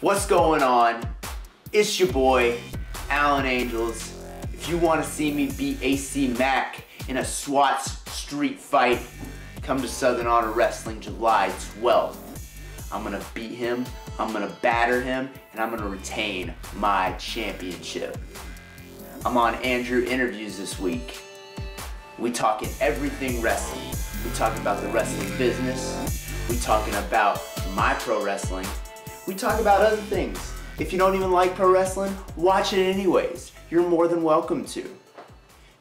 What's going on? It's your boy, Alan Angels. If you want to see me beat AC Mack in a SWAT street fight, come to Southern Honor Wrestling July 12th. I'm going to beat him, I'm going to batter him, and I'm going to retain my championship. I'm on Andrew Interviews this week. We talking everything wrestling. We talking about the wrestling business. We talking about my pro wrestling. We talk about other things. If you don't even like pro wrestling, watch it anyways. You're more than welcome to.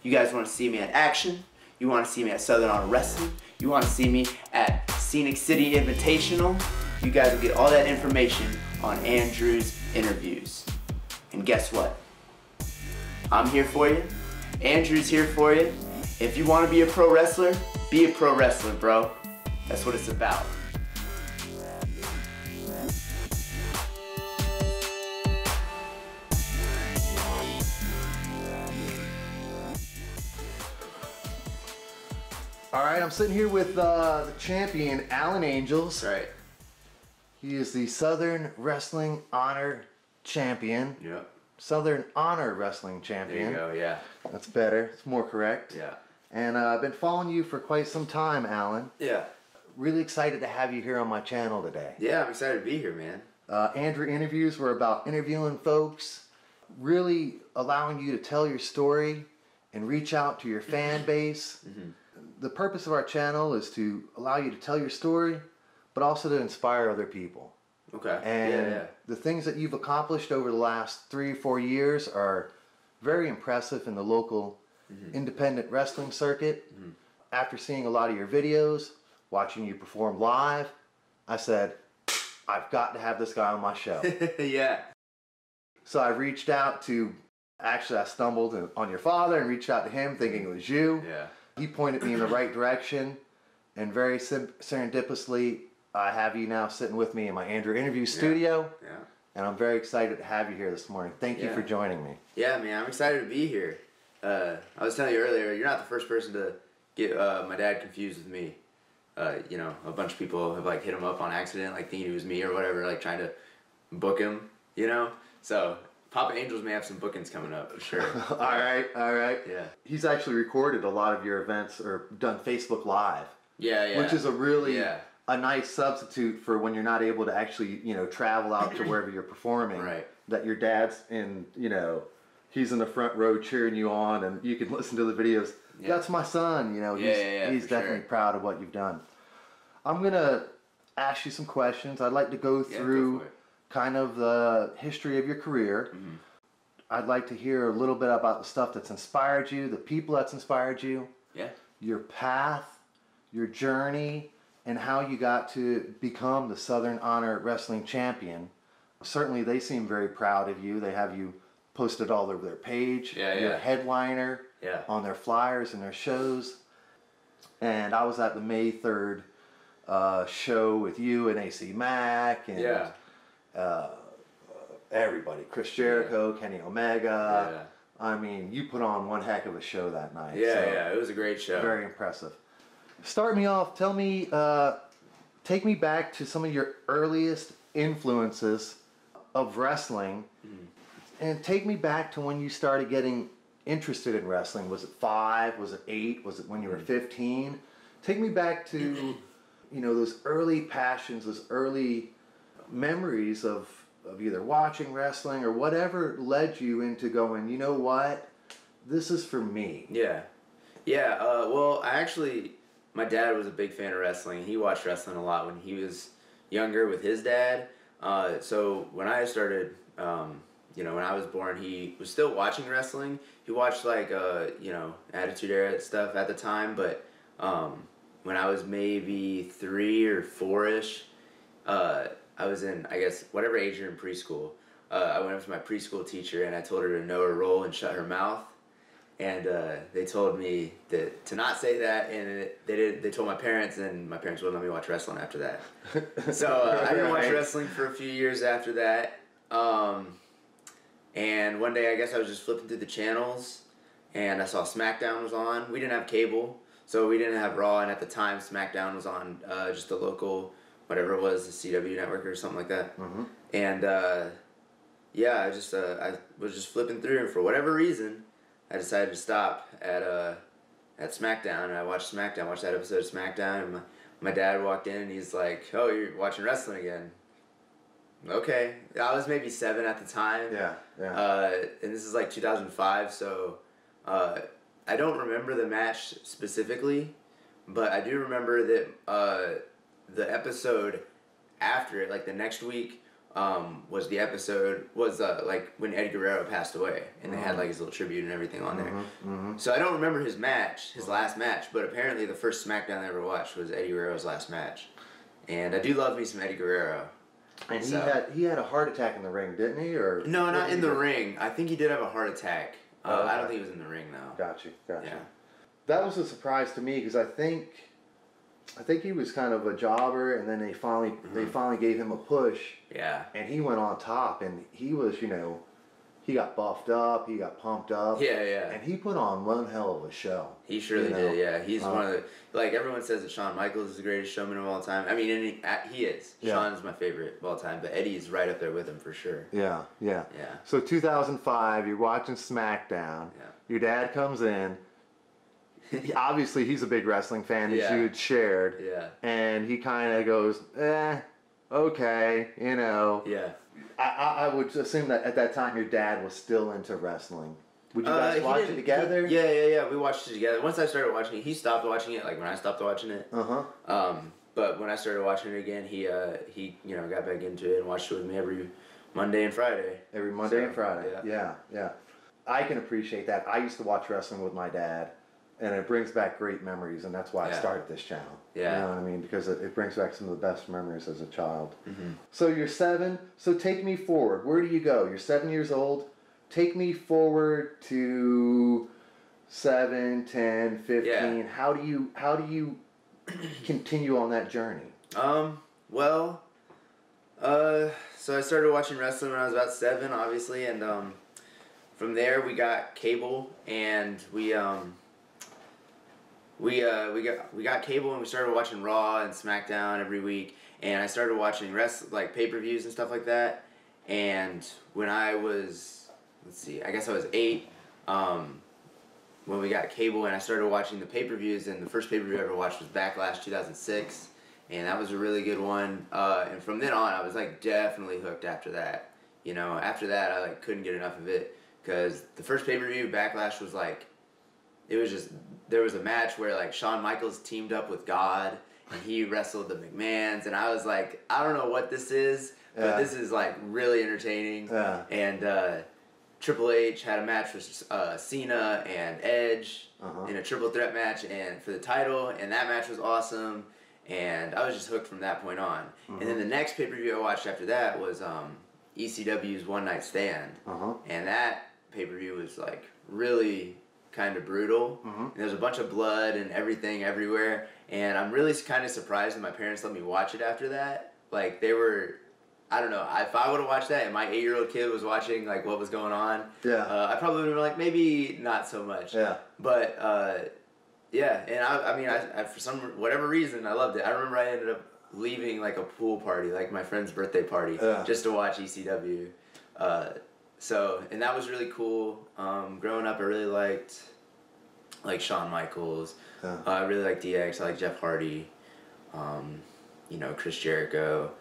You guys want to see me at Action? You want to see me at Southern Honor Wrestling? You want to see me at Scenic City Invitational? You guys will get all that information on Andrew's Interviews. And guess what? I'm here for you. Andrew's here for you. If you want to be a pro wrestler, be a pro wrestler, bro. That's what it's about. All right, I'm sitting here with the champion, Alan Angels. That's right. He is the Southern Wrestling Honor Champion. Yep. Southern Honor Wrestling Champion. There you go, yeah. That's better. It's more correct. Yeah. And I've been following you for quite some time, Alan. Yeah. Really excited to have you here on my channel today. Yeah, I'm excited to be here, man. Andrew Interviews were about interviewing folks, really allowing you to tell your story and reach out to your fan base. Mm-hmm. The purpose of our channel is to allow you to tell your story, but also to inspire other people. Okay. And the things that you've accomplished over the last 3 or 4 years are very impressive in the local independent wrestling circuit. After seeing a lot of your videos, watching you perform live, I said, I've got to have this guy on my show. Yeah. So I reached out to, actually I stumbled on your father and reached out to him thinking it was you. Yeah. He pointed me in the right direction, and very serendipitously, I have you now sitting with me in my Andrew Interview studio. Yeah. And I'm very excited to have you here this morning. Thank you for joining me. Yeah, man, I'm excited to be here. I was telling you earlier, you're not the first person to get my dad confused with me. You know, a bunch of people have like hit him up on accident, like thinking it was me or whatever, like trying to book him, you know? So Papa Angels may have some bookings coming up for sure. All right. Yeah. He's actually recorded a lot of your events or done Facebook Live. Yeah. Which is a really a nice substitute for when you're not able to actually, you know, travel out to wherever you're performing. Right. That your dad's in, you know, he's in the front row cheering you on, and you can listen to the videos. Yeah. That's my son, you know. He's definitely proud of what you've done. I'm going to ask you some questions. I'd like to go through kind of the history of your career. I'd like to hear a little bit about the stuff that's inspired you, the people that's inspired you, your path, your journey, and how you got to become the Southern Honor Wrestling Champion. Certainly they seem very proud of you. They have you posted all over their page. You're a headliner on their flyers and their shows. And I was at the May 3rd show with you and AC Mack and everybody. Chris Jericho, Kenny Omega. I mean, you put on one heck of a show that night. It was a great show. Very impressive. Start me off. Tell me, take me back to some of your earliest influences of wrestling, and take me back to when you started getting interested in wrestling. Was it 5? Was it 8? Was it when you were 15? Take me back to, you know, those early passions, those early memories of either watching wrestling or whatever led you into going, you know what, this is for me. Well, my dad was a big fan of wrestling. He watched wrestling a lot when he was younger with his dad. So when I started, you know, when I was born, he was still watching wrestling. He watched like, you know, Attitude Era stuff at the time. But when I was maybe 3 or 4-ish, I was in, I guess, whatever age you're in preschool. I went up to my preschool teacher and I told her to know her role and shut her mouth. And they told me to not say that, and they told my parents, and my parents wouldn't let me watch wrestling after that. So I didn't watch wrestling for a few years after that. And one day, I guess I was just flipping through the channels, and I saw SmackDown was on. We didn't have cable, so we didn't have Raw, and at the time, SmackDown was on just the local whatever it was, the CW network or something like that. Mm-hmm. And yeah, I was just flipping through, and for whatever reason, I decided to stop at SmackDown, and I watched that episode of SmackDown, and my dad walked in, and he's like, "Oh, you're watching wrestling again?" Okay. I was maybe 7 at the time. Yeah. And this is like 2005, so I don't remember the match specifically, but I do remember that the episode after it, like the next week, was like when Eddie Guerrero passed away, and they had like his little tribute and everything on there. Mm-hmm. So I don't remember his last match, but apparently the first SmackDown I ever watched was Eddie Guerrero's last match. And I do love me some Eddie Guerrero. And he had a heart attack in the ring, didn't he? Or no, not in the ring. I think he did have a heart attack. Okay. I don't think he was in the ring though. Got you. Yeah. That was a surprise to me because I think he was kind of a jobber, and then they finally gave him a push. Yeah. And he went on top, and he was, he got buffed up, he got pumped up. Yeah. And he put on one hell of a show. He surely did. Yeah. He's one of the, like, everyone says that Shawn Michaels is the greatest showman of all time. I mean, and he is. Yeah. Shawn's my favorite of all time, but Eddie's right up there with him for sure. Yeah. So 2005, you're watching SmackDown. Yeah. Your dad comes in. Obviously, he's a big wrestling fan, as you had shared. Yeah. And he kind of goes, okay, Yeah. I would assume that at that time your dad was still into wrestling. Would you guys watch it together? Yeah. We watched it together. Once I started watching it, he stopped watching it, like when I stopped watching it. But when I started watching it again, he got back into it and watched it with me every Monday and Friday. Every Monday and Friday. Yeah. I can appreciate that. I used to watch wrestling with my dad, and it brings back great memories, and that's why I started this channel. Yeah. You know what I mean? Because it brings back some of the best memories as a child. Mm-hmm. So you're 7. So take me forward. Where do you go? You're 7 years old. Take me forward to 7, 10, 15. Yeah. How do you continue on that journey? So I started watching wrestling when I was about 7, obviously, and from there we got cable, and we got cable, and we started watching Raw and SmackDown every week, and I started watching like pay-per-views and stuff like that. And when I was, I guess I was 8, when we got cable, and I started watching the pay-per-views, and the first pay-per-view I ever watched was Backlash 2006, and that was a really good one. And from then on, I was like definitely hooked after that. After that, I like couldn't get enough of it, because the first pay-per-view, Backlash, was like, there was a match where like Shawn Michaels teamed up with God, and he wrestled the McMahons, and I was like, I don't know what this is, but this is like really entertaining. And Triple H had a match with Cena and Edge in a triple threat match and for the title, and that match was awesome, and I was just hooked from that point on. And then the next pay-per-view I watched after that was ECW's One Night Stand, and that pay-per-view was like really kind of brutal. And there's a bunch of blood and everything everywhere, and I'm really kind of surprised that my parents let me watch it after that. Like, they were, I don't know, if I would have watched that and my 8-year-old kid was watching like what was going on, I probably would have been like, maybe not so much. But and I for whatever reason, I loved it. I remember I ended up leaving like a pool party, like my friend's birthday party, just to watch ECW. And that was really cool. Growing up, I really liked like Shawn Michaels. I really liked DX. I liked Jeff Hardy. Chris Jericho.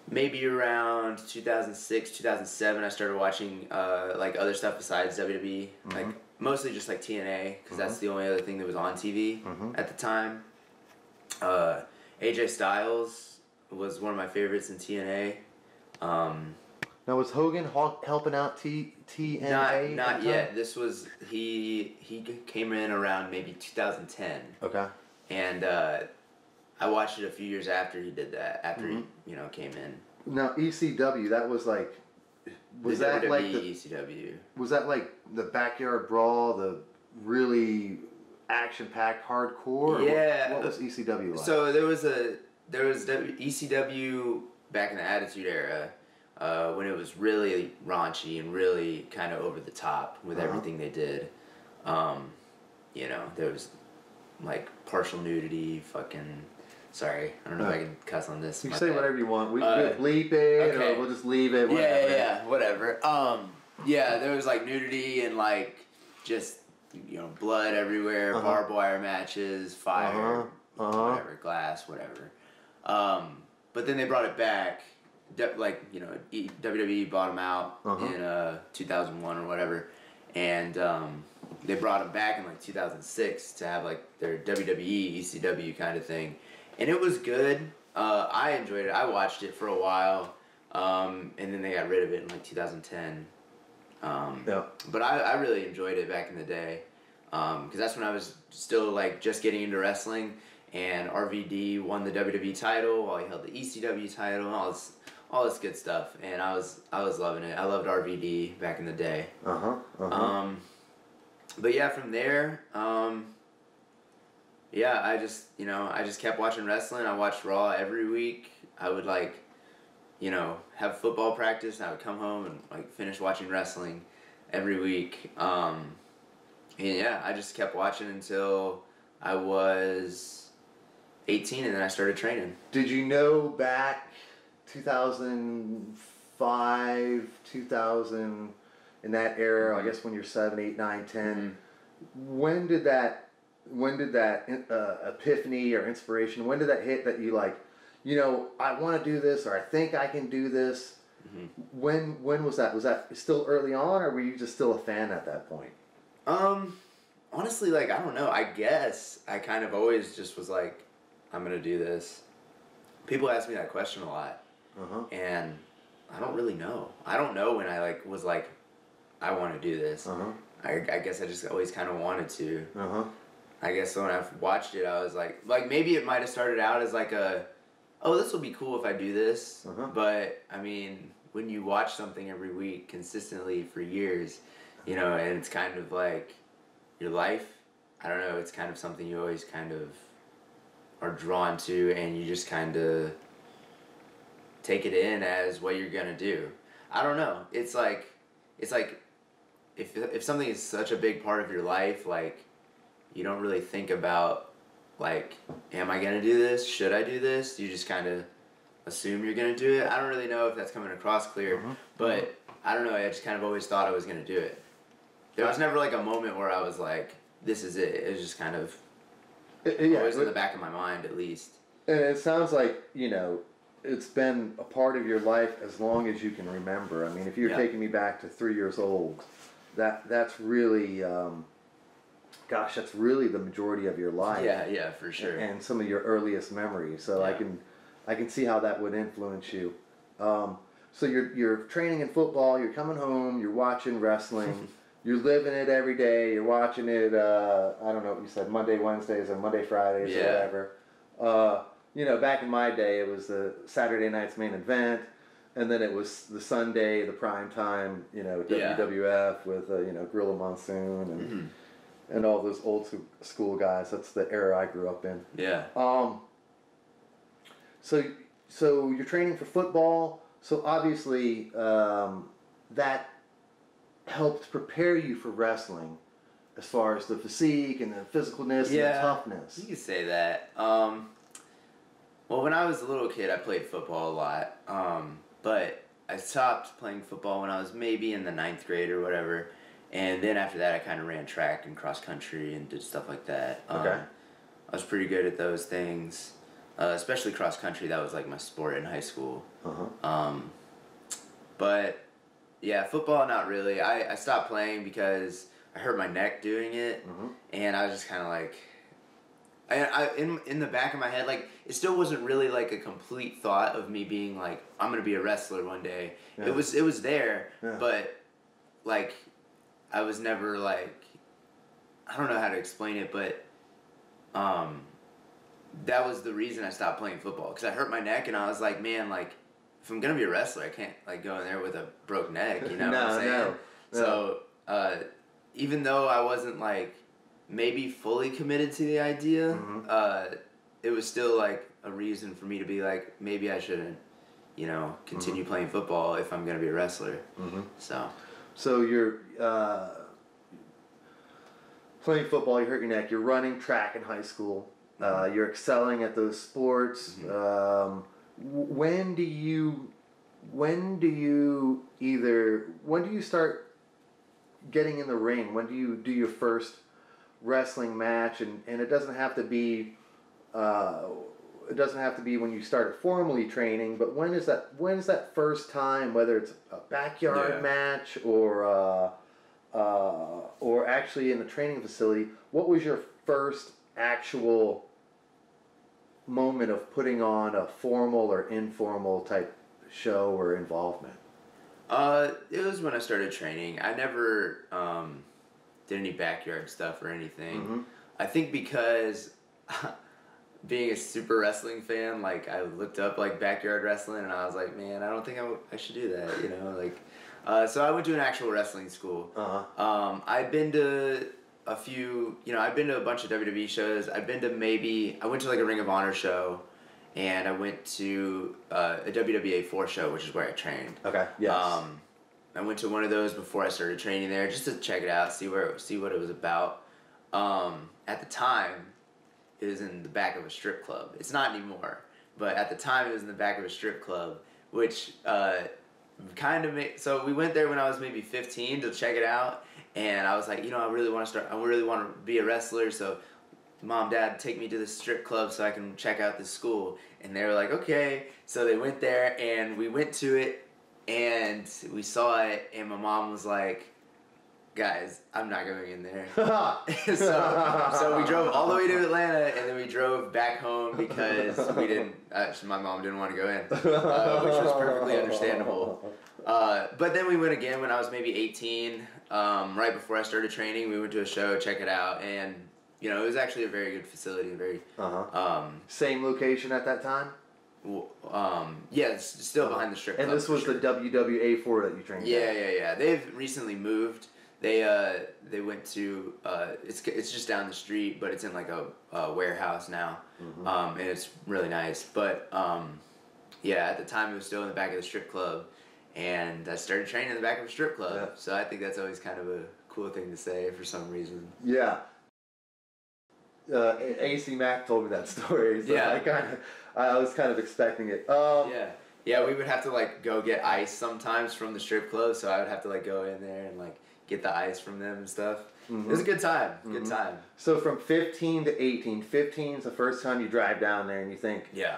Maybe around 2006, 2007, I started watching like other stuff besides WWE. Like mostly just like TNA, because that's the only other thing that was on TV at the time. AJ Styles was one of my favorites in TNA. Now, was Hogan helping out TNA? Not yet. This was, he came in around maybe 2010. Okay. And I watched it a few years after he did that, after he came in. Now, ECW, that was like, was that WWE like ECW. Was that like the backyard brawl, the really action-packed hardcore? Yeah. What was ECW like? So there was ECW back in the Attitude Era, when it was really raunchy and really kind of over the top with everything they did. There was like partial nudity, fucking Sorry, I don't know if I can cuss on this. You can say whatever you want. We can bleep it, or we'll just leave it. Whatever. Yeah, whatever. Yeah, there was like nudity and like just blood everywhere, barbed wire matches, fire, whatever, glass, whatever. But then they brought it back. Like WWE bought them out in 2001 or whatever, and they brought them back in like 2006 to have like their WWE ECW kind of thing. And it was good. I enjoyed it. I watched it for a while, and then they got rid of it in like 2010. But I really enjoyed it back in the day, because that's when I was still like just getting into wrestling, and RVD won the WWE title while he held the ECW title, and all this good stuff. And I was loving it. I loved RVD back in the day. But yeah, from there. Yeah, I just kept watching wrestling. I watched Raw every week. I would have football practice, and I would come home and like finish watching wrestling every week. And yeah, I just kept watching until I was 18, and then I started training. Did you know back 2005, 2000, in that era, I guess when you're 7, 8, 9, 10, when did that epiphany or inspiration, when did that hit that you like, I want to do this, or I think I can do this? When was that? Was that still early on, or were you just still a fan at that point? Honestly, like, I don't know. I guess I kind of always just was like, I'm going to do this. People ask me that question a lot. And I don't really know. I don't know when I was like, I want to do this. I guess I just always kind of wanted to. I guess when I watched it, I was like maybe it might have started out as like this will be cool if I do this. But I mean, when you watch something every week consistently for years, and it's kind of like your life, I don't know, it's kind of something you always kind of are drawn to, and you just kind of take it in as what you're gonna do. I don't know. It's like if something is such a big part of your life, like, you don't really think about, like, am I gonna do this? Should I do this? You just kind of assume you're gonna do it. I don't really know if that's coming across clear, but I don't know. I just kind of always thought I was gonna do it. There was never like a moment where I was like, this is it. It was just kind of always in the back of my mind, at least. And it sounds like, it's been a part of your life as long as you can remember. I mean, if you're taking me back to 3 years old, that's really, that's really the majority of your life. Yeah, for sure. And some of your earliest memories. So I can see how that would influence you. So you're training in football. You're coming home. You're watching wrestling. You're living it every day. You're watching it. I don't know what you said. Monday, Wednesdays, or Monday, Fridays, or whatever. Back in my day, it was the Saturday night's main event, and then it was the Sunday, the prime time. WWF with Gorilla Monsoon and all those old school guys. That's the era I grew up in. Yeah. So you're training for football. So obviously that helped prepare you for wrestling, as far as the physique and the physicalness and the toughness. You could say that. Well, when I was a little kid, I played football a lot. But I stopped playing football when I was maybe in the 9th grade or whatever. And then after that, I kind of ran track and cross country and did stuff like that. Okay. I was pretty good at those things, especially cross country. That was like my sport in high school. But yeah, football, not really. I stopped playing because I hurt my neck doing it, and I was just kind of like, in the back of my head, like, it still wasn't really like a complete thought of me being like, I'm gonna be a wrestler one day. Yeah. It was there, but like, I was never like, I don't know how to explain it, but that was the reason I stopped playing football, because I hurt my neck, and I was like, man, like, if I'm gonna be a wrestler, I can't like go in there with a broke neck, you know what I'm saying? No. So even though I wasn't like maybe fully committed to the idea, it was still like a reason for me to be like, maybe I shouldn't, continue playing football if I'm gonna be a wrestler. So you're playing football, you hurt your neck, you're running track in high school. You're excelling at those sports. When do you start getting in the ring? When do you do your first wrestling match? And it doesn't have to be when you started formally training, but when is that first time, whether it's a backyard match or actually in a training facility? What was your first actual moment of putting on a formal or informal type show or involvement? It was when I started training. I never did any backyard stuff or anything. I think because being a super wrestling fan, like I looked up like backyard wrestling and I was like, man, I don't think I should do that, you know, like. So I went to an actual wrestling school. I'd been to a few, you know, I've been to a bunch of WWE shows. I went to like a Ring of Honor show, and I went to a WWA4 show, which is where I trained. Okay. Yes. I went to one of those before I started training there, just to check it out, see what it was about. At the time, it was in the back of a strip club. It's not anymore, but at the time, it was in the back of a strip club, which kind of made. So we went there when I was maybe 15 to check it out. And I was like, you know, I really want to be a wrestler, so Mom, Dad, take me to the strip club so I can check out this school. And they were like, okay. So they went there, and we went to it, and we saw it, and my mom was like, guys, I'm not going in there. so we drove all the way to Atlanta, and then we drove back home because my mom didn't want to go in, which was perfectly understandable. But then we went again when I was maybe 18, right before I started training. We went to a show, check it out, and you know, it was actually a very good facility, same location at that time? Yeah, it's still behind the strip club. And this was the WWA4 that you trained at? Yeah. They've recently moved. They went to it's just down the street, but it's in like a warehouse now, and it's really nice. But yeah, at the time it was still in the back of the strip club, and I started training in the back of a strip club. Yeah. So I think that's always kind of a cool thing to say for some reason. Yeah. AC Mac told me that story. So yeah. I was kind of expecting it. Yeah, we would have to like go get ice sometimes from the strip club, so I would have to like go in there and like get the ice from them and stuff. It was a good time. Good time. So from 15 to 18, 15 is the first time you drive down there and you think, yeah.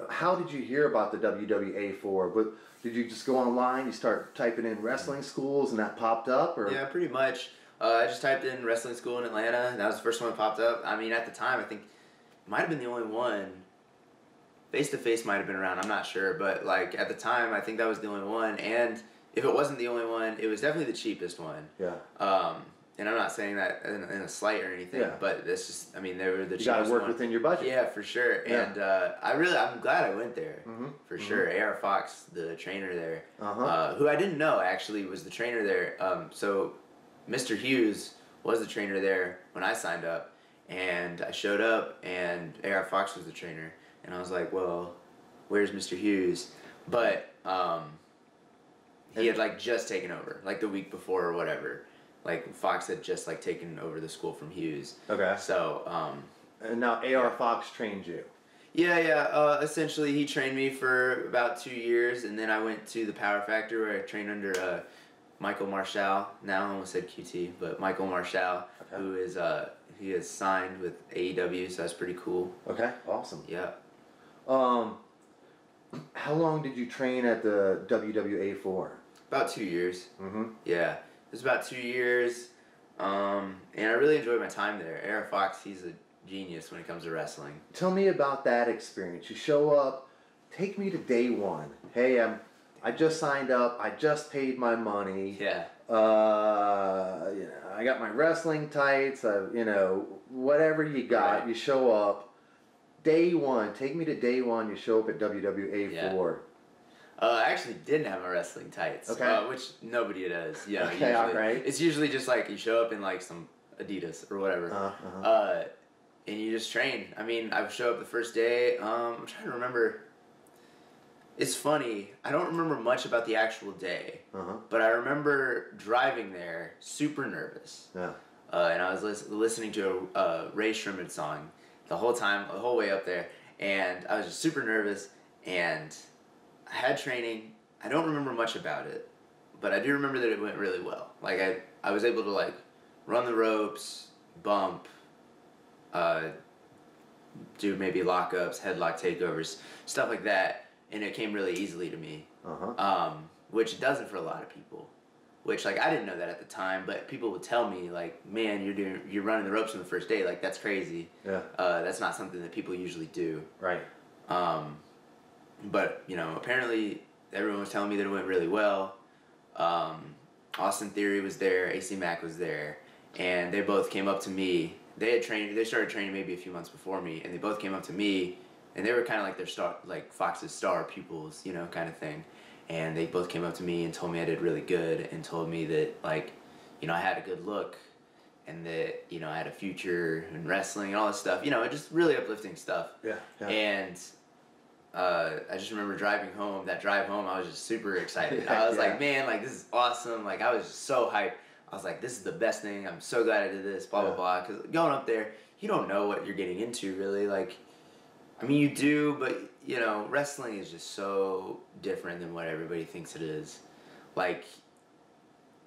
How did you hear about the WWA4? But did you just go online, you start typing in wrestling schools and that popped up? Or? Yeah, pretty much. I just typed in wrestling school in Atlanta, and that was the first one that popped up. I mean, at the time, I think it might have been the only one. Face to Face might have been around, I'm not sure, but like at the time, I think that was the only one. And if it wasn't the only one, it was definitely the cheapest one. Yeah. And I'm not saying that in a slight or anything, but it's just, I mean, they were the cheapest one. You gotta work within your budget. Yeah, for sure. Yeah. And I'm glad I went there, for sure. A.R. Fox, the trainer there, who I didn't know actually was the trainer there. So Mr. Hughes was the trainer there when I signed up, and I showed up, and A.R. Fox was the trainer, and I was like, well, where's Mr. Hughes? But he had like just taken over, like the week before or whatever. Like Fox had just like taken over the school from Hughes. Okay. So. And now A.R. Fox trained you. Yeah. Essentially, he trained me for about 2 years, and then I went to the Power Factor where I trained under Michael Marshall. Now I almost said QT, but Michael Marshall, who is he is signed with AEW, so that's pretty cool. Okay. Awesome. Yeah. How long did you train at the WWA for? About 2 years. Yeah. It was about 2 years, and I really enjoyed my time there. A.R. Fox, he's a genius when it comes to wrestling. Tell me about that experience. You show up, take me to day one. Hey, I just signed up, I just paid my money. Yeah. I got my wrestling tights, whatever you got, right. You show up. Day one, take me to day one, you show up at WWA4. I actually didn't have my wrestling tights, which nobody does. Yeah, usually. Alright. It's usually just like you show up in like some Adidas or whatever, and you just train. I mean, I show up the first day. I'm trying to remember. It's funny. I don't remember much about the actual day, but I remember driving there, super nervous. Yeah. And I was listening to a Ray Sherman song, the whole time, the whole way up there, and I was just super nervous, and I had training. I don't remember much about it, but I do remember that it went really well. Like I was able to like run the ropes, bump, do maybe lockups, headlock takeovers, stuff like that, and it came really easily to me. Which it doesn't for a lot of people. Which like I didn't know that at the time, but people would tell me like, man, you're running the ropes on the first day, like that's crazy. Yeah. That's not something that people usually do. Right. But you know, apparently everyone was telling me that it went really well. Austen Theory was there, AC Mack was there, and they both came up to me. They started training maybe a few months before me, and they both came up to me, and they were kind of like their star, like Fox's star pupils, you know, kind of thing. And they both came up to me and told me I did really good, and told me that like, you know, I had a good look, and that, you know, I had a future in wrestling and all this stuff. You know, just really uplifting stuff. Yeah. And I just remember driving home. That drive home, I was just super excited. I was like, man, like this is awesome. Like I was just so hyped. I was like, this is the best thing. I'm so glad I did this. Blah blah blah. Because going up there, you don't know what you're getting into really. Like, I mean, you do, but you know, wrestling is just so different than what everybody thinks it is. Like,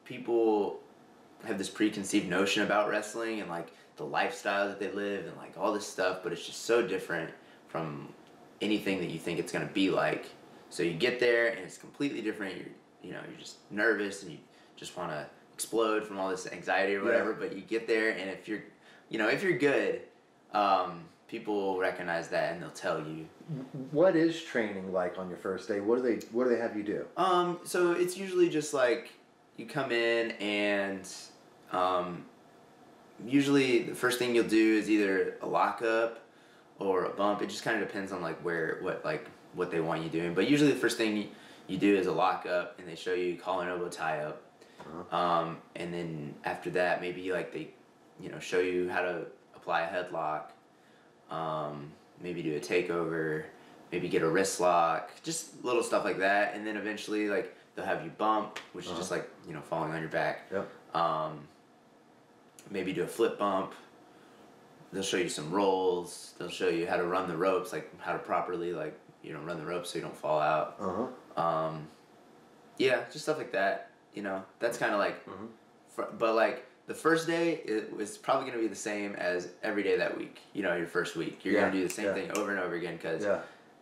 people have this preconceived notion about wrestling and like the lifestyle that they live and like all this stuff, but it's just so different from anything that you think it's gonna be like. So you get there and it's completely different. You're just nervous and you just want to explode from all this anxiety or whatever. But you get there, and if you're good, people will recognize that and they'll tell you. What is training like on your first day? What do they have you do? So it's usually just like you come in and usually the first thing you'll do is either a lockup or a bump. It just kind of depends on like what they want you doing. But usually the first thing you do is a lockup, and they show you collar and elbow tie up. And then after that, maybe like they, show you how to apply a headlock. Maybe do a takeover, maybe get a wrist lock, just little stuff like that. And then eventually, like, they'll have you bump, which is just like, falling on your back. Yep. Maybe do a flip bump. They'll show you some rolls. They'll show you how to run the ropes, like how to properly, like, run the ropes so you don't fall out. Yeah, just stuff like that. That's kind of like, but like, the first day is probably going to be the same as every day that week. Your first week. You're going to do the same thing over and over again because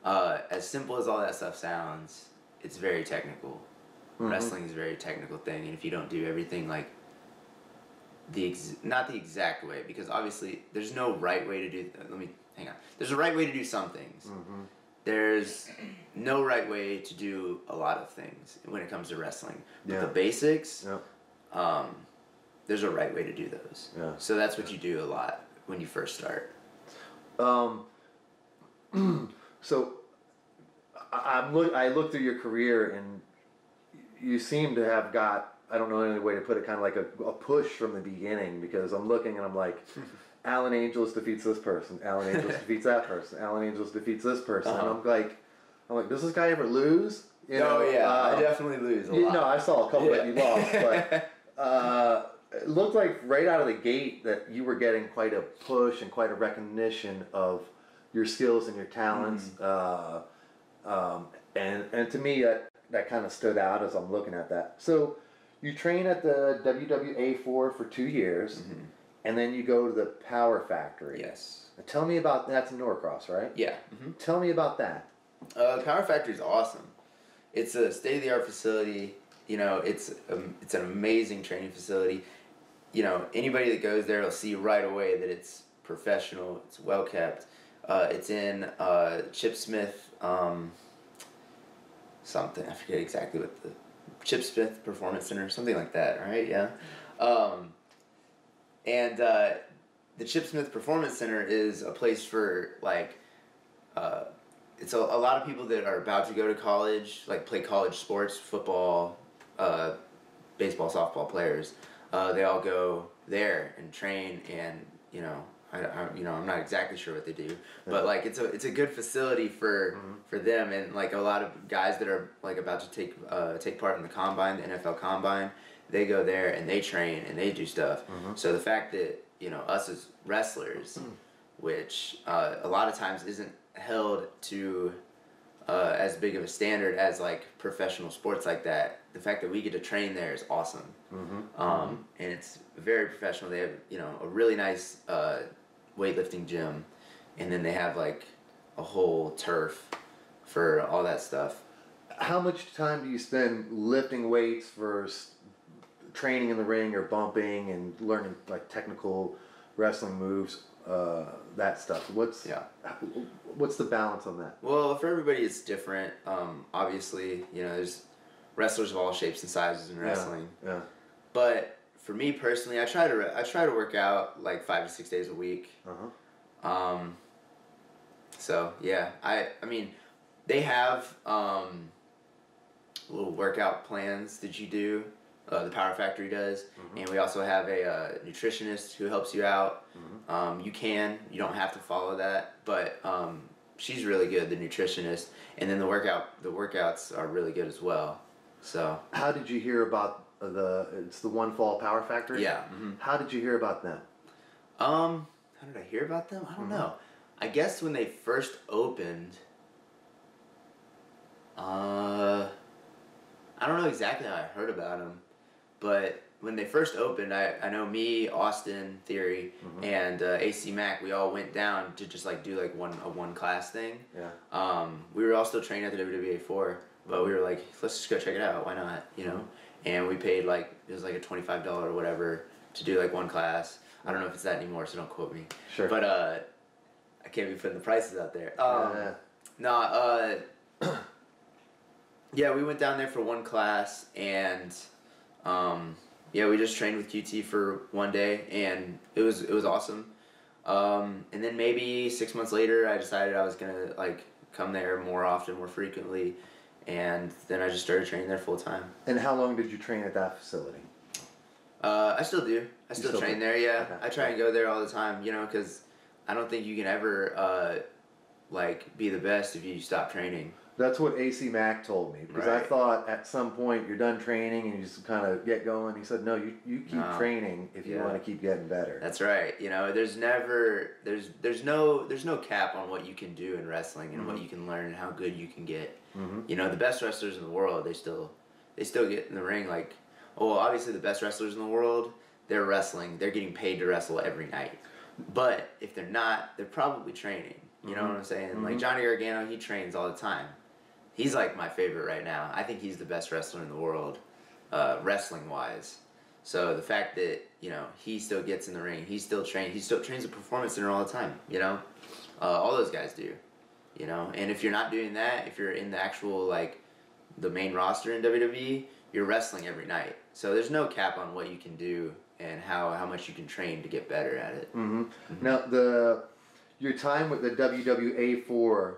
as simple as all that stuff sounds, it's very technical. Wrestling is a very technical thing, and if you don't do everything like not the exact way, because obviously there's no right way to do. Hang on. There's a right way to do some things. There's no right way to do a lot of things when it comes to wrestling. But the basics. There's a right way to do those. So that's what you do a lot when you first start. So I looked through your career, and you seem to have got, I don't know any way to put it, kind of like a push from the beginning, because I'm looking and I'm like, Alan Angels defeats this person, Alan Angels defeats that person, Alan Angels defeats this person. And I'm like, does this guy ever lose? I definitely lose a lot. I saw a couple that you lost, but it looked like right out of the gate that you were getting quite a push and quite a recognition of your skills and your talents. And to me, that kind of stood out as I'm looking at that. So you train at the WWA4 for 2 years, and then you go to the Power Factory. Yes. Now tell me about that's in Norcross, right? Yeah. Tell me about that. Power Factory is awesome. It's a state-of-the-art facility. It's an amazing training facility. Anybody that goes there will see right away that it's professional. It's well kept. It's in Chip Smith. Something, I forget exactly what the Chip Smith Performance Center, something like that, right? Yeah. And the Chip Smith Performance Center is a place for like, it's a lot of people that are about to go to college, like play college sports, football, baseball, softball players. They all go there and train, and I'm not exactly sure what they do, but like it's a good facility for them, and like a lot of guys that are like about to take part in the combine, the NFL combine, they go there and they train and they do stuff. So the fact that us as wrestlers which a lot of times isn't held to as big of a standard as like professional sports like that. The fact that we get to train there is awesome. And it's very professional. They have, you know, a really nice weightlifting gym, and then they have like a whole turf for all that stuff. How much time do you spend lifting weights versus training in the ring or bumping and learning like technical wrestling moves, that stuff? What's the balance on that? Well, for everybody it's different. Obviously, you know, there's wrestlers of all shapes and sizes in wrestling. Yeah. But for me personally, I try to work out like 5 to 6 days a week. So yeah, I mean, they have little workout plans that you do. The Power Factory does, and we also have a nutritionist who helps you out. You don't have to follow that, but she's really good, the nutritionist, and then the workouts are really good as well. So how did you hear about it's the One Fall Power Factory? Yeah. How did you hear about them? How did I hear about them? I don't know. I guess when they first opened, I don't know exactly how I heard about them, but when they first opened, I know me, Austen Theory, and AC Mac, we all went down to just like do like a one class thing. Yeah. We were all still training at the WWA4, but we were like, let's just go check it out. Why not? You know. And we paid like, it was like a $25 or whatever to do like one class. I don't know if it's that anymore, so don't quote me. Sure. But I can't be putting the prices out there. Yeah, we went down there for one class, and we just trained with QT for one day, and it was awesome. And then maybe 6 months later, I decided I was gonna like come there more often, more frequently, and then I just started training there full time. And how long did you train at that facility? I still do. I still train there. Yeah, Okay. I try and go there all the time. You know, because I don't think you can ever like be the best if you stop training. That's what AC Mac told me, because I thought at some point you're done training and you just kind of get going. He said, no, you keep training if you want to keep getting better. That's right. You know, there's no cap on what you can do in wrestling and what you can learn and how good you can get. You know, the best wrestlers in the world, they still get in the ring like, obviously the best wrestlers in the world, they're wrestling. They're getting paid to wrestle every night. But if they're not, they're probably training. You know what I'm saying? Like Johnny Gargano, he trains all the time. He's like my favorite right now. I think he's the best wrestler in the world, wrestling-wise. So the fact that, you know, he still gets in the ring, he still trains at Performance Center all the time, you know? All those guys do, you know? And if you're not doing that, if you're in the actual, like, the main roster in WWE, you're wrestling every night. So there's no cap on what you can do and how much you can train to get better at it. Now, your time with the WWA4...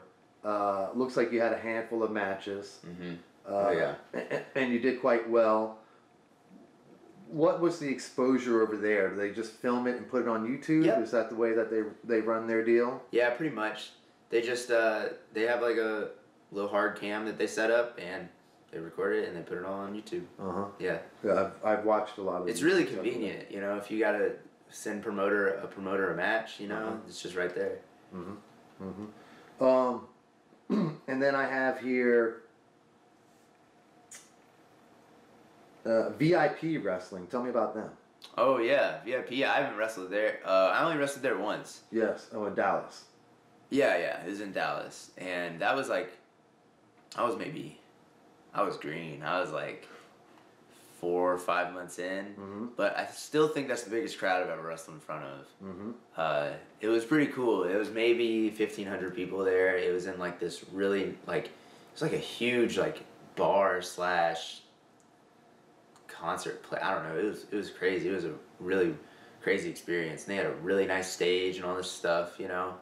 looks like you had a handful of matches. And you did quite well. What was the exposure over there? Do they just film it and put it on YouTube? Yep. Is that the way that they run their deal? Yeah, pretty much. They just they have like a little hard cam that they set up, and they record it and they put it all on YouTube. Yeah. I've watched a lot of. It's really convenient, you know. If you gotta send a promoter a match, you know, it's just right there. And then I have here VIP Wrestling. Tell me about them. Oh yeah, VIP. I haven't wrestled there. I only wrestled there once. Yes. Oh, in Dallas. Yeah, it was in Dallas, and that was like, I was green. I was like 4 or 5 months in, but I still think that's the biggest crowd I've ever wrestled in front of. It was pretty cool. It was maybe 1,500 people there. It was in like this really like, it was like a huge like bar / concert play. I don't know. It was crazy. It was a really crazy experience. And they had a really nice stage and all this stuff, you know.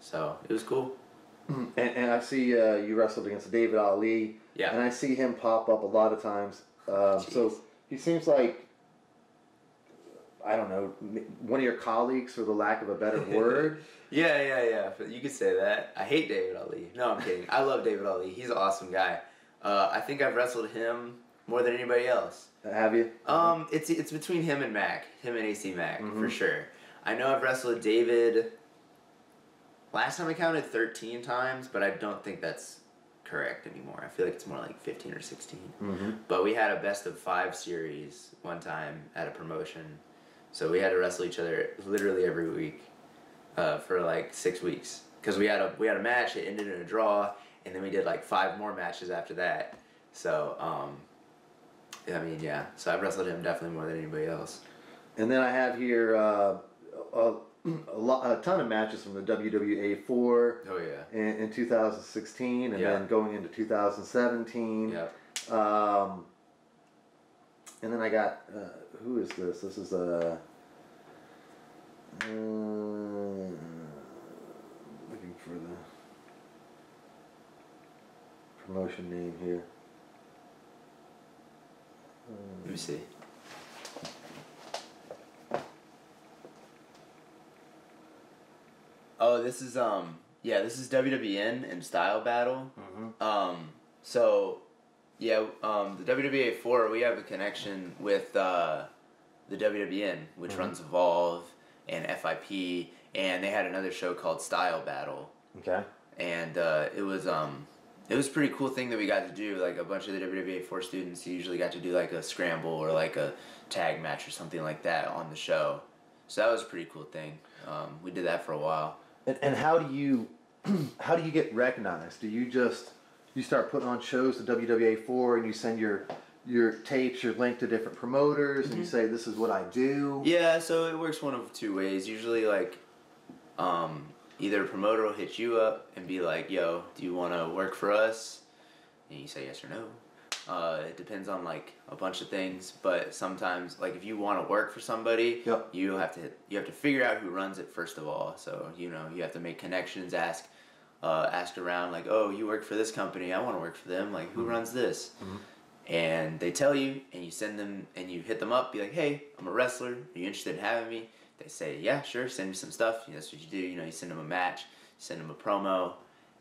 So it was cool. And I see you wrestled against David Ali. Yeah. And I see him pop up a lot of times. So he seems like, I don't know, one of your colleagues, for the lack of a better word. Yeah. You could say that. I hate David Ali. No, I'm kidding. I love David Ali. He's an awesome guy. I think I've wrestled him more than anybody else. Have you? It's between him and AC Mac, for sure. I know I've wrestled David Last time I counted 13 times, but I don't think that's correct anymore. I feel like it's more like 15 or 16. Mm-hmm. But we had a best of 5 series one time at a promotion. So we had to wrestle each other literally every week for like 6 weeks. Because we had a match, it ended in a draw, and then we did like 5 more matches after that. So, I mean, yeah. So I've wrestled him definitely more than anybody else. And then I have here a ton of matches from the WWA 4 in 2016, and then going into 2017. Yep. And then I got, who is this? This is a, looking for the promotion name here. Let me see. Oh, this is this is WWN and Style Battle. Mm-hmm. The WWA 4, we have a connection with the WWN, which runs Evolve and FIP, and they had another show called Style Battle. Okay. And it was a pretty cool thing that we got to do. Like a bunch of the WWA 4 students usually got to do like a scramble or like a tag match or something like that on the show. So that was a pretty cool thing. We did that for a while. And how do you get recognized? Do you start putting on shows to WWA 4 and you send your tapes, your link to different promoters, and you say, this is what I do? Yeah, so it works one of 2 ways. Usually, like, either a promoter will hit you up and be like, yo, do you want to work for us? And you say yes or no. It depends on, like, a bunch of things, but sometimes, like, if you want to work for somebody, you have to figure out who runs it first of all. So, you know, you have to make connections, ask around, like, oh, you work for this company, I want to work for them, like, who runs this? Mm-hmm. And they tell you, and you send them, and you hit them up, be like, hey, I'm a wrestler, are you interested in having me? They say, yeah, sure, send me some stuff. That's what you do, you know, you send them a match, send them a promo,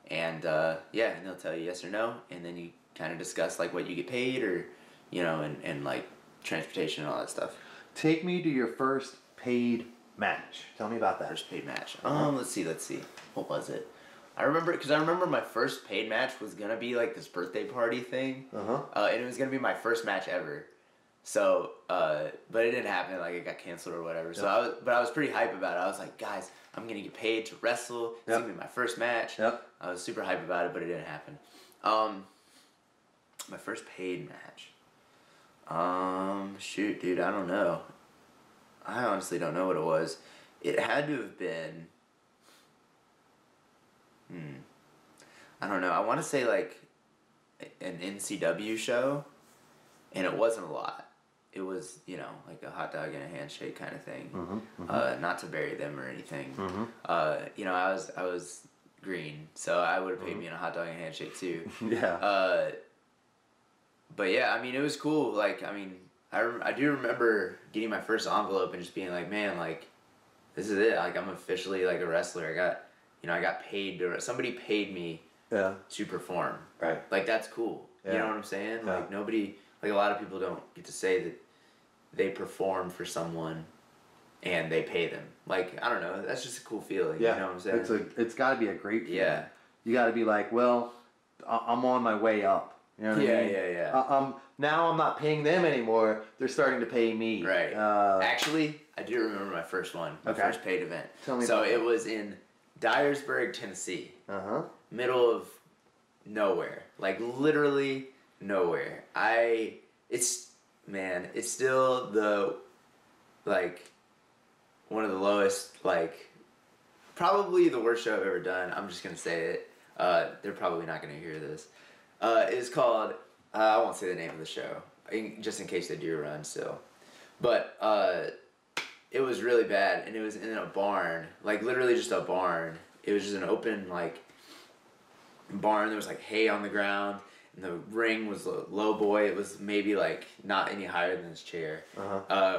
and and they'll tell you yes or no, and then you kind of discuss, like, what you get paid, or, you know, and like, transportation and all that stuff. Take me to your first paid match. Tell me about that. First paid match. Let's see. What was it? I remember my first paid match was gonna be like this birthday party thing, and it was gonna be my first match ever. So, but it didn't happen. Like it got canceled or whatever. So I was pretty hype about it. I was like, guys, I'm gonna get paid to wrestle. It's gonna be my first match. I was super hype about it, but it didn't happen. My first paid match. Shoot, dude, I don't know. I honestly don't know what it was. It had to have been. I don't know. I want to say like an NCW show, and it wasn't a lot. It was, you know, like a hot dog and a handshake kind of thing. Not to bury them or anything. You know, I was green, so I would have paid me in a hot dog and a handshake too. But yeah, I mean, it was cool. Like, I mean, I do remember getting my first envelope and just being like, man, like, this is it. Like, I'm officially like a wrestler. I got paid somebody paid me to perform. Right. Like, that's cool. You know what I'm saying? Like, nobody, like, a lot of people don't get to say that they perform for someone and they pay them. Like, I don't know. That's just a cool feeling. You know what I'm saying? It's got to be a great feeling. Yeah. You got to be like, well, I'm on my way up. You know what I mean? Yeah. Now I'm not paying them anymore. They're starting to pay me. Right. Actually, I do remember my first one. My first paid event. Tell me so about it was in Dyersburg, Tennessee. Middle of nowhere. Like, literally nowhere. It's still one of the lowest, like, probably the worst show I've ever done. I'm just going to say it. They're probably not going to hear this. It's called, I won't say the name of the show, just in case they do run still. But it was really bad, and it was in a barn, like literally just a barn. It was just an open, like, barn. There was, like, hay on the ground, and the ring was a low boy. It was maybe, like, not any higher than this chair,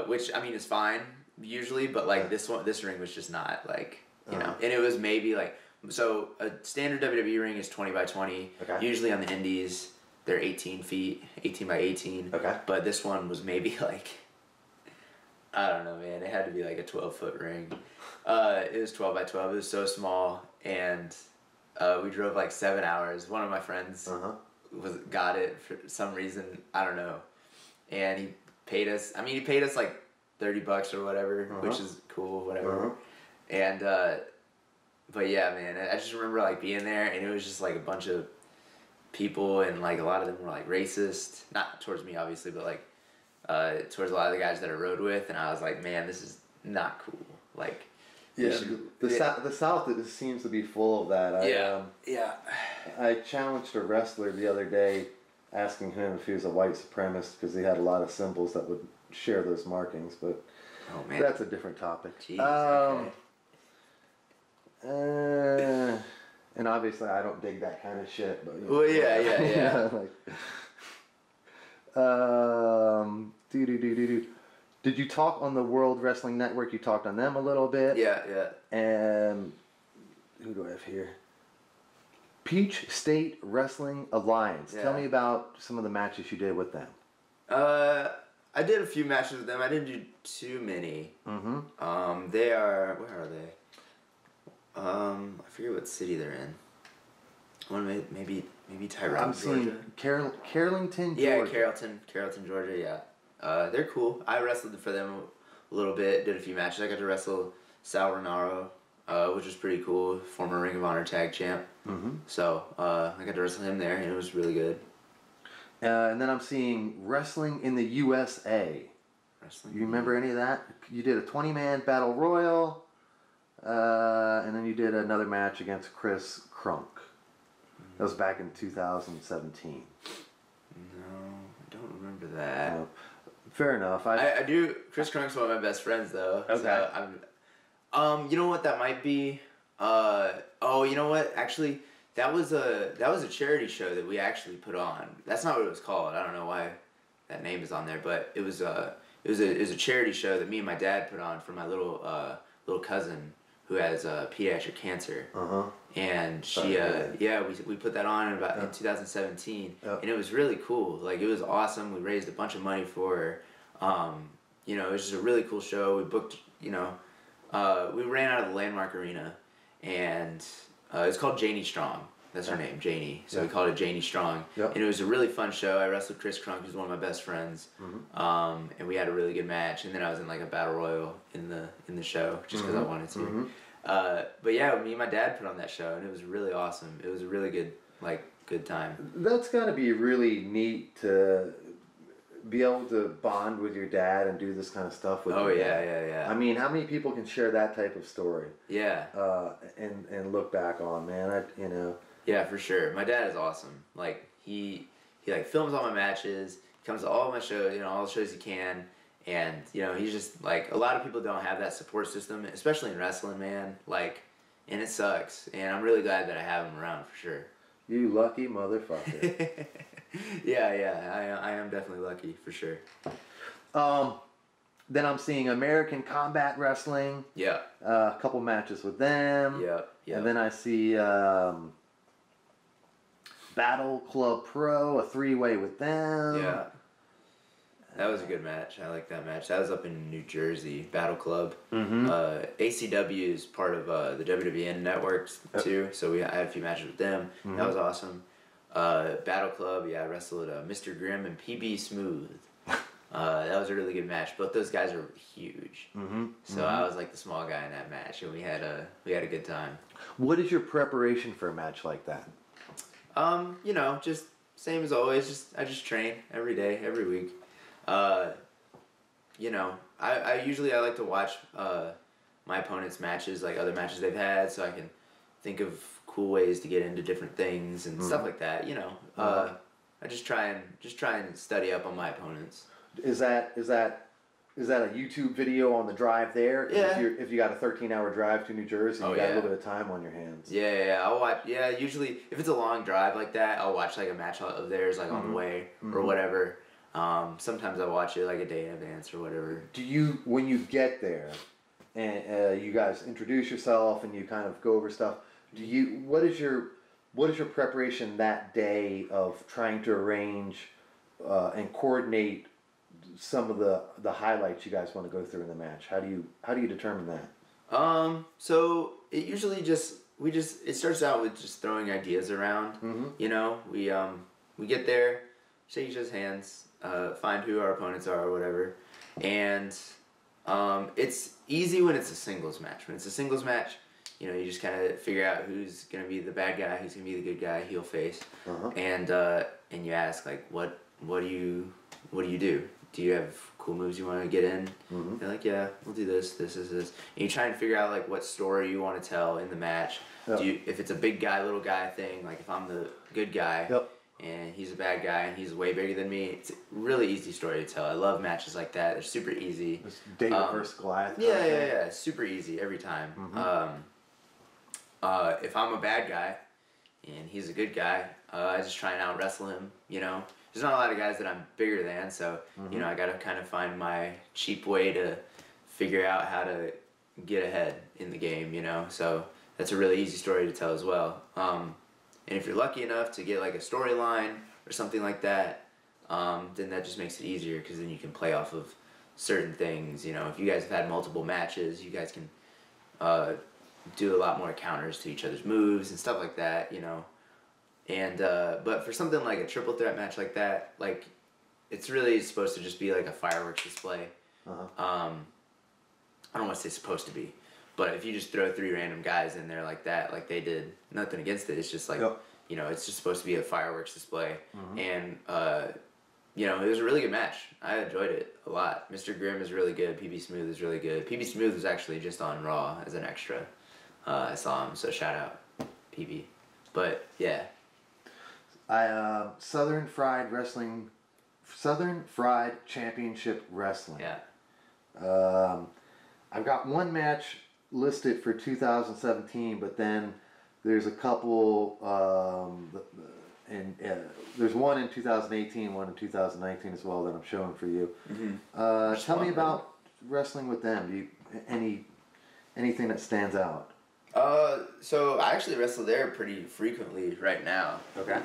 which, I mean, is fine usually, but, like, this ring was just not, like, you know, and it was maybe, like, so a standard WWE ring is 20 by 20. Usually on the indies, they're 18 feet, 18 by 18. But this one was maybe like, I don't know, man. It had to be like a 12-foot ring. It was 12 by 12. It was so small, and we drove like 7 hours. One of my friends got it for some reason, I don't know, and he paid us. I mean, he paid us like $30 or whatever, which is cool, whatever. And but yeah, man, I just remember like being there, and it was just like a bunch of people, and like a lot of them were like racist, not towards me obviously, but like towards a lot of the guys that I rode with, and I was like, man, this is not cool. Like, yeah, the South it seems to be full of that. I challenged a wrestler the other day, asking him if he was a white supremacist because he had a lot of symbols that would share those markings, but that's a different topic. Jeez, and obviously I don't dig that kind of shit, but well, yeah. Did you talk on the World Wrestling Network? You talked on them a little bit. Yeah. And who do I have here? Peach State Wrestling Alliance. Yeah. Tell me about some of the matches you did with them. I did a few matches with them. I didn't do too many. They are, where are they? I forget what city they're in. Maybe Tyrone, I'm seeing Georgia. Carrollton, Georgia. Yeah, Carrollton, Georgia. Yeah, they're cool. I wrestled for them a little bit. Did a few matches. I got to wrestle Sal Renaro, which was pretty cool. Former Ring of Honor tag champ. So I got to wrestle him there, and it was really good. And then I'm seeing Wrestling in the USA. You remember any of that? You did a 20-man battle royal, and then you did another match against Chris Crunk. That was back in 2017. No, I don't remember that. Fair enough. I do. Chris Crunk's one of my best friends, though. Okay. So you know what that might be? You know what? Actually, that was a charity show that we actually put on. That's not what it was called. I don't know why that name is on there, but it was a charity show that me and my dad put on for my little cousin who has pediatric cancer. And she we put that on in 2017, and it was really cool. Like, it was awesome. We raised a bunch of money for her. It was just a really cool show. We booked, we ran out of the Landmark Arena, and it's called Janie Strong. That's her name, Janie. So we called it Janie Strong. And it was a really fun show. I wrestled Chris Crunk, who's one of my best friends. And we had a really good match. And then I was in like a battle royal in the show just because I wanted to. But yeah, me and my dad put on that show, and it was really awesome. It was a really good time. That's got to be really neat to be able to bond with your dad and do this kind of stuff with your dad. Yeah. I mean, how many people can share that type of story? Yeah. And look back on, man. Yeah, for sure. My dad is awesome. Like, he like films all my matches. He comes to all my shows, all the shows he can. And, he's just, like, a lot of people don't have that support system, especially in wrestling, man. Like, and it sucks. And I'm really glad that I have him around, for sure. You lucky motherfucker. Yeah, I am definitely lucky, for sure. Then I'm seeing American Combat Wrestling. Yeah. A couple matches with them. Yeah. And then I see Battle Club Pro, a 3-way with them. Yeah. That was a good match. I like that match. That was up in New Jersey, Battle Club. ACW is part of the WWN networks too, so I had a few matches with them. That was awesome. Battle Club, I wrestled Mr. Grimm and PB Smooth. That was a really good match. Both those guys are huge. So I was like the small guy in that match, and we had a good time. What is your preparation for a match like that? Just same as always. I just train every day, every week. I usually like to watch my opponent's matches, like other matches they've had, so I can think of cool ways to get into different things and stuff like that. I just try and study up on my opponents. Is that a YouTube video on the drive there? Yeah. If you got a 13-hour drive to New Jersey, you got a little bit of time on your hands. Yeah. I'll watch. Yeah, usually if it's a long drive like that, I'll watch like a match of theirs like on the way or whatever. Sometimes I watch it like a day in advance or whatever. When you get there, and you guys introduce yourself and you kind of go over stuff, what is your preparation that day of trying to arrange and coordinate some of the highlights you guys want to go through in the match? How do you determine that? So it usually just it starts out with just throwing ideas around. You know, we get there, shake each other's hands, find who our opponents are or whatever, and it's easy when it's a singles match. When it's a singles match, you know, you just kind of figure out who's gonna be the bad guy, who's gonna be the good guy, heel face, and you ask like, what do you do? Do you have cool moves you want to get in? They're like, yeah, we'll do this. And you try and figure out like what story you want to tell in the match. If it's a big guy, little guy thing, like if I'm the good guy and he's a bad guy and he's way bigger than me, it's a really easy story to tell. I love matches like that. They're super easy. It's David versus Goliath. Yeah. Super easy every time. If I'm a bad guy and he's a good guy, I just try and out wrestle him, you know. There's not a lot of guys that I'm bigger than, so, you know, I gotta kind of find my cheap way to figure out how to get ahead in the game, you know. So that's a really easy story to tell as well. And if you're lucky enough to get like a storyline or something like that, then that just makes it easier, because then you can play off of certain things, you know. If you guys have had multiple matches, you guys can do a lot more counters to each other's moves and stuff like that, you know. And but for something like a triple threat match like that, like, it's really supposed to just be like a fireworks display. I don't want to say supposed to be, but if you just throw 3 random guys in there like that, like they did, nothing against it. It's just like, you know, it's just supposed to be a fireworks display. And you know, it was a really good match. I enjoyed it a lot. Mr. Grimm is really good. PB Smooth is really good. PB Smooth was actually just on Raw as an extra. I saw him, so shout out PB. But yeah. Southern Fried Championship Wrestling. Yeah. I've got one match listed for 2017, but then there's a couple, there's one in 2018, one in 2019 as well that I'm showing for you. Tell me about wrestling with them. Do you anything that stands out? So I actually wrestle there pretty frequently right now. Okay.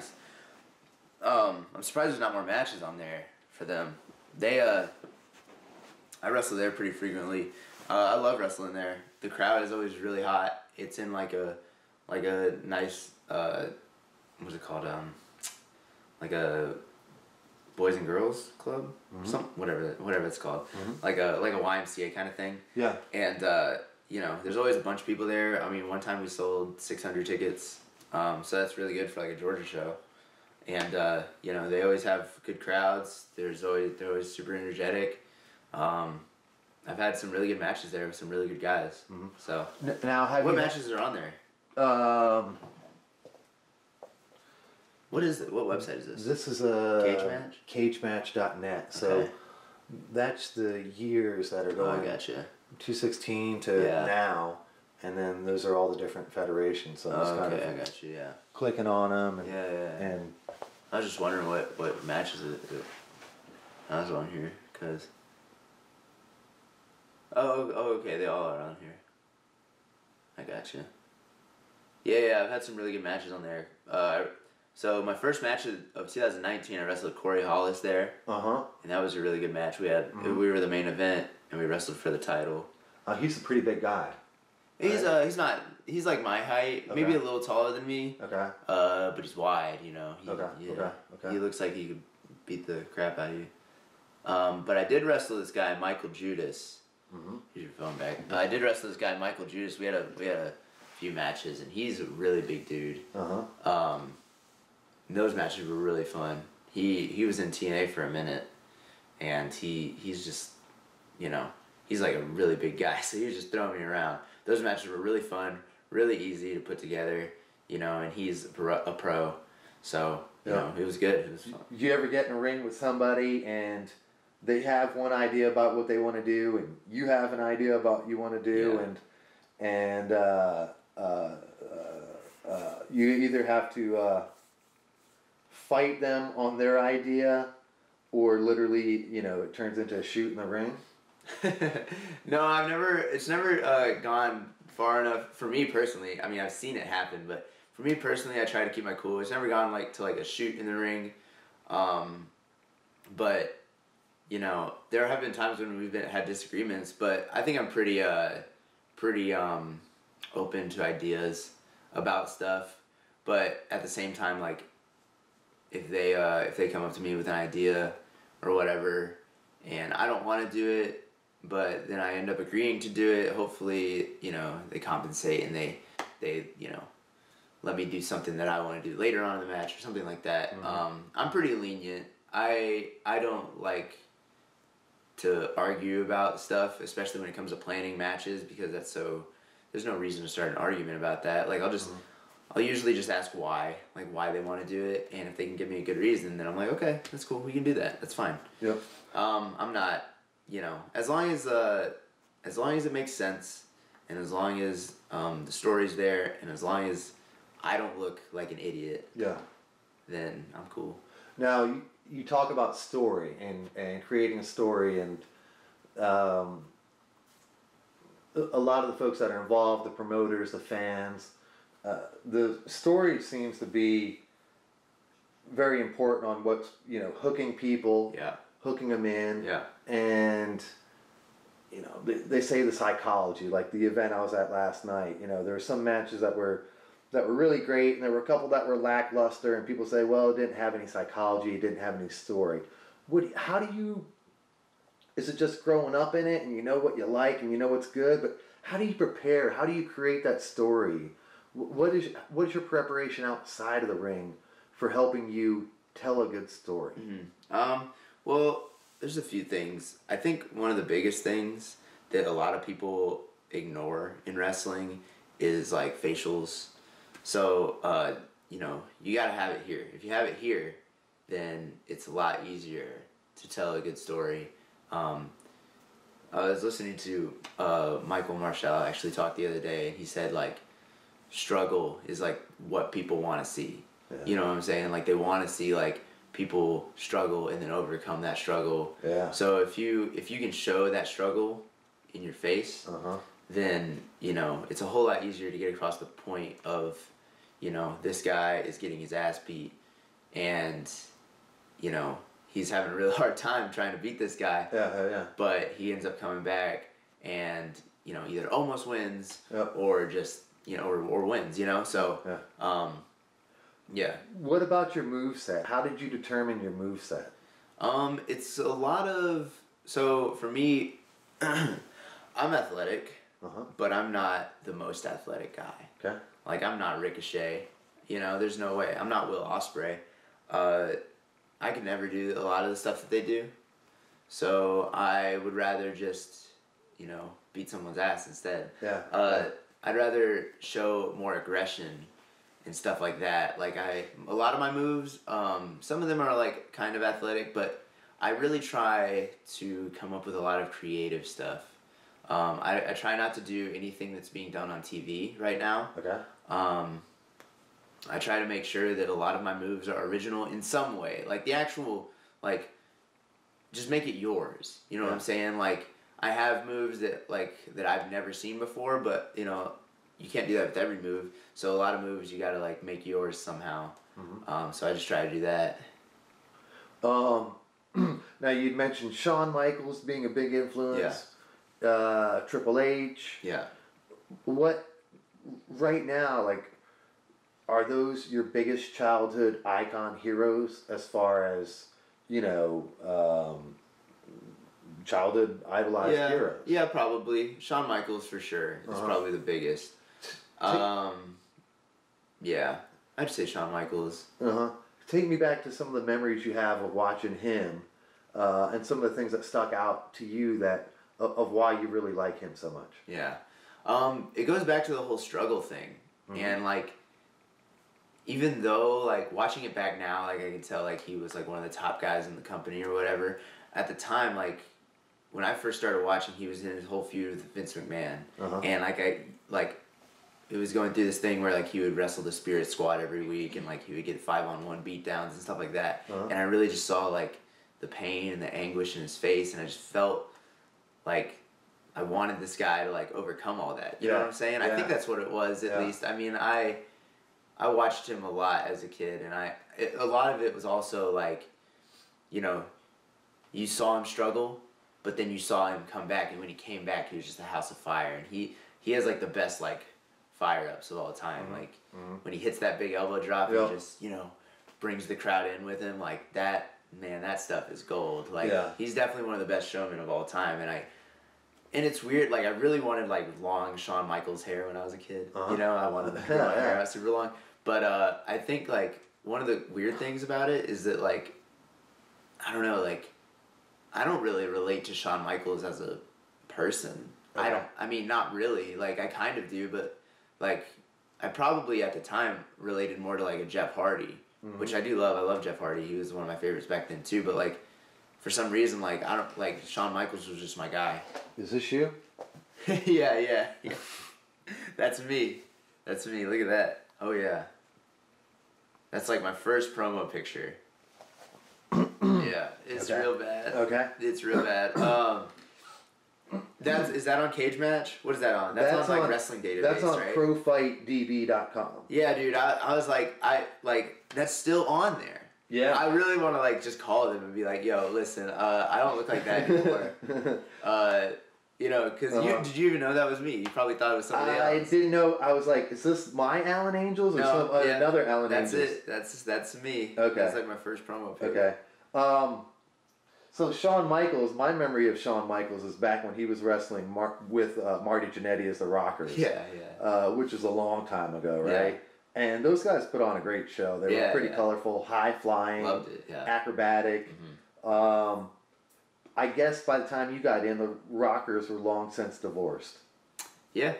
I'm surprised there's not more matches on there for them. I wrestle there pretty frequently. I love wrestling there. The crowd is always really hot. It's in like a nice, what's it called? Like a Boys and Girls Club, whatever it's called. Like a YMCA kind of thing. Yeah. And you know, there's always a bunch of people there. I mean, one time we sold 600 tickets, so that's really good for like a Georgia show. And you know, they always have good crowds. They're always super energetic. I've had some really good matches there with some really good guys. So now, what matches are on there? What is it? What website is this? This is cagematch.net. So Okay. that's the years that are going. I gotcha. 2016 to now, and then those are all the different federations. So I'm just kind of I got you. Yeah. clicking on them. And, And I was just wondering what matches it I was on here, cause. Oh, okay. They all are on here. I gotcha. Yeah. I've had some really good matches on there. So my first match of 2019, I wrestled Corey Hollis there. And that was a really good match. We were the main event, and we wrestled for the title. He's a pretty big guy. He's he's like my height, maybe a little taller than me. Okay. But he's wide, you know. Okay. He looks like he could beat the crap out of you. But I did wrestle this guy, Michael Judas. Here's your phone back. I did wrestle this guy, Michael Judas. We had a few matches, and he's a really big dude. Those matches were really fun. He was in TNA for a minute, and he's just, you know, he's like a really big guy, so he was just throwing me around. Those matches were really fun, really easy to put together, you know, and he's a pro, so, you know, it was good. It was fun. Did you ever get in a ring with somebody and they have one idea about what they want to do, and you have an idea about what you want to do, and you either have to fight them on their idea, or literally, you know, it turns into a shoot in the ring? No, it's never gone far enough for me personally. I mean, I've seen it happen, but for me personally, I try to keep my cool. It's never gone to a shoot in the ring. But, you know, there have been times when we've had disagreements, but I think I'm pretty open to ideas. about stuff, but at the same time, like, if they come up to me with an idea or whatever, and I don't want to do it, but then I end up agreeing to do it, hopefully, you know, they compensate and they you know, let me do something that I want to do later on in the match or something like that. I'm pretty lenient. I don't like to argue about stuff, especially when it comes to planning matches, because there's no reason to start an argument about that. Like, I'll usually just ask why they want to do it, and if they can give me a good reason, then I'm like, okay, that's cool, we can do that, that's fine. Yep. I'm not, you know, as long as it makes sense, and as long as the story's there, and as long as I don't look like an idiot, then I'm cool. Now, you talk about story and creating a story, and a lot of the folks that are involved, the promoters, the fans, the story seems to be very important on what's, you know, hooking people, hooking them in, and, you know, they say the psychology, like the event I was at last night, you know, there were some matches that were really great, and there were a couple that were lackluster, and people say, well, it didn't have any psychology, it didn't have any story. Is it just growing up in it, and you know what you like, and you know what's good, but how do you prepare? How do you create that story? What is your preparation outside of the ring for helping you tell a good story? Well, there's a few things. I think one of the biggest things that a lot of people ignore in wrestling is, like, facials. So, you know, you gotta have it here. If you have it here, then it's a lot easier to tell a good story. I was listening to Michael Marshall actually talk the other day, and he said, like, struggle is, like, what people want to see. You know what I'm saying? Like, they want to see, like, people struggle and then overcome that struggle. So if you can show that struggle in your face, then, you know, it's a whole lot easier to get across the point of, you know, this guy is getting his ass beat, and, you know, he's having a really hard time trying to beat this guy. But he ends up coming back and, you know, either almost wins or just, you know, or wins, you know? So, What about your moveset? How did you determine your moveset? It's a lot of, so for me, I'm athletic, but I'm not the most athletic guy. Okay. Like, I'm not Ricochet, you know, there's no way. I'm not Will Ospreay. I could never do a lot of the stuff that they do. So I would rather just, you know, beat someone's ass instead. I'd rather show more aggression and stuff like that. Like, a lot of my moves, some of them are, like, kind of athletic, but I really try to come up with a lot of creative stuff. I try not to do anything that's being done on TV right now. I try to make sure that a lot of my moves are original in some way. Like, the actual, like, just make it yours. You know what I'm saying? Like, I have moves that I've never seen before, but, you know, you can't do that with every move. So a lot of moves you gotta, like, make yours somehow. So I just try to do that. Now, you'd mentioned Shawn Michaels being a big influence. Triple H. What, right now, like, are those your biggest childhood icon heroes as far as, you know, childhood idolized heroes? Yeah, probably. Shawn Michaels for sure is probably the biggest. Yeah, I'd say Shawn Michaels. Take me back to some of the memories you have of watching him, and some of the things that stuck out to you that of why you really like him so much. It goes back to the whole struggle thing, and, like, even though, like, watching it back now, like, I can tell, like, he was, like, one of the top guys in the company or whatever. At the time, like, when I first started watching, he was in his whole feud with Vince McMahon, and, like, it was going through this thing where, like, he would wrestle the Spirit Squad every week, and, like, he would get 5-on-1 beatdowns and stuff like that. And I really just saw, like, the pain and the anguish in his face, and I just felt like I wanted this guy to, like, overcome all that. You know what I'm saying? I think that's what it was, at least. I mean, I watched him a lot as a kid, and a lot of it was also, like, you know, you saw him struggle, but then you saw him come back, and when he came back, he was just a house of fire, and he has, like, the best, like, fire-ups of all time. Like, when he hits that big elbow drop and just, you know, brings the crowd in with him, like, that, man, that stuff is gold. Like, he's definitely one of the best showmen of all time, and it's weird, like, I really wanted, like, long Shawn Michaels hair when I was a kid. You know, I wanted to grow my hair out super long. But I think, like, one of the weird things about it is that, like, I don't know, like, I don't really relate to Shawn Michaels as a person. I mean, not really. Like, I kind of do, but, like, I probably at the time related more to, like, a Jeff Hardy, which I do love. I love Jeff Hardy. He was one of my favorites back then, too. But, like, for some reason, like, I don't, like, Shawn Michaels was just my guy. Is this you? Yeah. That's me. That's me. Look at that. Oh, yeah. That's, like, my first promo picture. Yeah, it's real bad. Okay. It's real bad. Is that on Cage Match? What is that on? That's on like Wrestling Database, that's on right? ProFightDB.com. Yeah, dude. I was like, that's still on there. Yeah. I really want to like just call them and be like, yo, listen, I don't look like that anymore. You know, because did you even know that was me? You probably thought it was somebody else. I didn't know. I was like, is this my Alan Angels or another Alan Angels? That's it. That's me. Okay. That's like my first promo pic. Okay. So Shawn Michaels, my memory of Shawn Michaels is back when he was wrestling with Marty Jannetty as the Rockers. Yeah. Which was a long time ago, right? Yeah. And those guys put on a great show. They were pretty colorful, high flying, loved it. Yeah. Acrobatic. I guess by the time you got in, the Rockers were long since divorced. Yeah.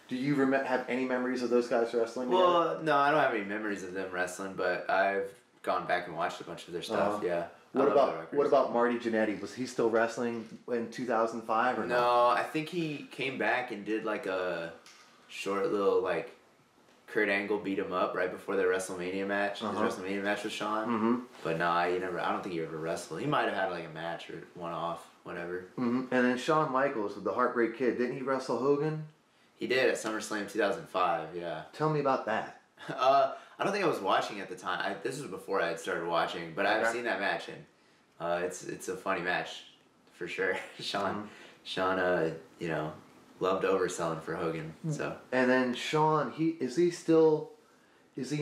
Do you have any memories of those guys wrestling Well, together? no, I don't have any memories of them wrestling, but I've gone back and watched a bunch of their stuff. Yeah. What about Marty Jannetty? Was he still wrestling in 2005 or no? No, I think he came back and did like a short little like Kurt Angle beat him up right before their WrestleMania match. His WrestleMania match with Shawn. But nah, I don't think he ever wrestled. He might have had like a match or one off, whatever. And then Shawn Michaels with the Heartbreak Kid, didn't he wrestle Hogan? He did at SummerSlam 2005. Yeah. Tell me about that. I don't think I was watching at the time. This was before I had started watching, but I've seen that match and it's a funny match for sure. Shawn, you know, loved overselling for Hogan. So. And then Shawn, is he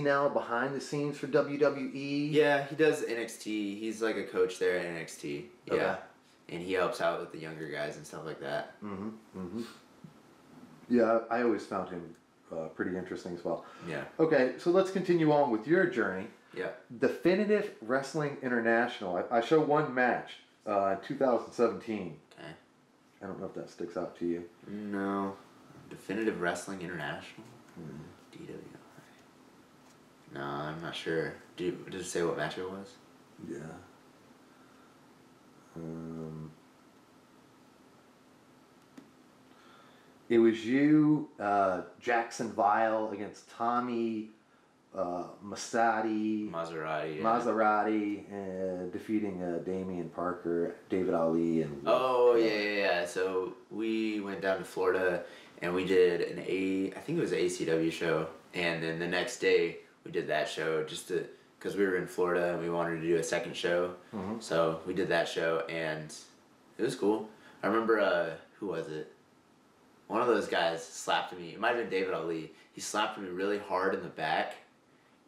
now behind the scenes for WWE? Yeah, he does NXT. He's like a coach there at NXT. Yeah, okay. And he helps out with the younger guys and stuff like that. Yeah, I always found him pretty interesting as well. Yeah. Okay, so let's continue on with your journey. Yeah. Definitive Wrestling International. I show one match in 2017. Okay. I don't know if that sticks out to you. No. Definitive Wrestling International? DWI. No, I'm not sure. Does it say what match it was? Yeah. It was you, Jackson Vile against Tommy Maserati, defeating Damian Parker, David Ali, and... Oh, yeah. So we went down to Florida and we did I think it was an ACW show. And then the next day we did that show just because we were in Florida and we wanted to do a second show. So we did that show and it was cool. I remember, who was it? One of those guys slapped me. It might have been David Ali. He slapped me really hard in the back,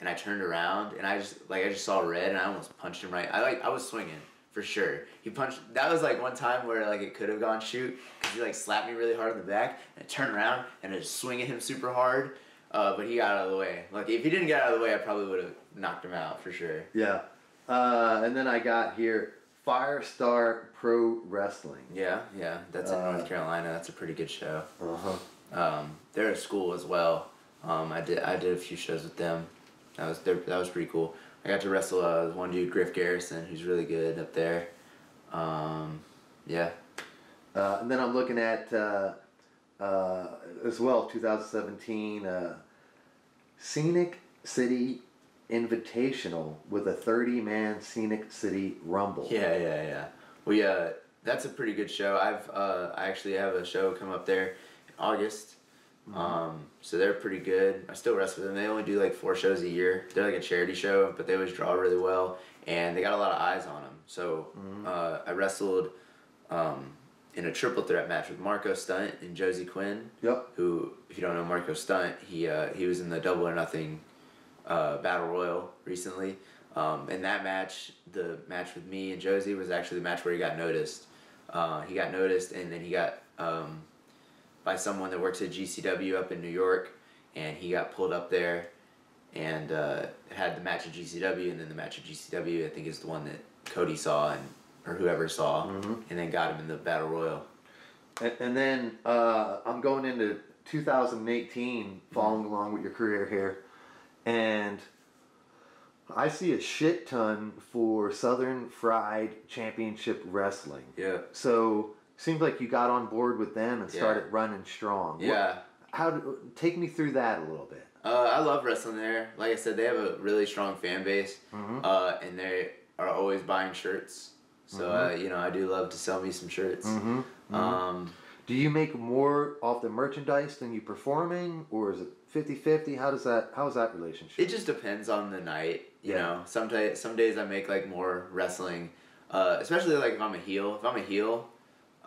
and I turned around and I just saw red and I almost punched him right. I was swinging for sure. He punched. That was like one time where like it could have gone shoot because he like slapped me really hard in the back and I turned around and I just swing at him super hard. But he got out of the way. Like if he didn't get out of the way, I probably would have knocked him out for sure. Yeah. And then I got here. Firestar Pro Wrestling. Yeah, that's in North Carolina. That's a pretty good show. They're a school as well. I did a few shows with them. That was pretty cool. I got to wrestle one dude, Griff Garrison, who's really good up there. Yeah. And then I'm looking at as well 2017 Scenic City Invitational with a 30-man Scenic City Rumble. Yeah. Well, that's a pretty good show. I actually have a show come up there in August. So they're pretty good. I still wrestle with them. They only do like 4 shows a year. They're like a charity show, but they always draw really well, and they got a lot of eyes on them. So I wrestled in a triple threat match with Marco Stunt and Josie Quinn. Yep. Who, if you don't know Marco Stunt, he was in the Double or Nothing Battle Royal recently. And that match, the match with me and Josie, was actually the match where he got noticed. He got noticed, and then he got by someone that works at GCW up in New York, and he got pulled up there and had the match at GCW, and then the match at GCW, I think, is the one that Cody saw or whoever saw, and then got him in the Battle Royal. And then I'm going into 2018, following along with your career here, and I see a shit ton for Southern Fried Championship Wrestling. Yeah. So seems like you got on board with them and started running strong. Yeah. Take me through that a little bit. I love wrestling there. Like I said, they have a really strong fan base, and they are always buying shirts. So I do love to sell me some shirts. Do you make more off the merchandise than you performing, or is it 50-50? How is that relationship? It just depends on the night. You know, some days I make like more wrestling, especially like if I'm a heel. If I'm a heel,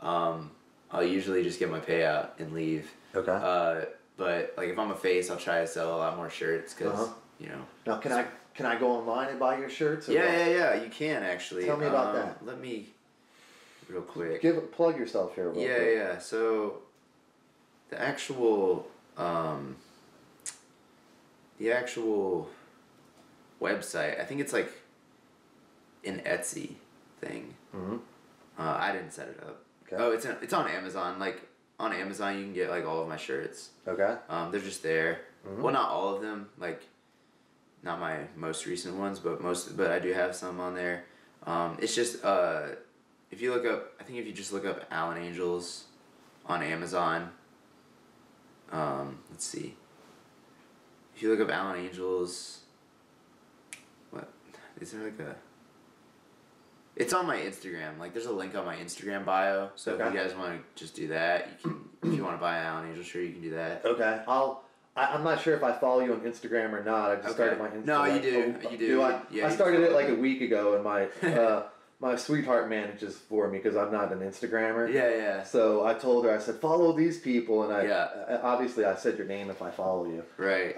I'll usually just get my payout and leave. Okay. But like if I'm a face, I'll try to sell a lot more shirts because Now can I go online and buy your shirts? Yeah. You can actually. Tell me about that. Let me real quick. Plug yourself here. Real quick. Yeah. So the actual website, I think it's like an Etsy thing. I didn't set it up. Okay. Oh, it's on Amazon. Like on Amazon, you can get like all of my shirts. Okay. They're just there. Well, not all of them. Like, not my most recent ones, but I do have some on there. It's just if you just look up Alan Angels on Amazon. Let's see. If you look up Alan Angels, what is there like a? It's on my Instagram. Like, there's a link on my Instagram bio. So if you guys want to just do that, you can. If you want to buy an Alan Angel shirt, you can do that. Okay. I'm not sure if I follow you on Instagram or not. I just started my Instagram. No, you do. You do. I started it like a week ago, and my my sweetheart manages for me because I'm not an Instagrammer. Yeah. So I told her, I said, follow these people, and obviously I said your name if I follow you. Right.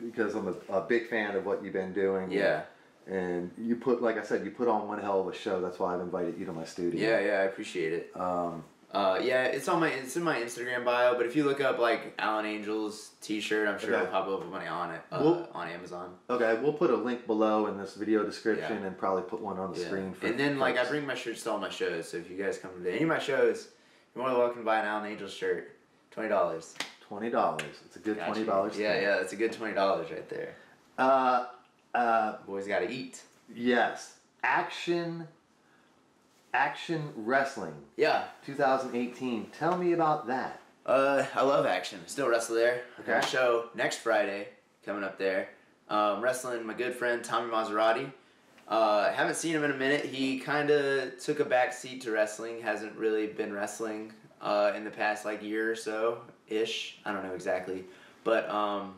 Because I'm a big fan of what you've been doing. Yeah. And you put on one hell of a show. That's why I've invited you to my studio. Yeah, I appreciate it. It's in my Instagram bio. But if you look up like Alan Angels T-shirt, I'm sure it'll pop up money on it on Amazon. Okay, we'll put a link below in this video description and probably put one on the screen. And then I bring my shirts to all my shows. So if you guys come to any of my shows, you're more than welcome to buy an Alan Angels shirt. $20. $20. It's a good $20. Yeah, it's a good $20 right there. Boys gotta eat. Yes. Action Wrestling. Yeah. 2018. Tell me about that. I love Action. Still wrestle there. Okay. Got a show next Friday coming up there. Wrestling my good friend Tommy Maserati. Haven't seen him in a minute. He kind of took a back seat to wrestling. Hasn't really been wrestling in the past year or so ish. I don't know exactly, but and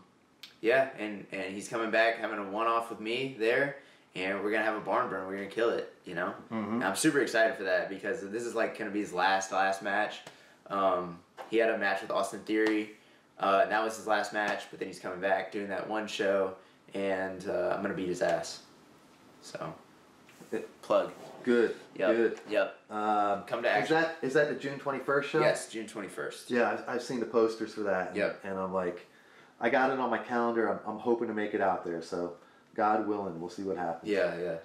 he's coming back, having a one-off with me there, and we're gonna have a barn burn. We're gonna kill it, And I'm super excited for that because this is gonna be his last match. He had a match with Austen Theory. That was his last match, but then he's coming back doing that one show, and I'm gonna beat his ass. So, plug. Good. Yep. Good. Yep. Come to Action. Is that the June 21st show? Yes, June 21st. Yeah, I've seen the posters for that. Yep. And I'm like, I got it on my calendar. I'm hoping to make it out there. So, God willing, we'll see what happens. Yeah.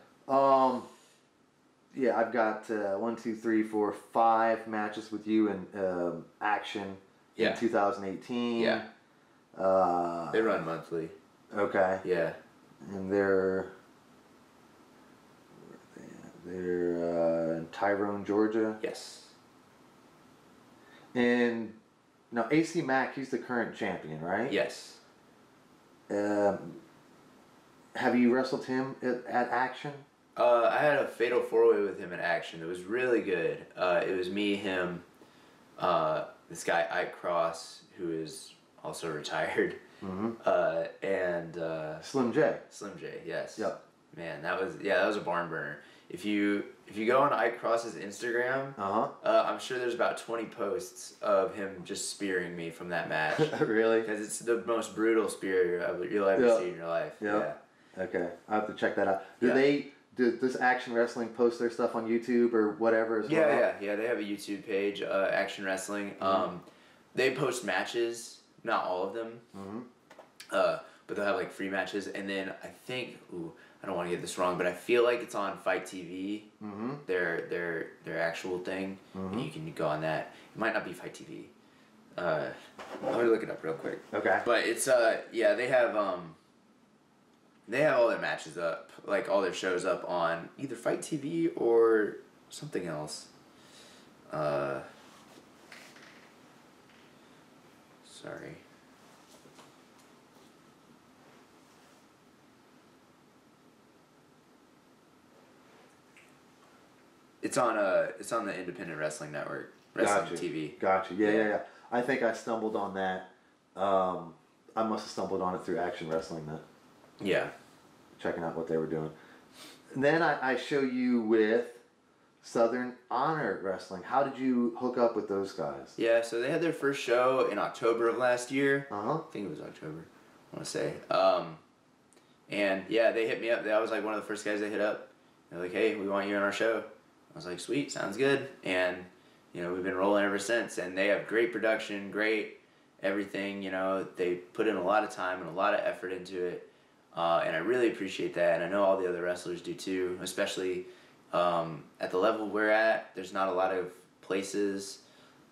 Yeah, I've got 5 matches with you in Action in 2018. Yeah. They run monthly. Okay. Yeah. And they're in Tyrone, Georgia. Yes. And now AC Mack, he's the current champion, right? Yes. Have you wrestled him at Action? I had a fatal 4-way with him at Action. It was really good. It was me, him, this guy Ike Cross, who is also retired, and Slim J. Slim J. Yes. Yep. Man, that was a barn burner. if you go on Ike Cross's Instagram, I'm sure there's about 20 posts of him just spearing me from that match. Really? Because it's the most brutal spear you'll ever see in your life. Yeah. Okay, I have to check that out. Does Action Wrestling post their stuff on YouTube or whatever as well? Yeah. They have a YouTube page, Action Wrestling. They post matches, not all of them. But they'll have like free matches, and then I think, I don't want to get this wrong, but I feel like it's on Fight TV, their actual thing, and you can go on that. It might not be Fight TV. Let me look it up real quick. Okay. But it's they have all their matches up, like all their shows up on either Fight TV or something else. Sorry. It's on the Independent Wrestling Network, Wrestling TV. Gotcha. Yeah. I think I stumbled on that. I must have stumbled on it through Action Wrestling then. Yeah. Checking out what they were doing. And then I show you with Southern Honor Wrestling. How did you hook up with those guys? Yeah, so they had their first show in October of last year. I think it was October, I want to say. And yeah, they hit me up. I was like one of the first guys they hit up. They're like, hey, we want you on our show. I was like, sweet, sounds good. And, we've been rolling ever since. And they have great production, great everything. They put in a lot of time and a lot of effort into it. And I really appreciate that. And I know all the other wrestlers do too, especially at the level we're at. There's not a lot of places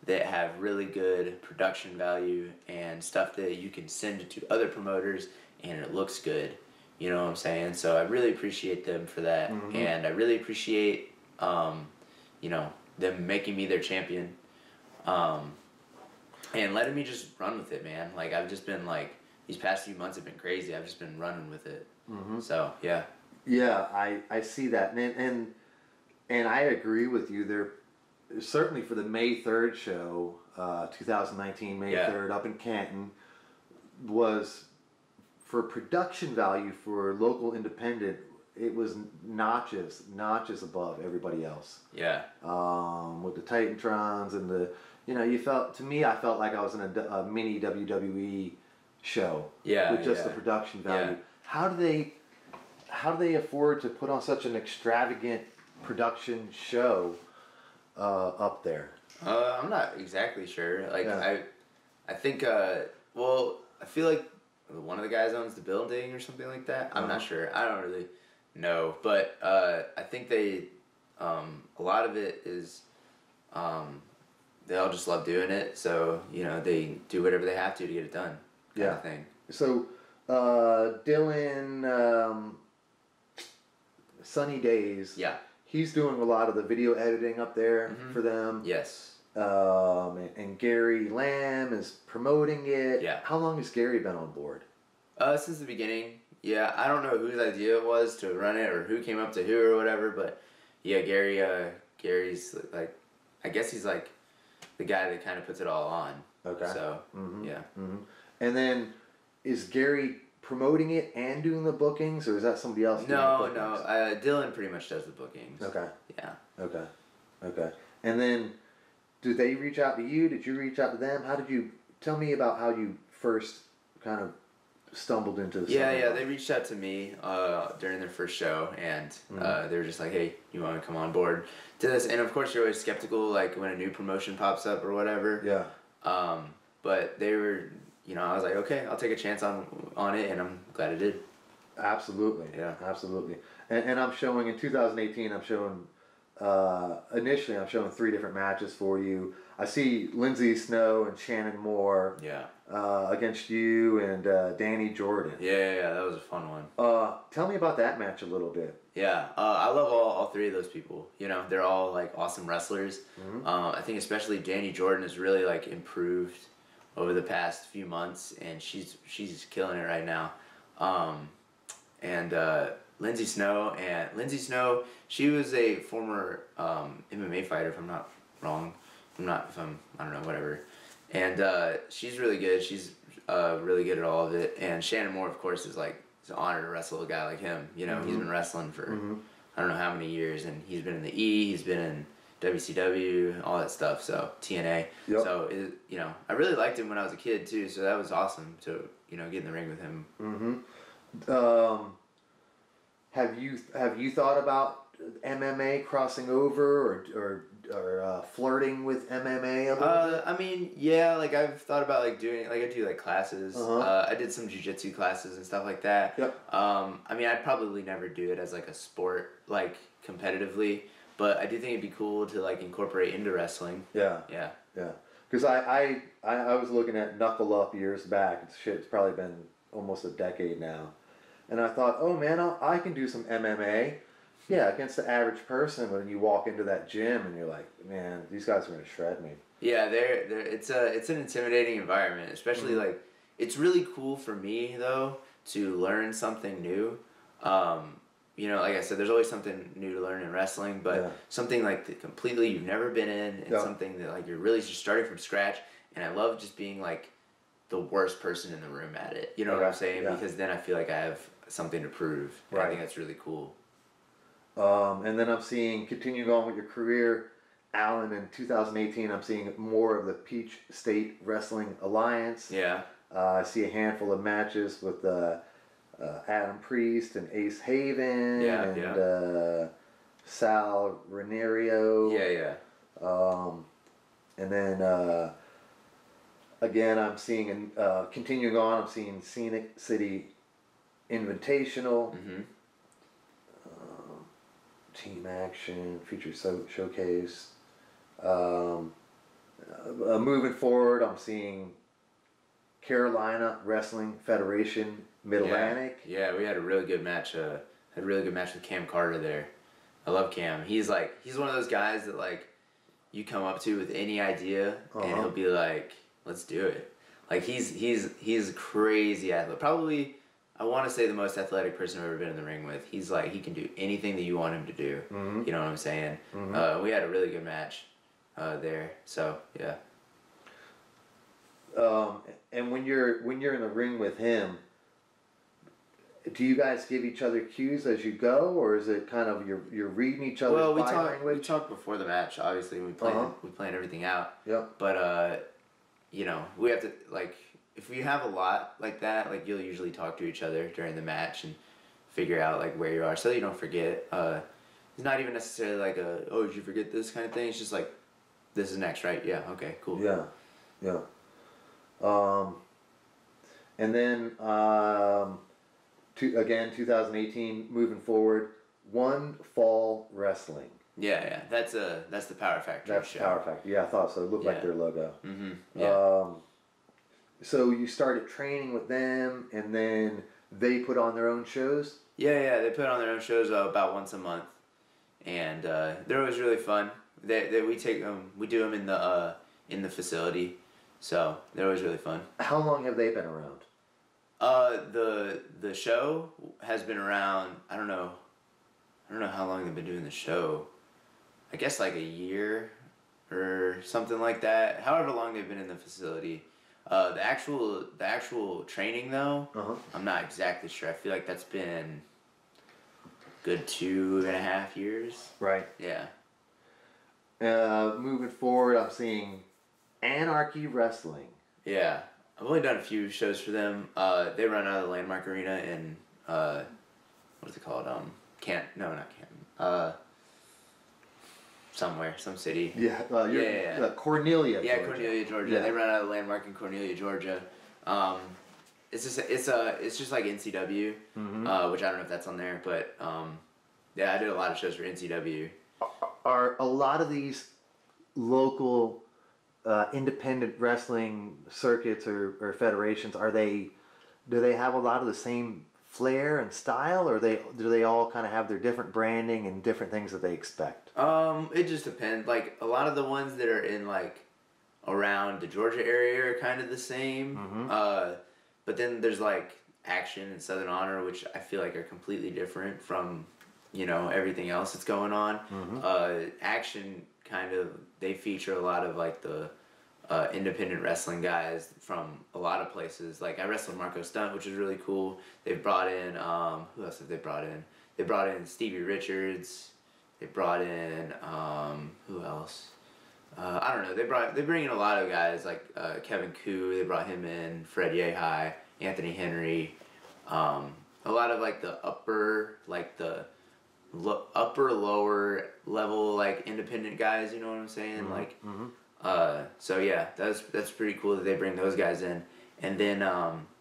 that have really good production value and stuff that you can send to other promoters and it looks good. You know what I'm saying? So I really appreciate them for that. And I really appreciate them making me their champion, and letting me just run with it, man. Like, I've just been like, these past few months have been crazy. I've just been running with it. So, yeah. Yeah, I see that. And I agree with you. There, certainly for the May 3rd show, 2019, May 3rd, up in Canton, was, for production value for local independent, it was notches above everybody else. Yeah. With the Titantrons and the, I felt like I was in a mini WWE show. Yeah. With just the production value. Yeah. How do they afford to put on such an extravagant production show up there? I'm not exactly sure. Like, I think, I feel like one of the guys owns the building or something like that. I'm not sure. I don't really know, but I think they a lot of it is they all just love doing it, so they do whatever they have to get it done, kind of thing. So Dylan, Sunny Days, he's doing a lot of the video editing up there for them. Yes. And Gary Lamb is promoting it. Yeah. How long has Gary been on board? Since the beginning. Yeah, I don't know whose idea it was to run it or who came up to who or whatever, but yeah, Gary's like, I guess he's like the guy that kind of puts it all on. Okay. So, yeah. And then, is Gary promoting it and doing the bookings, or is that somebody else doing the bookings? No. Dylan pretty much does the bookings. Okay. Yeah. Okay. And then, did they reach out to you? Did you reach out to them? Tell me about how you first kind of stumbled into this. Yeah, they reached out to me during their first show, and they were just like, hey, you want to come on board to this? And of course you're always skeptical, like when a new promotion pops up or whatever. Yeah. But they were, I was like, okay, I'll take a chance on it, and I'm glad I did. Absolutely. Yeah. Absolutely. And I'm showing, in 2018, initially I'm showing 3 different matches for you. I see Lindsay Snow and Shannon Moore against you and Danny Jordan. Yeah, that was a fun one. Tell me about that match a little bit. Yeah, I love all 3 of those people. They're all like awesome wrestlers. I think especially Danny Jordan has really like improved over the past few months, and she's killing it right now. And Lindsay Snow, she was a former MMA fighter, if I'm not wrong. I don't know, whatever. And she's really good. She's really good at all of it. And Shannon Moore, of course, is like, it's an honor to wrestle a guy like him. He's been wrestling for, I don't know how many years, and he's been in the E, he's been in WCW, all that stuff, so TNA. Yep. So, you know, I really liked him when I was a kid, too, so that was awesome to, you know, get in the ring with him. Mm-hmm. Have you thought about MMA crossing over or flirting with MMA a little bit? I mean, yeah, like I've thought about like doing, like I do like classes. I did some jiu-jitsu classes and stuff like that. Yep. I mean, I'd probably never do it as like a sport, like competitively, but I do think it'd be cool to like incorporate into wrestling. Yeah. Yeah. Yeah. Because I was looking at Knuckle Up years back. It's probably been almost a decade now. And I thought, oh man, I can do some MMA. Yeah, against the average person, when you walk into that gym and you're like, man, these guys are going to shred me. Yeah, it's an intimidating environment, especially like, it's really cool for me though to learn something new. You know, like I said, there's always something new to learn in wrestling, but something like completely you've never been in, and something that like you're really just starting from scratch. And I love just being like the worst person in the room at it. You know what I'm saying? Yeah. Because then I feel like I have something to prove. Right. I think that's really cool. And then I'm seeing, continuing on with your career, Alan, in 2018, I'm seeing more of the Peach State Wrestling Alliance. Yeah. I see a handful of matches with Adam Priest and Ace Haven and Sal Renario. Yeah, yeah. And then again, I'm seeing, continuing on, I'm seeing Scenic City Invitational. Mm-hmm. Team Action, Feature Showcase. Moving forward, I'm seeing Carolina Wrestling Federation Mid-Atlantic. Yeah, we had a really good match. Had a really good match with Cam Carter there. I love Cam. He's one of those guys that like you come up to with any idea and he'll be like, let's do it. Like he's a crazy athlete. Probably, I want to say the most athletic person I've ever been in the ring with. He's like, he can do anything that you want him to do. Mm-hmm. You know what I'm saying? Mm-hmm. We had a really good match there. So yeah. And when you're in the ring with him, do you guys give each other cues as you go, or is it kind of you're reading each other's body language? We talk before the match. Obviously, we plan everything out. Yep. But you know, we have to like. If we have a lot like that, like you'll usually talk to each other during the match and figure out like where you are so you don't forget. It's not even necessarily like did you forget this kind of thing. It's just like, this is next, right? Yeah, okay, cool. Yeah, yeah. And then, again, 2018, moving forward, One Fall Wrestling. Yeah, that's the Power Factory That's show. Power Factory. Yeah, I thought so. It looked like their logo. Mm-hmm. Yeah. So you started training with them, and then they put on their own shows? Yeah, they put on their own shows about once a month, and they're always really fun. We do them in the facility, so they're always really fun. How long have they been around? The show has been around. I don't know how long they've been doing the show. I guess like a year or something like that. However long they've been in the facility. The actual training though, I'm not exactly sure. I feel like that's been good 2.5 years. Right. Yeah. Moving forward, I'm seeing Anarchy Wrestling. Yeah. I've only done a few shows for them. They run out of the Landmark Arena in, what is it called? Not Canton. Somewhere, some city. Yeah, Cornelia, yeah, Georgia. Cornelia, Georgia. Yeah. They run out of the Landmark in Cornelia, Georgia. It's just like NCW, which I don't know if that's on there, but yeah, I did a lot of shows for NCW. Are a lot of these local independent wrestling circuits or federations, do they have a lot of the same flair and style, or do they all kind of have their different branding and different things that they expect? It just depends. Like a lot of the ones that are in like around the Georgia area are kind of the same. But then there's like Action and Southern Honor, which I feel like are completely different from, everything else that's going on. Action they feature a lot of like the independent wrestling guys from a lot of places. Like I wrestled Marco Stunt, which is really cool. They've brought in, who else have they brought in? they brought in Stevie Richards. They brought in who else? I don't know. They bring in a lot of guys like Kevin Koo. They brought him in. Fred Yehai, Anthony Henry. A lot of like the upper lower level like independent guys. You know what I'm saying? Mm-hmm. Like, mm-hmm. So yeah, that's pretty cool that they bring those guys in. And then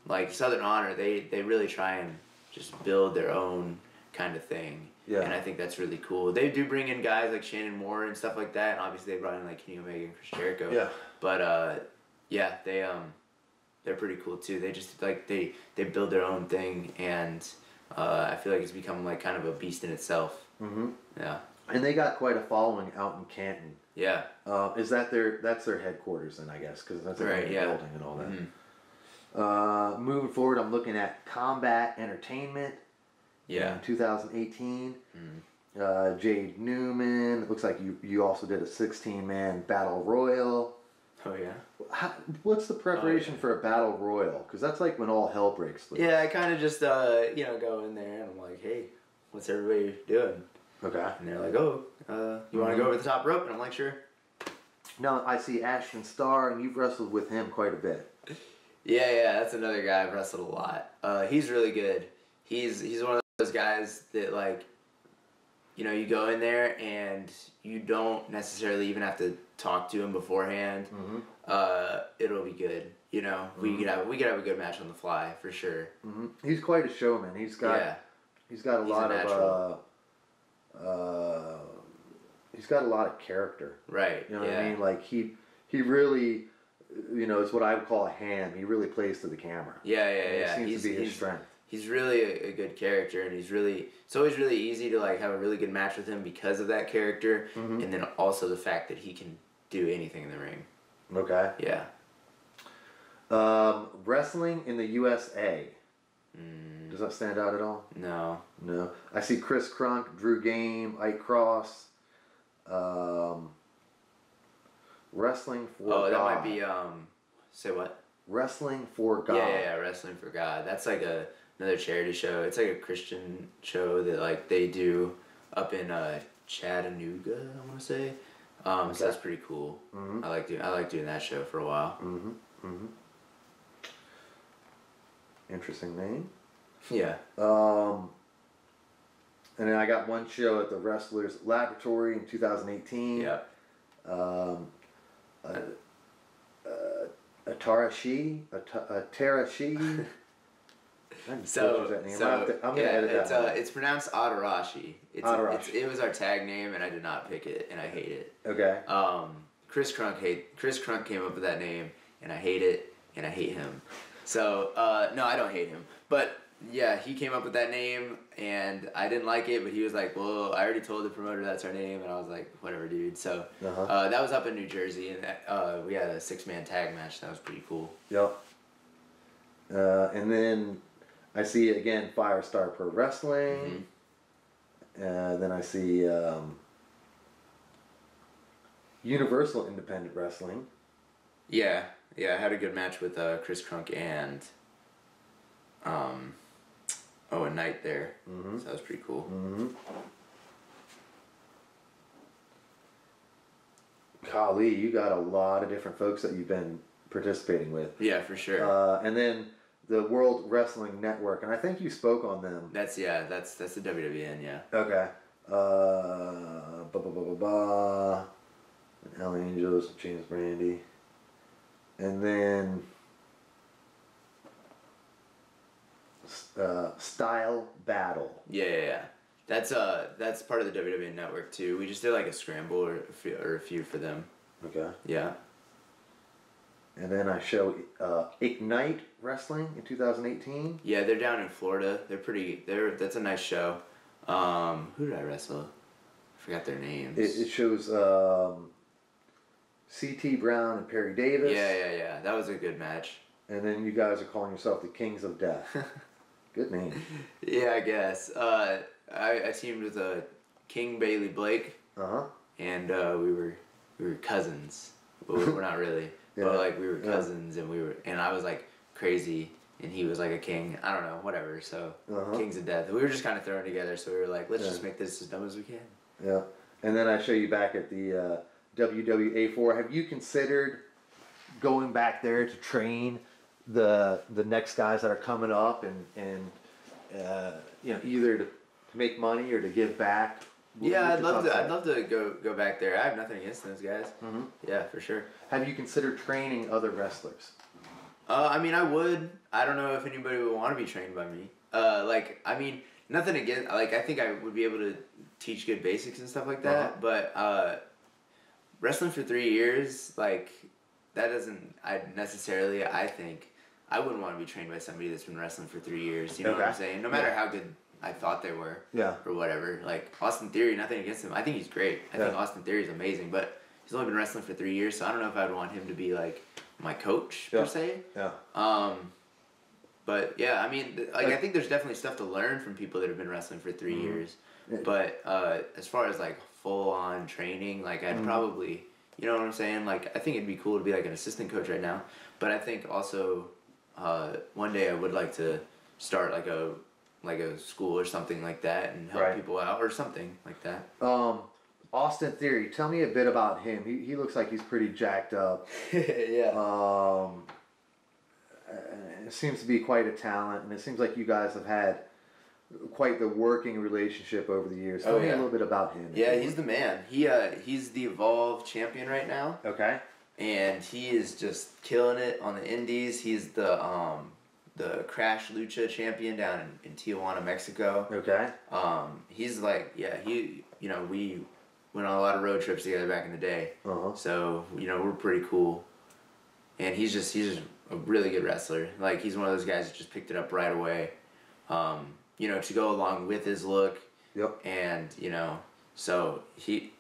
like Southern Honor, they really try and just build their own kind of thing. Yeah. And I think that's really cool. They do bring in guys like Shannon Moore and stuff like that, and obviously they brought in like Kenny Omega and Chris Jericho. Yeah. But yeah, they're pretty cool too. They just like they build their own thing, and I feel like it's become like kind of a beast in itself. Mm-hmm. Yeah. And they got quite a following out in Canton. Yeah. Is that that's their headquarters then, I guess, because that's a right, yeah. building and all that. Mm-hmm. Moving forward, I'm looking at Combat Entertainment. Yeah. In 2018. Mm-hmm. Jade Newman. It looks like you also did a 16-man battle royal. Oh yeah. What's the preparation for a battle royal? Because that's like when all hell breaks loose. Yeah, I kind of just go in there and I'm like, hey, what's everybody doing? Okay. And they're like, oh, you want to go over the top rope? And I'm like, sure. Now I see Ashton Starr, and you've wrestled with him quite a bit. Yeah, that's another guy I've wrestled a lot. He's really good. He's one of those guys that like, you go in there and you don't necessarily even have to talk to him beforehand. Mm-hmm. It'll be good. Mm-hmm. We could have a good match on the fly for sure. Mm-hmm. He's quite a showman. He's got a lot of character. Right. You know what I mean? Like he really, it's what I would call a ham. He really plays to the camera. Yeah. It seems to be his strength. He's really a good character, and it's always really easy to like have a really good match with him because of that character, mm-hmm. and then also the fact that he can do anything in the ring. Okay. Yeah. Wrestling in the USA. Does that stand out at all? No. No. I see Chris Crunk, Drew Game, Ike Cross. Wrestling for God. Oh, that might be say what? Wrestling for God. Yeah, Wrestling for God. That's like another charity show. It's like a Christian show that like they do up in Chattanooga, I want to say. So that's pretty cool. Mm-hmm. I like doing that show for a while. Mm-hmm. Mm-hmm. Interesting name. Yeah. And then I got one show at the Wrestlers Laboratory in 2018. Yeah. Atarashi. So I'm gonna edit that. It's pronounced Atarashi. It was our tag name, and I did not pick it, and I hate it. Okay. Chris Crunk came up with that name, and I hate it, and I hate him. So no, I don't hate him, but yeah, he came up with that name, and I didn't like it, but he was like, well, I already told the promoter that's our name, and I was like, whatever, dude. So that was up in New Jersey, and we had a 6-man tag match. That was pretty cool. Yep. And then I see again Firestar Pro Wrestling. Mm-hmm. Then I see Universal Independent Wrestling. Yeah, I had a good match with Chris Crunk and a Knight there. Mm-hmm. So that was pretty cool. Mm-hmm. Golly, you got a lot of different folks that you've been participating with. Yeah, for sure. And then the World Wrestling Network, and I think you spoke on them. That's the WWN, yeah. Okay. Hell Angels, James Brandy. And then Style Battle. Yeah. That's part of the WWN network too. We just did like a scramble or a few for them. Okay. Yeah. And then I show Ignite Wrestling in 2018. Yeah, they're down in Florida. That's a nice show. Who did I wrestle? I forgot their names. It shows C.T. Brown and Perry Davis. Yeah. That was a good match. And then you guys are calling yourself the Kings of Death. Good name. Yeah, I guess. I teamed with King Bailey Blake. And we were cousins, but we're not really. Yeah. But like we were cousins, and I was like crazy, and he was like a king. I don't know, whatever. So Kings of Death. We were just kind of thrown together, so we were like, let's just make this as dumb as we can. Yeah, and then I show you back at the WWA4. Have you considered going back there to train the next guys that are coming up and you know, either to make money or to give back? Yeah, I'd love to go back there. I have nothing against those guys. Yeah, for sure. Have you considered training other wrestlers? I mean, I would. I don't know if anybody would want to be trained by me. Like, I mean, nothing against. Like, I think I would be able to teach good basics and stuff like that. But wrestling for 3 years, like, that doesn't. I think I wouldn't want to be trained by somebody that's been wrestling for 3 years. You know what I'm saying? No matter how good I thought they were. Or whatever. Like, Austen Theory, nothing against him. I think he's great. I think Austen Theory is amazing. But he's only been wrestling for 3 years, so I don't know if I'd want him to be, like, my coach, per se. But, yeah, I mean, like, I think there's definitely stuff to learn from people that have been wrestling for 3 years. But as far as, like, full-on training, like, I'd probably, you know what I'm saying? Like, I think it'd be cool to be, like, an assistant coach right now. But I think also one day I would like to start, like a school or something like that and help people out or something like that. Austen Theory, tell me a bit about him. He looks like he's pretty jacked up. It seems to be quite a talent, and it seems like you guys have had quite the working relationship over the years. Tell me a little bit about him. Yeah, he's the man. He's the Evolve champion right now. Okay. And he is just killing it on the indies. He's the Crash Lucha champion down in Tijuana, Mexico. Okay. He's like, you know, we went on a lot of road trips together back in the day. So, you know, we're pretty cool. And he's just a really good wrestler. Like, he's one of those guys that just picked it up right away. You know, to go along with his look. And, you know, so he's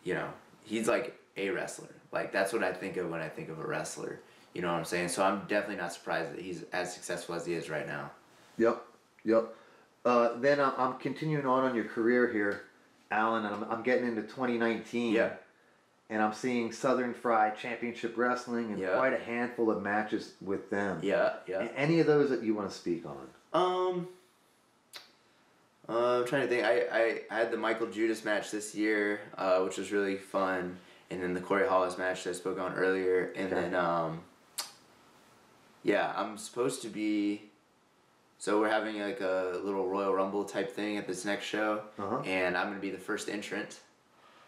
like a wrestler. Like, that's what I think of when I think of a wrestler. You know what I'm saying? So I'm definitely not surprised that he's as successful as he is right now. Then I'm continuing on your career here, Alan, and I'm getting into 2019. And I'm seeing Southern Fried Championship Wrestling and quite a handful of matches with them. Any of those that you want to speak on? I'm trying to think. I had the Michael Judas match this year, which was really fun. And then the Corey Hollis match that I spoke on earlier. And then, I'm supposed to be... So we're having like a little Royal Rumble type thing at this next show. And I'm going to be the first entrant.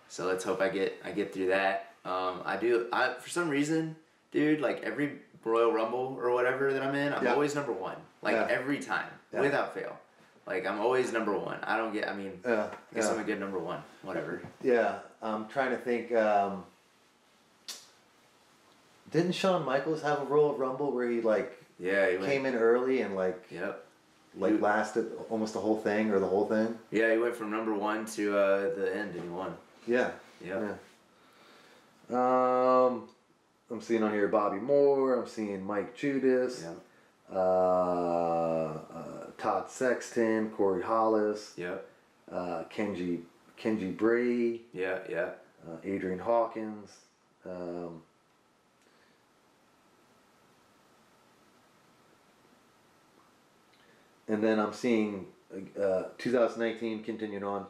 So let's hope I get through that. For some reason, dude, like every Royal Rumble or whatever that I'm in, I'm always number one. Like every time, without fail. Like, I'm always number one. I don't get, I mean, I guess I'm a good number one. Whatever. I'm trying to think. Didn't Shawn Michaels have a Royal Rumble where he, like, he came in early and, like, lasted almost the whole thing or the whole thing? Yeah, he went from number one to the end and he won. I'm seeing on here Bobby Moore. I'm seeing Mike Judas. Todd Sexton, Corey Hollis, Kenji Bray, Adrian Hawkins, and then I'm seeing 2019 continuing on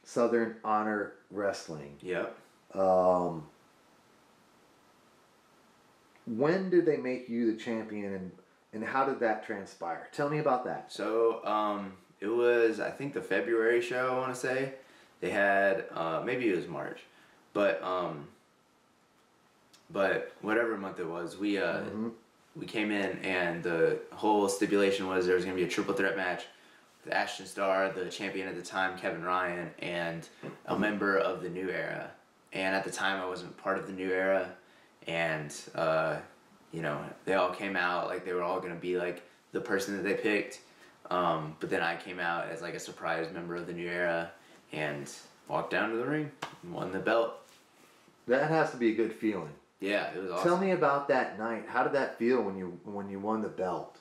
Southern Honor Wrestling. When did they make you the champion and how did that transpire? Tell me about that. So, it was, I think, the February show, I want to say. They had, maybe it was March. But whatever month it was, we came in and the whole stipulation was there was going to be a triple threat match with Ashton Starr, the champion at the time, Kevin Ryan, and a member of the New Era. And at the time, I wasn't part of the New Era. And, you know, they all came out like they were all going to be like the person that they picked. But then I came out as like a surprise member of the New Era and walked down to the ring and won the belt. That has to be a good feeling. Yeah, it was awesome. Tell me about that night. How did that feel when you won the belt?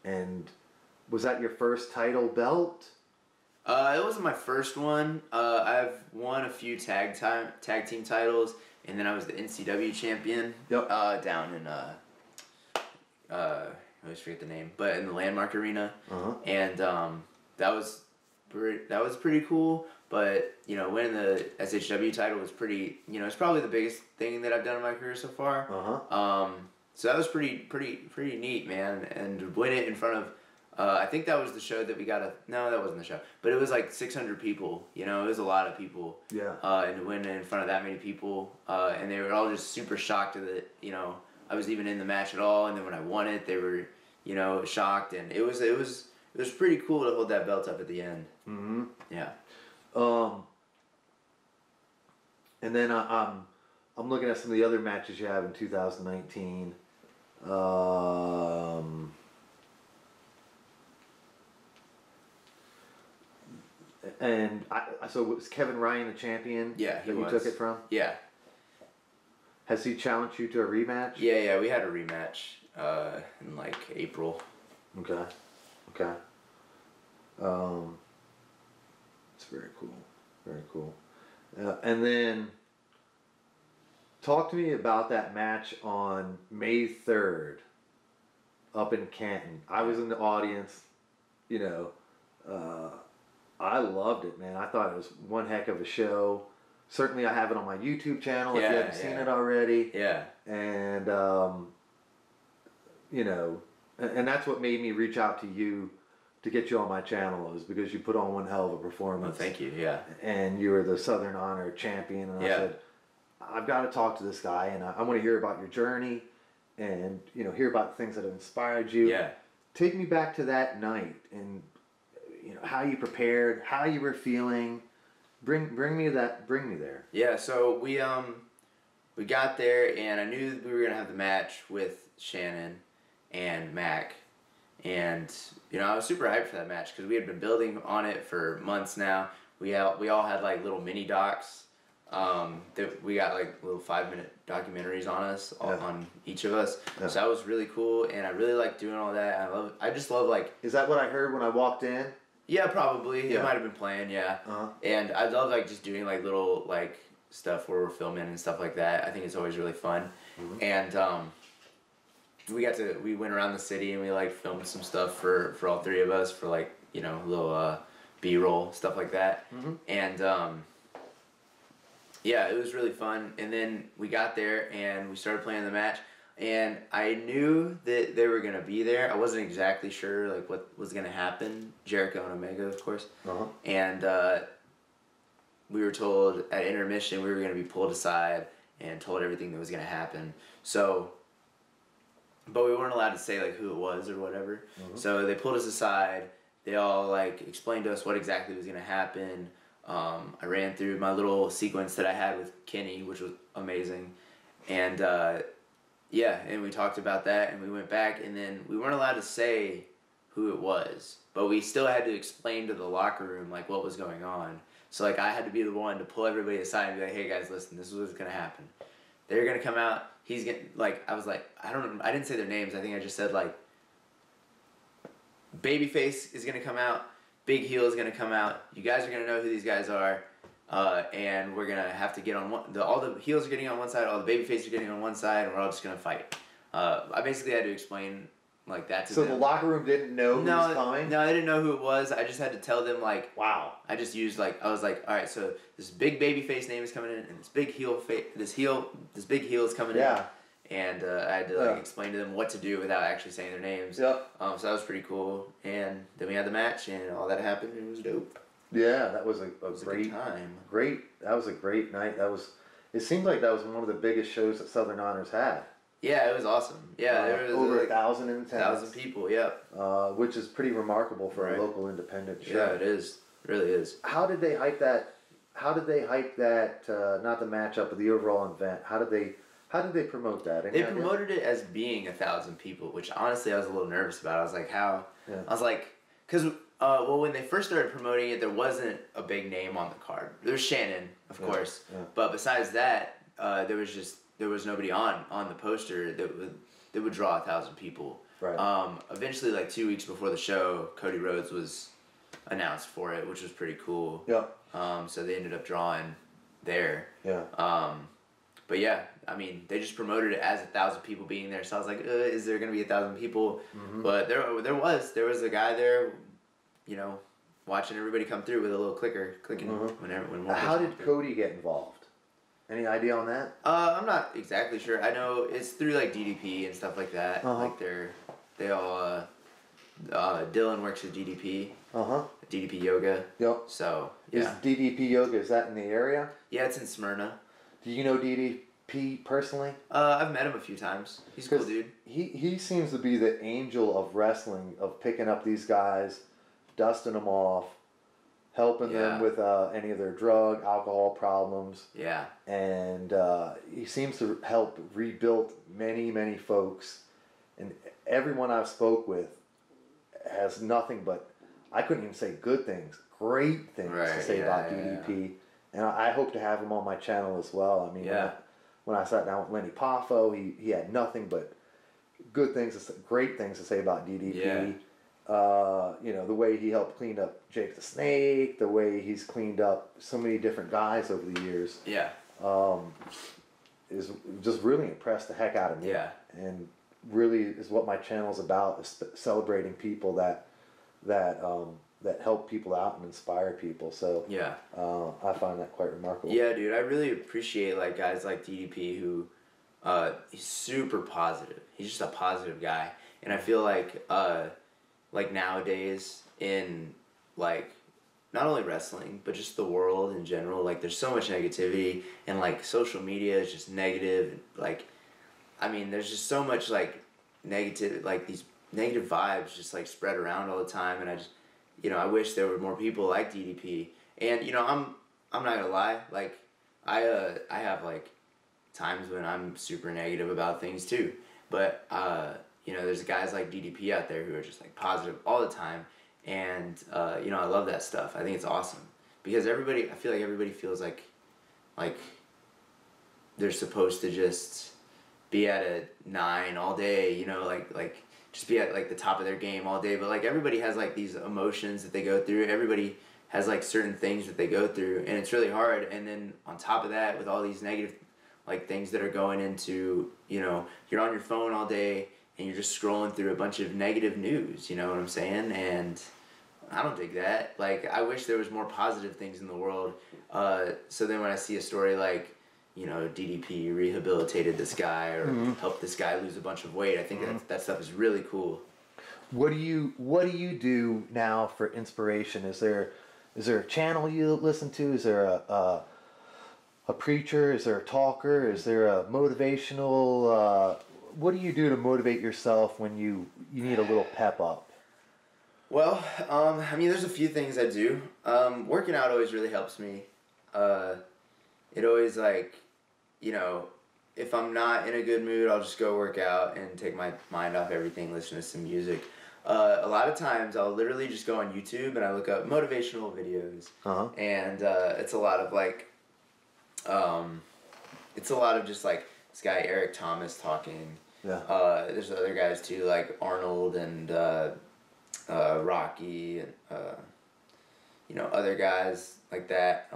And was that your first title belt? It wasn't my first one. I've won a few tag team titles, and then I was the NCW champion. Down in I always forget the name, but in the Landmark Arena, and that was pretty cool. But winning the SHW title was pretty. It's probably the biggest thing that I've done in my career so far. So that was pretty neat, man. And to win it in front of, I think that was the show that we got no, that wasn't the show, but it was like 600 people. It was a lot of people. Yeah. And to win it in front of that many people, and they were all just super shocked that I was even in the match at all. And then when I won it, they were shocked, and it was pretty cool to hold that belt up at the end. Yeah. And then I'm looking at some of the other matches you have in 2019. And so was Kevin Ryan the champion? Yeah, he was. You took it from? Yeah. Has he challenged you to a rematch? Yeah, we had a rematch in like April. Okay. It's very cool. Very cool. And then talk to me about that match on May 3rd up in Canton. I was in the audience. I loved it, man. I thought it was one heck of a show. Certainly I have it on my YouTube channel if you haven't seen it already. Yeah. And, and that's what made me reach out to you to get you on my channel, is because you put on one hell of a performance. Oh, thank you, yeah. And you were the Southern Honor champion, and I said, I've got to talk to this guy, and I want to hear about your journey, and hear about things that have inspired you. Yeah. Take me back to that night, and how you prepared, how you were feeling. Bring me there. Yeah, so we got there, and I knew we were gonna have the match with Shannon and Mac. And I was super hyped for that match because we had been building on it for months now. We all had like little mini docs. That we got like little 5-minute documentaries on us, on each of us. Yeah. So that was really cool, and I really like doing all that. I just love like. Is that what I heard when I walked in? Yeah, probably. Yeah. It might have been playing. Yeah. And I love like just doing like little like stuff where we're filming and stuff like that. I think it's always really fun, and we went around the city and we like filmed some stuff for all three of us for like little B-roll stuff like that, and yeah, it was really fun. And then we got there and we started playing the match, and I knew that they were gonna be there. I wasn't exactly sure like what was gonna happen. Jericho and Omega, of course, and we were told at intermission we were gonna be pulled aside and told everything that was gonna happen. So. But we weren't allowed to say like who it was or whatever. So they pulled us aside. They all like explained to us what exactly was gonna happen. I ran through my little sequence that I had with Kenny, which was amazing, and and we talked about that, and we went back, and then we weren't allowed to say who it was, but we still had to explain to the locker room like what was going on. So like I had to be the one to pull everybody aside and be like, hey guys, listen, this is what's gonna happen. They're gonna come out. He's getting I was like, I didn't say their names. I think I just said like, Babyface is gonna come out, Big Heel is gonna come out. You guys are gonna know who these guys are, and we're gonna have to get on one. All the heels are getting on one side, all the babyfaces are getting on one side, and we're all just gonna fight. I basically had to explain like that to them. So the locker room didn't know who was coming? No, they didn't know who it was. I just had to tell them like, wow. I just used I was like, all right, so this big babyface name is coming in, and this big heel big heel is coming in. And I had to explain to them what to do without actually saying their names. So that was pretty cool. And then we had the match, and all that happened, and it was dope. Yeah, that was a great time. That was a great night. It seemed like that was one of the biggest shows that Southern Honors had. Yeah, it was awesome. Yeah, there was over 1,000 in attendance. 1,000 people. Yep. Which is pretty remarkable for a local independent show. Yeah, it is. It really is. How did they hype that? Not the matchup, but the overall event. How did they promote that? They promoted it as being 1,000 people, which honestly I was a little nervous about. I was like, how? Yeah. I was like, because when they first started promoting it, there wasn't a big name on the card. There was Shannon, of course, but besides that, there was nobody on the poster that would draw 1,000 people. Right. Eventually, like 2 weeks before the show, Cody Rhodes was announced for it, which was pretty cool. Yeah. So they ended up drawing there. Yeah. But yeah, I mean, they just promoted it as 1,000 people being there. So I was like, is there gonna be 1,000 people? But there was a guy there, you know, watching everybody come through with a little clicker, clicking when more. How did Cody get involved? Any idea on that? I'm not exactly sure. I know it's through like DDP and stuff like that. Like they all Dylan works at DDP. DDP Yoga. Yep. So yeah. Is DDP Yoga, is that in the area? Yeah, it's in Smyrna. Do you know DDP personally? I've met him a few times. He's a cool dude. He seems to be the angel of wrestling, of picking up these guys, dusting them off, helping them with any of their drug, alcohol problems. Yeah. And he seems to help rebuild many, many folks. And everyone I've spoke with has nothing but, I couldn't even say good things, great things to say about DDP. And I hope to have him on my channel as well. I mean, when I sat down with Lenny Poffo, he had nothing but good things, great things to say about DDP. Yeah. You know, the way he helped clean up Jake the Snake, the way he's cleaned up so many different guys over the years. Yeah. Is just really impressed the heck out of me. Yeah. And really is what my channel's about, is celebrating people that help people out and inspire people. So yeah, I find that quite remarkable. Yeah, dude, I really appreciate like guys like DDP who he's super positive. He's just a positive guy, and I feel like nowadays in like not only wrestling but just the world in general, like there's so much negativity, and like social media is just negative. And, like, I mean, there's just so much like negative, like these negative vibes just like spread around all the time, and I just, you know, I wish there were more people like DDP. And you know, I'm not gonna lie, like I have like times when I'm super negative about things too, but you know, there's guys like DDP out there who are just like positive all the time, and you know, I love that stuff. I think it's awesome because I feel like everybody feels like they're supposed to just be at a 9 all day, you know, like just be at like the top of their game all day. But like everybody has like these emotions that they go through. Everybody has like certain things that they go through, and it's really hard. And then on top of that, with all these negative like things that are going into, you know, you're on your phone all day and you're just scrolling through a bunch of negative news, you know what I'm saying? And I don't dig that. Like, I wish there was more positive things in the world. So then when I see a story like, you know, DDP rehabilitated this guy or helped this guy lose a bunch of weight, I think that stuff is really cool. What do you do now for inspiration? Is there a channel you listen to? Is there a preacher? Is there a talker? Is there a motivational? What do you do to motivate yourself when you need a little pep up? Well, I mean, there's a few things I do. Working out always really helps me. It always, like, you know, if I'm not in a good mood, I'll just go work out and take my mind off everything, listen to some music. A lot of times I'll literally just go on YouTube and I look up motivational videos. And it's a lot of like, it's a lot of just like this guy Eric Thomas talking. Yeah. There's other guys too, like Arnold and Rocky and you know, other guys like that.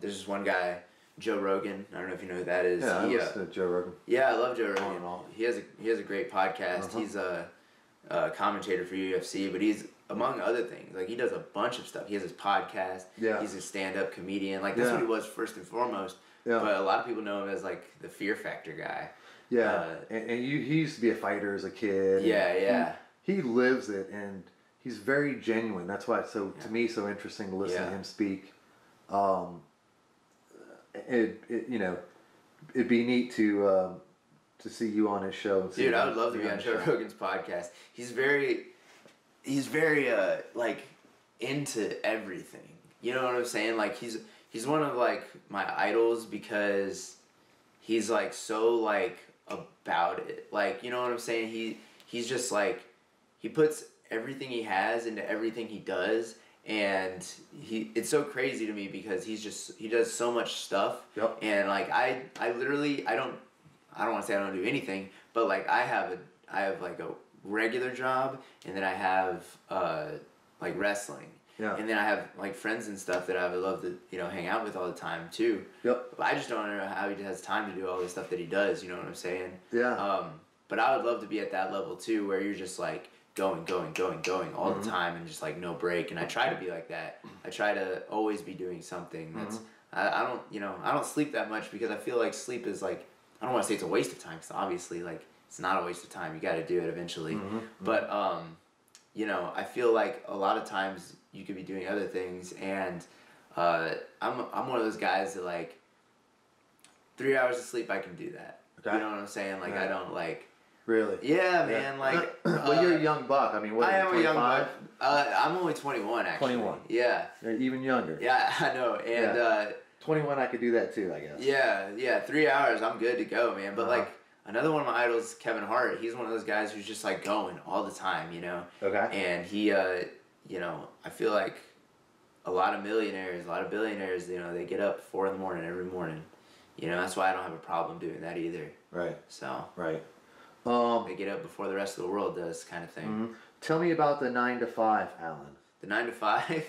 There's this one guy, Joe Rogan. I don't know if you know who that is. Yeah, I listen to Joe Rogan. Yeah, I love Joe Rogan. He has a great podcast. He's a commentator for UFC, but he's, among other things, like he does a bunch of stuff. He has his podcast. Yeah. He's a stand-up comedian. Like that's what he was first and foremost. Yeah. But a lot of people know him as like the Fear Factor guy. Yeah. And he used to be a fighter as a kid. Yeah, He lives it, and he's very genuine. That's why it's to me so interesting to listen to him speak. You know, it'd be neat to see you on his show. Dude, I would love to be on Joe Rogan's podcast. He's very like into everything. You know what I'm saying? Like he's one of like my idols because he's like so like about it. Like, you know what I'm saying? He's just like, he puts everything he has into everything he does, and it's so crazy to me because he does so much stuff. Yep. And like I literally, I don't want to say I don't do anything, but like I have like a regular job, and then I have like wrestling. Yeah. And then I have like friends and stuff that I would love to, you know, hang out with all the time too. Yep. But I just don't know how he has time to do all the stuff that he does, you know what I'm saying? Yeah. But I would love to be at that level too, where you're just like going all the time and just like no break. And I try to be like that. I try to always be doing something. That's I don't, you know, I don't sleep that much because I feel like sleep is like, I don't want to say it's a waste of time, because obviously like it's not a waste of time. You got to do it eventually. But you know, I feel like a lot of times you could be doing other things, and I'm one of those guys that like 3 hours of sleep I can do that. Okay. You know what I'm saying? Like I don't like. Really? Yeah, man. Like. Well, you're a young buck. I mean, what? I am 25? a young buck. I'm only 21 actually. 21. Yeah. You're even younger. Yeah, I know. And 21, I could do that too, I guess. Yeah. 3 hours, I'm good to go, man. But like. Another one of my idols, Kevin Hart. He's one of those guys who's just like going all the time, you know. Okay. And he, you know, I feel like a lot of millionaires, a lot of billionaires, you know, they get up 4 a.m. every morning. You know, that's why I don't have a problem doing that either. Right. So. Right. They get up before the rest of the world does, kind of thing. Tell me about the 9 to 5, Alan. The 9 to 5.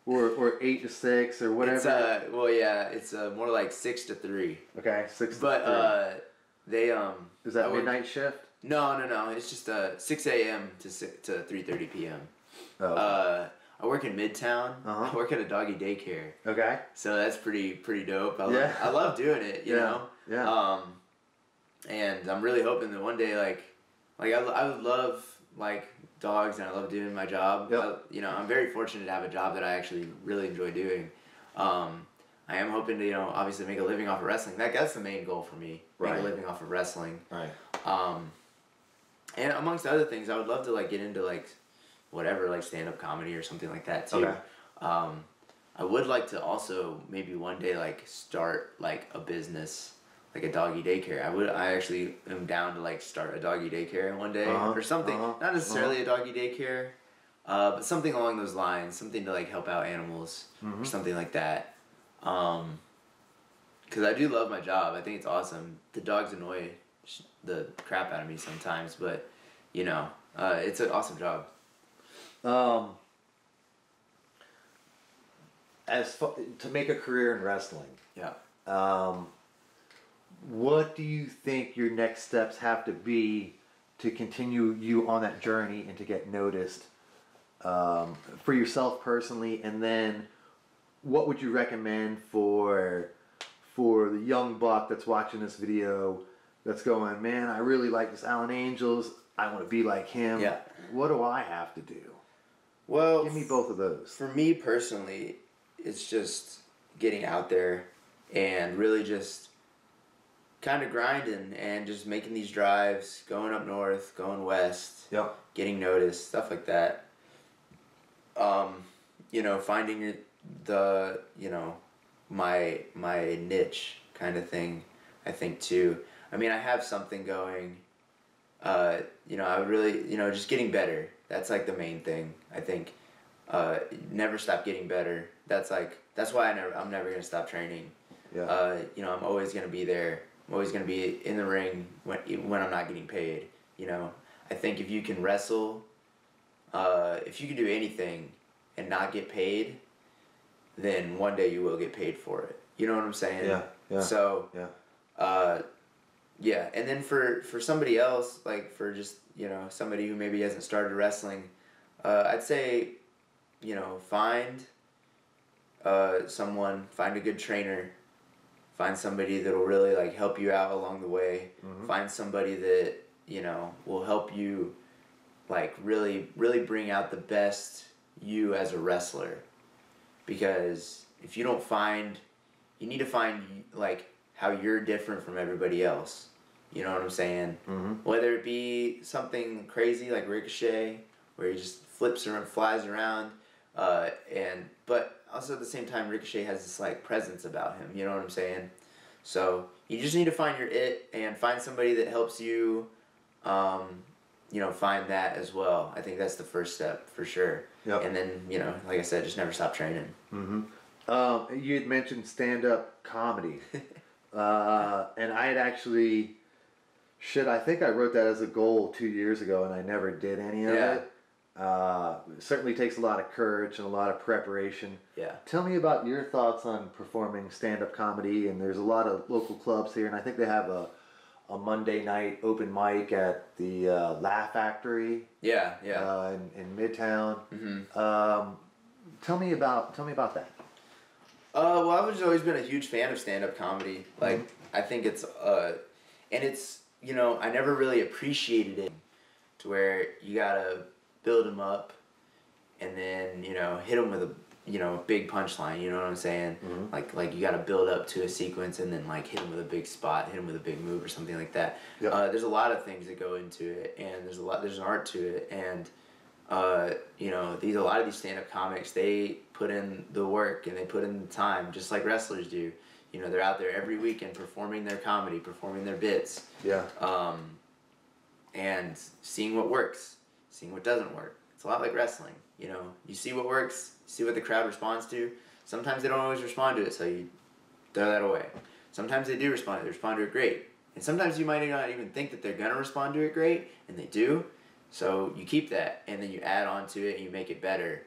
Or 8 to 6 or whatever. It's well, yeah, it's more like 6 to 3. Okay, 6 to 3. But they Is that midnight shift? No. It's just 6 a.m. to 3:30 p.m. Oh. I work in Midtown. I work at a doggy daycare. Okay. So that's pretty dope. I love doing it. You know. Yeah. And I'm really hoping that one day, like I would love like dogs, and I love doing my job. Yep. You know, I'm very fortunate to have a job that I actually really enjoy doing. I am hoping to, you know, obviously make a living off of wrestling. That's the main goal for me. Make a living off of wrestling. Right. And amongst other things, I would love to like get into like whatever, like stand-up comedy or something like that too. Okay. I would like to also maybe one day like start like a business, like a doggy daycare. I actually am down to like start a doggy daycare one day or something. Not necessarily a doggy daycare, but something along those lines. Something to like help out animals or something like that. Because I do love my job. I think it's awesome. The dogs annoy the crap out of me sometimes, but you know, it's an awesome job. To make a career in wrestling. Yeah. What do you think your next steps have to be to continue you on that journey and to get noticed for yourself personally? And then what would you recommend for the young buck that's watching this video that's going, man, I really like this Alan Angels. I want to be like him. Yeah. What do I have to do? Well, give me both of those. For me personally, it's just getting out there and really just kind of grinding and just making these drives, going up north, going west, getting noticed, stuff like that. You know, finding my niche kind of thing, I think too. I mean, I have something going. You know, I would really, you know, just getting better. That's like the main thing, I think. Never stop getting better. That's why I'm never gonna stop training. Yeah. You know, I'm always gonna be there. I'm always gonna be in the ring when I'm not getting paid. You know, I think if you can wrestle, if you can do anything and not get paid, then one day you will get paid for it. You know what I'm saying? Yeah. So. Yeah. Yeah, and then for somebody else, like for just, you know, somebody who maybe hasn't started wrestling, I'd say, you know, find a good trainer, find somebody that'll really like help you out along the way, find somebody that, you know, will help you like really bring out the best you as a wrestler, because if you don't you need to find like how you're different from everybody else. You know what I'm saying? Whether it be something crazy like Ricochet, where he just flips around, flies around, but also at the same time, Ricochet has this like presence about him. You know what I'm saying? So you just need to find your it and find somebody that helps you, you know, find that as well. I think that's the first step for sure. Yep. And then, you know, like I said, just never stop training. You had mentioned stand-up comedy. And I had actually, I think I wrote that as a goal 2 years ago, and I never did any of it. It certainly takes a lot of courage and a lot of preparation. Yeah. Tell me about your thoughts on performing stand-up comedy. And there's a lot of local clubs here, and I think they have a Monday night open mic at the Laugh Factory. Yeah. In Midtown. Mm-hmm. Tell me about that. Well, I've just always been a huge fan of stand-up comedy. Like, I think it's and it's, you know, I never really appreciated it to where you gotta build them up and then, you know, hit them with a, you know, big punchline, you know what I'm saying? Like you gotta build up to a sequence and then like hit them with a big spot, hit them with a big move or something like that. Yep. There's a lot of things that go into it, and there's an art to it, and you know, a lot of these stand-up comics, they put in the work and they put in the time, just like wrestlers do. You know, they're out there every weekend performing their comedy, performing their bits. Yeah. And seeing what works, seeing what doesn't work. It's a lot like wrestling. You know, you see what works, see what the crowd responds to. Sometimes they don't always respond to it, so you throw that away. Sometimes they do respond. They respond to it great. And sometimes you might not even think that they're going to respond to it great, and they do. So you keep that, and then you add on to it, and you make it better.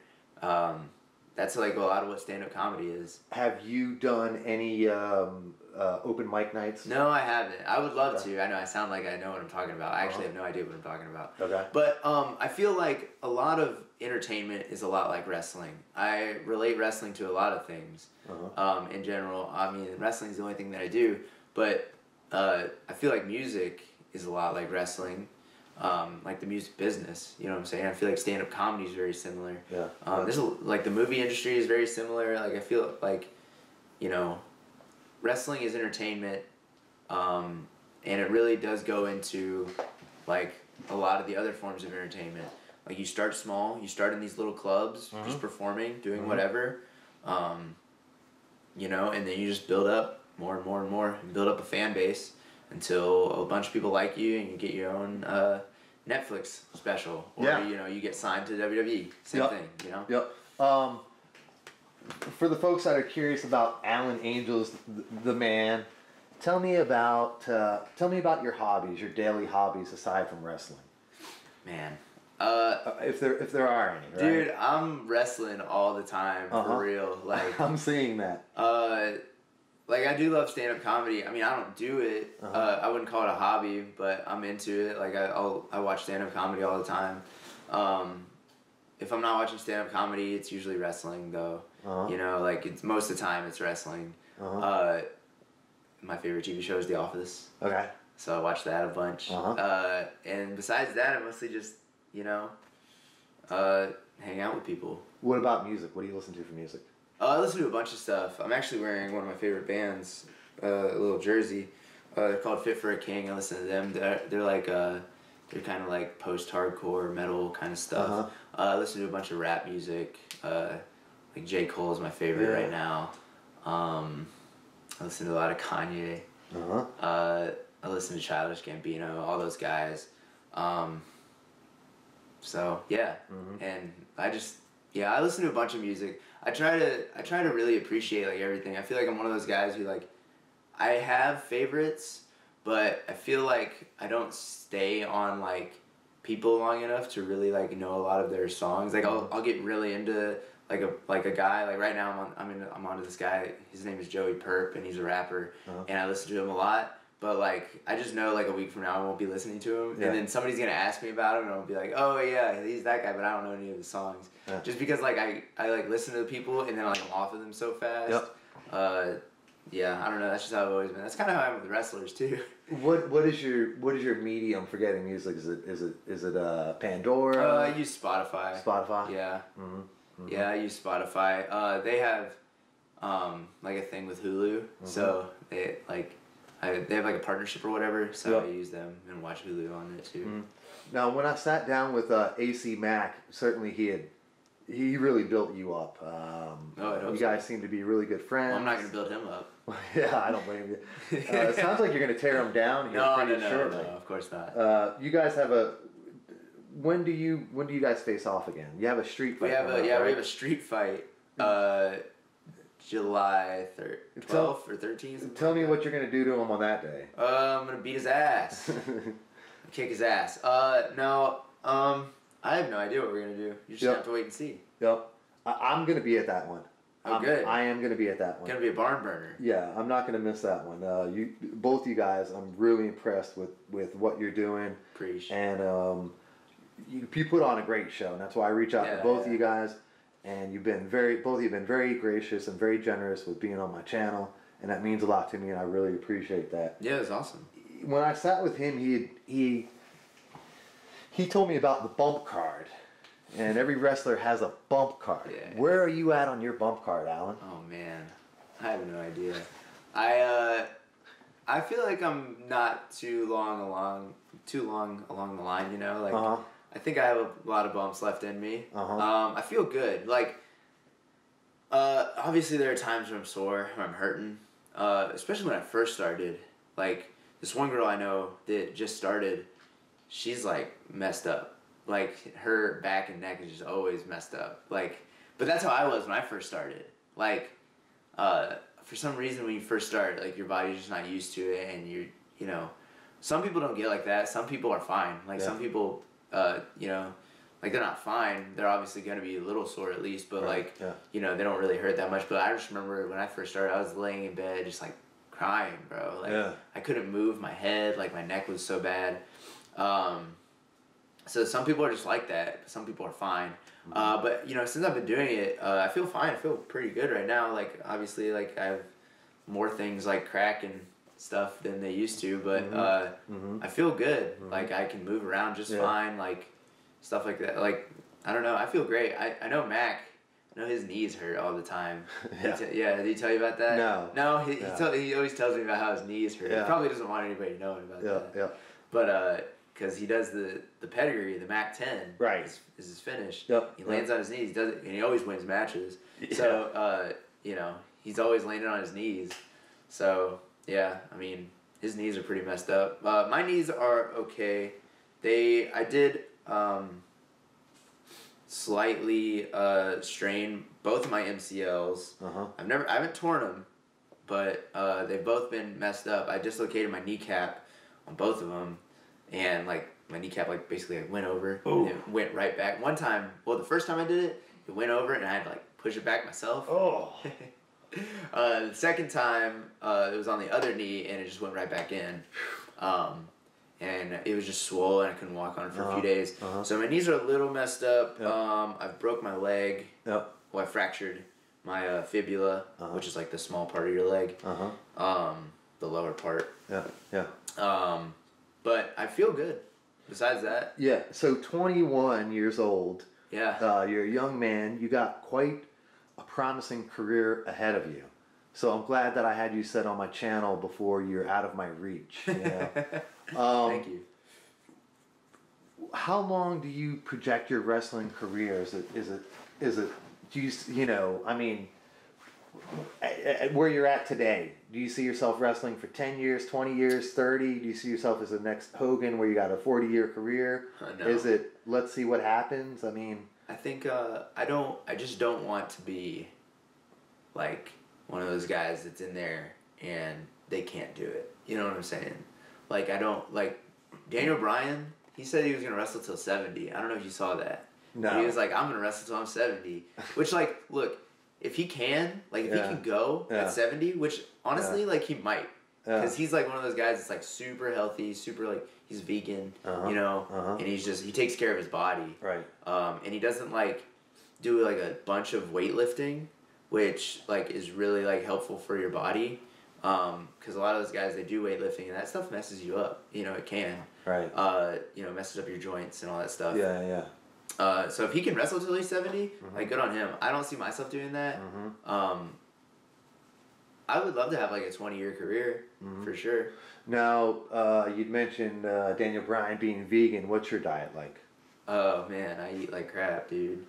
That's like a lot of what stand-up comedy is. Have you done any open mic nights? No, I haven't. I would love to. I know I sound like I know what I'm talking about. I actually have no idea what I'm talking about. Okay. But I feel like a lot of entertainment is a lot like wrestling. I relate wrestling to a lot of things in general. I mean, wrestling is the only thing that I do. But I feel like music is a lot like wrestling. Like the music business, you know what I'm saying? I feel like stand-up comedy is very similar. Yeah. Like the movie industry is very similar. Like I feel like, you know, wrestling is entertainment, and it really does go into like a lot of the other forms of entertainment. Like you start small, you start in these little clubs, just performing, doing whatever, you know, and then you just build up more and more and more, and build up a fan base until a bunch of people like you and you get your own Netflix special, or you know, you get signed to WWE. Same thing, you know. Yep. For the folks that are curious about Alan Angels, the man, tell me about your hobbies, your daily hobbies aside from wrestling. Man. If there are any, right? Dude, I'm wrestling all the time, for real. Like I'm seeing that. Like I do love stand-up comedy. I mean, I don't do it. I wouldn't call it a hobby, but I'm into it. Like I watch stand-up comedy all the time. If I'm not watching stand-up comedy, it's usually wrestling though. You know, like it's most of the time it's wrestling. My favorite TV show is The Office. Okay. So I watch that a bunch. And besides that, I mostly just, you know, hang out with people. What about music? What do you listen to for music? I listen to a bunch of stuff. I'm actually wearing one of my favorite bands, a little jersey. They're called Fit for a King. I listen to them. They're like they're kind of like post-hardcore metal kind of stuff. I listen to a bunch of rap music. Like J. Cole is my favorite right now. I listen to a lot of Kanye. I listen to Childish Gambino, all those guys. So yeah, and I listen to a bunch of music. I try to really appreciate like everything. I feel like I'm one of those guys who like, I have favorites, but I feel like I don't stay on like people long enough to really like know a lot of their songs. Like I'll get really into like a guy. Like right now I'm onto this guy. His name is Joey Perp, and he's a rapper, and I listen to him a lot. But like I just know like a week from now I won't be listening to him, and then somebody's gonna ask me about him, and I'll be like, oh yeah, he's that guy, but I don't know any of his songs, just because like I like listen to the people and then like I'm off of them so fast. Yeah, I don't know. That's just how I've always been. That's kind of how I am with wrestlers too. What is your medium for getting music? Is it Pandora? I use Spotify. Spotify. Yeah. Yeah, I use Spotify. They have like a thing with Hulu, so they have like a partnership or whatever, so I use them and watch Hulu on it too. Now, when I sat down with AC Mack, certainly he really built you up. You guys seem to be really good friends. Well, I'm not going to build him up. Yeah, I don't blame you. It sounds like you're going to tear him down here pretty shortly. No, of course not. You guys have when do you guys face off again? You have a street fight. We have a street fight. July 12th or 13th. Tell me what you're going to do to him on that day. I'm going to beat his ass. Kick his ass. No, I have no idea what we're gonna do. You just have to wait and see. Yep. I'm gonna be at that one. Oh, good. I am gonna be at that one. Gonna be a barn burner. Yeah, I'm not gonna miss that one. Both you guys, I'm really impressed with what you're doing. Appreciate. And you put on a great show, and that's why I reach out to both of you guys. And both of you have been very gracious and very generous with being on my channel, and that means a lot to me, and I really appreciate that. Yeah, it's awesome. When I sat with him, he told me about the bump card, and every wrestler has a bump card. Yeah. Where are you at on your bump card, Alan? Oh man, I have no idea. I feel like I'm not too long along the line, you know, like. I think I have a lot of bumps left in me. I feel good. Like, obviously there are times when I'm sore, when I'm hurting. Especially when I first started. Like, this one girl I know that just started, she's like messed up. Like, her back and neck is just always messed up. Like, but that's how I was when I first started. Like, for some reason when you first start, like, your body's just not used to it, and you know, some people don't get like that. Some people are fine. Like, some people... you know, like they're not fine. They're obviously going to be a little sore at least, but you know, they don't really hurt that much. But I just remember when I first started, I was laying in bed just like crying, bro. Like I couldn't move my head. Like my neck was so bad. So some people are just like that. Some people are fine. But you know, since I've been doing it, I feel fine. I feel pretty good right now. Like obviously, like I have more things like crack and stuff than they used to, but I feel good. Like I can move around just fine, like stuff like that. Like I don't know, I feel great. I know Mac. I know his knees hurt all the time. Did he tell you about that? No. He always tells me about how his knees hurt. He probably doesn't want anybody knowing about that. But because he does the pedigree, the Mac 10. Right. Is his finish. He lands on his knees. He does it, and he always wins matches. So you know, he's always landing on his knees. So. Yeah, I mean, his knees are pretty messed up. My knees are okay. I did slightly strain both of my MCLs. I haven't torn them, but they've both been messed up. I dislocated my kneecap on both of them, and like my kneecap like basically like, went over. And it went right back. One time, well, the first time I did it, it went over, and I had to like push it back myself. The second time, it was on the other knee, and it just went right back in. And it was just swollen, and I couldn't walk on it for a few days. So my knees are a little messed up. I broke my leg. Well, I fractured my fibula, which is like the small part of your leg. The lower part. But I feel good. Besides that. Yeah, so 21 years old. Yeah. You're a young man. You got quite a promising career ahead of you. So I'm glad that I had you set on my channel before you're out of my reach. You know? Thank you. How long do you project your wrestling career? Do you know, I mean, where you're at today, do you see yourself wrestling for 10 years, 20 years, 30? Do you see yourself as the next Hogan where you got a 40-year career? No. Is it, let's see what happens? I mean... I think I just don't want to be like one of those guys that's in there and they can't do it. You know what I'm saying? Like I don't like Daniel Bryan. He said he was gonna wrestle till 70. I don't know if you saw that. No. He was like, I'm gonna wrestle till I'm 70. Which like, look, if he can, like if he can go at 70, which honestly, like he might. Because he's like one of those guys that's like super healthy, super like he's vegan, you know, and he takes care of his body, right? And he doesn't like do like a bunch of weightlifting, which like is really like helpful for your body, because a lot of those guys they do weightlifting and that stuff messes you up, you know, it can, right? You know, messes up your joints and all that stuff. So if he can wrestle till he's 70, like good on him. I don't see myself doing that. I would love to have like a 20-year career for sure. Now, you'd mentioned Daniel Bryan being vegan. What's your diet like? Oh man, I eat like crap, dude.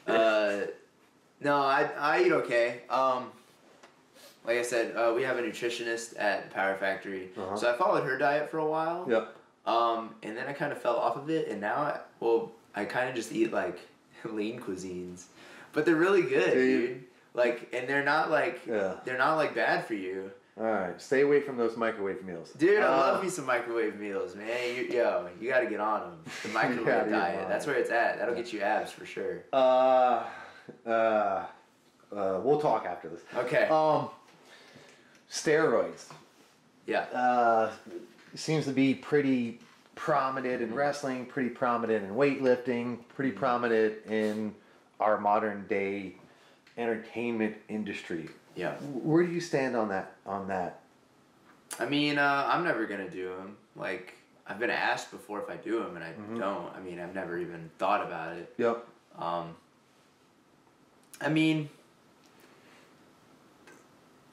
No, I eat okay. Like I said, we have a nutritionist at the Power Factory, so I followed her diet for a while. And then I kind of fell off of it, and now I kind of just eat like lean cuisines, but they're really good, dude. Like, and they're not like bad for you. All right, stay away from those microwave meals. Dude, I love me some microwave meals, man. You got to get on them. The microwave diet, that's where it's at. That'll get you abs for sure. We'll talk after this. Okay. Steroids. Yeah. Seems to be pretty prominent in wrestling, pretty prominent in weightlifting, pretty prominent in our modern day entertainment industry. Yeah. Where do you stand on that? I mean, I'm never gonna do them. Like, I've been asked before if I do them, and I don't. I mean, I've never even thought about it. Yep. I mean,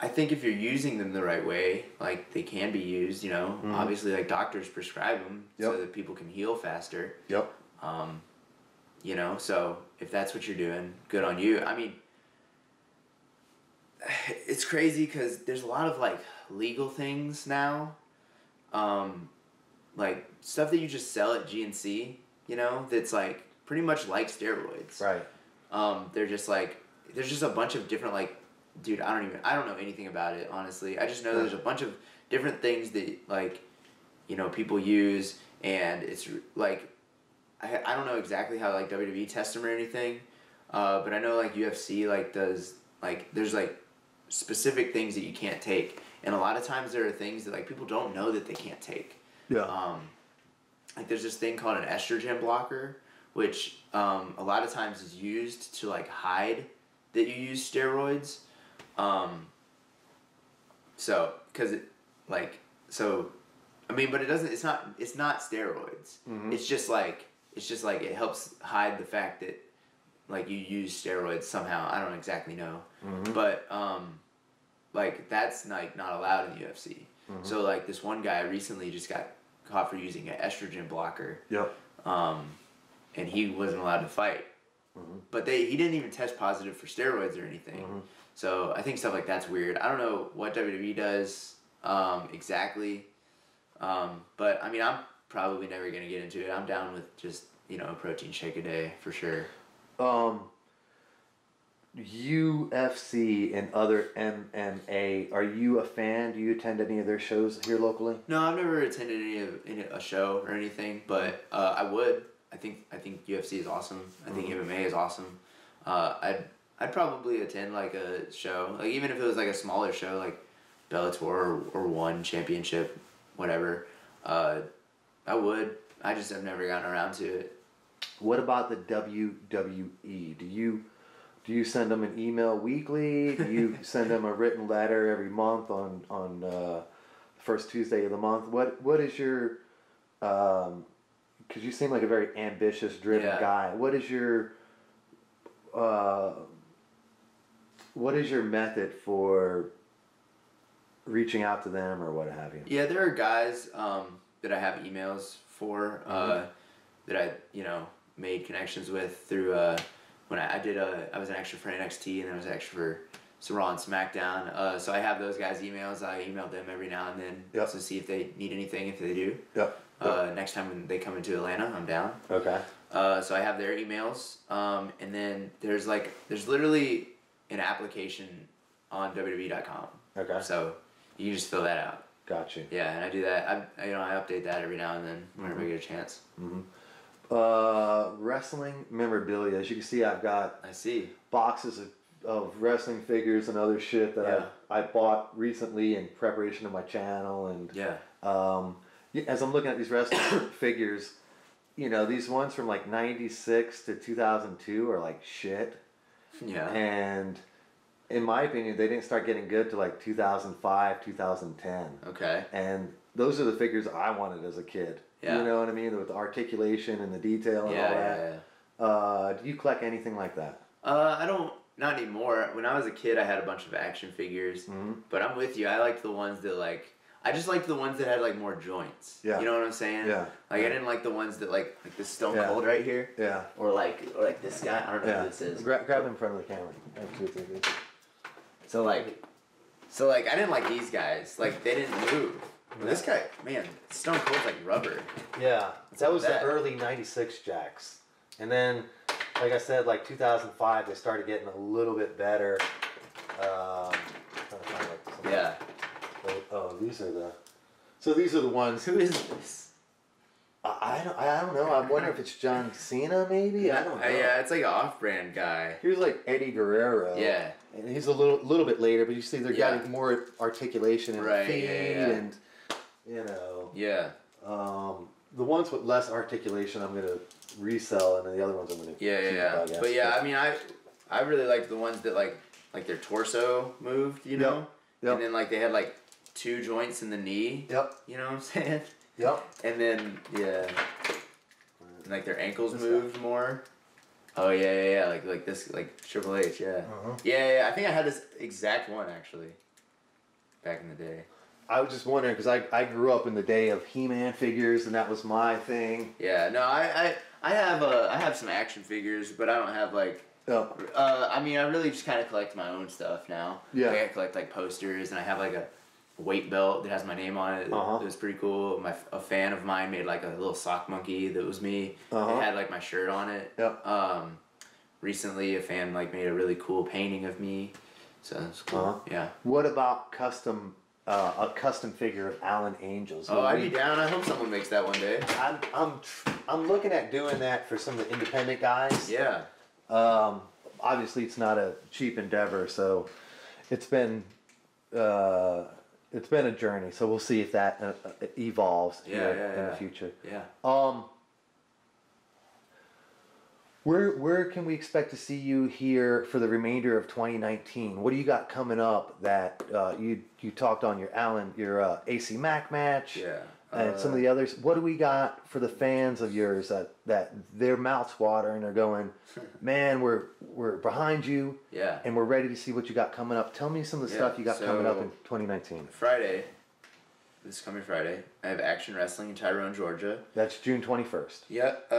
I think if you're using them the right way, like, they can be used, you know. Obviously, like, doctors prescribe them so that people can heal faster. Yep. You know, so if that's what you're doing, good on you. I mean, it's crazy because there's a lot of, like, legal things now. Like, stuff that you just sell at GNC, you know, that's, like, pretty much like steroids. Right. They're just, like, there's just a bunch of different, like, dude, I don't know anything about it, honestly. I just know there's a bunch of different things that, like, you know, people use, and it's, like, I don't know exactly how, like, WWE tests them or anything, but I know, like, UFC, like, does, like, there's, like, specific things that you can't take, and a lot of times there are things that, like, people don't know that they can't take. Yeah. Like, there's this thing called an estrogen blocker, which a lot of times is used to, like, hide that you use steroids. So, cause it, like, so, I mean, but it's not steroids. It's just like it helps hide the fact that, like, you use steroids somehow. I don't exactly know. But, like, that's, like, not allowed in the UFC. So, like, this one guy recently just got caught for using an estrogen blocker. Yep. And he wasn't allowed to fight. But he didn't even test positive for steroids or anything. So I think stuff like that's weird. I don't know what WWE does exactly. But I mean, I'm probably never going to get into it. I'm down with just, you know, a protein shake a day for sure. UFC and other MMA, are you a fan? Do you attend any of their shows here locally? No, I've never attended a show or anything, but I would. I think UFC is awesome. I think MMA is awesome. I'd probably attend, like, a show, like, even if it was, like, a smaller show, like Bellator or One Championship, whatever. I would. I just have never gotten around to it. What about the WWE? Do you send them an email weekly? Do you send them a written letter every month on the first Tuesday of the month? What is your because you seem like a very ambitious, driven guy. What is your method for reaching out to them or what have you? Yeah, there are guys that I have emails for that I, you know, made connections with through when I was an extra for NXT and then I was an extra for Raw and SmackDown. So I have those guys' emails. I email them every now and then to see if they need anything, if they do. Next time when they come into Atlanta, I'm down. Okay. So I have their emails, and then there's literally an application on WWE.com. Okay. So you can just fill that out. Gotcha. Yeah, and I do that. I update that every now and then whenever I get a chance. Wrestling memorabilia. As you can see, I've got boxes of wrestling figures and other shit that I bought recently in preparation of my channel, and as I'm looking at these wrestling figures, you know, these ones from like 96 to 2002 are like shit. Yeah. And in my opinion, they didn't start getting good to like 2005, 2010. Okay. And those are the figures I wanted as a kid. Yeah. You know what I mean? With the articulation and the detail and all that. Yeah. Do you collect anything like that? I don't. Not anymore. When I was a kid, I had a bunch of action figures. But I'm with you. I liked the ones that, like, I just liked the ones that had, like, more joints. Yeah. You know what I'm saying? Yeah. Like, I didn't like the ones that, like this Stone Cold right here. Yeah. Or like this guy. I don't know who this is. Grab him in front of the camera. So like, I didn't like these guys. Like, they didn't move. But this guy, man, Stone Cold's like rubber. Yeah. That was the early 96 Jacks. And then, like I said, like 2005, they started getting a little bit better. Oh, these are the. So these are the ones. Who is this? I don't know. I'm wondering if it's John Cena, maybe. I don't know. Yeah, it's like an off-brand guy. Here's like Eddie Guerrero. Yeah. And he's a little bit later, but you see they're getting more articulation in the feet and Yeah. The ones with less articulation I'm gonna resell, and then the other ones I'm gonna keep, But yeah, I mean, I really liked the ones that like their torso moved, you know, and then like they had like 2 joints in the knee. Yep. You know what I'm saying? Yep. And then and like their ankles moved more. Oh yeah, like this, like Triple H, yeah. Yeah. I think I had this exact one actually. Back in the day. I was just wondering because I grew up in the day of He-Man figures, and that was my thing. Yeah, no, I have some action figures, but I don't have like. I mean, I really just kind of collect my own stuff now. Yeah. Like, I collect like posters, and I have like a weight belt that has my name on it. It was pretty cool. A fan of mine made like a little sock monkey that was me. It had like my shirt on it. Yep. Recently, a fan like made a really cool painting of me, so it's cool. Yeah. What about a custom figure of Alan Angels? Oh, I'd be down. I hope someone makes that one day. I'm looking at doing that for some of the independent guys. Yeah. Obviously, it's not a cheap endeavor, so it's been a journey. So we'll see if that evolves in the future. Yeah. Where can we expect to see you here for the remainder of 2019? What do you got coming up that you talked on your AC Mac match? Yeah. And some of the others. What do we got for the fans of yours that their mouths water and they're going, man, we're behind you. Yeah. And we're ready to see what you got coming up. Tell me some of the stuff you got coming up in 2019. This coming Friday, I have Action Wrestling in Tyrone, Georgia. That's June 21st. Yep.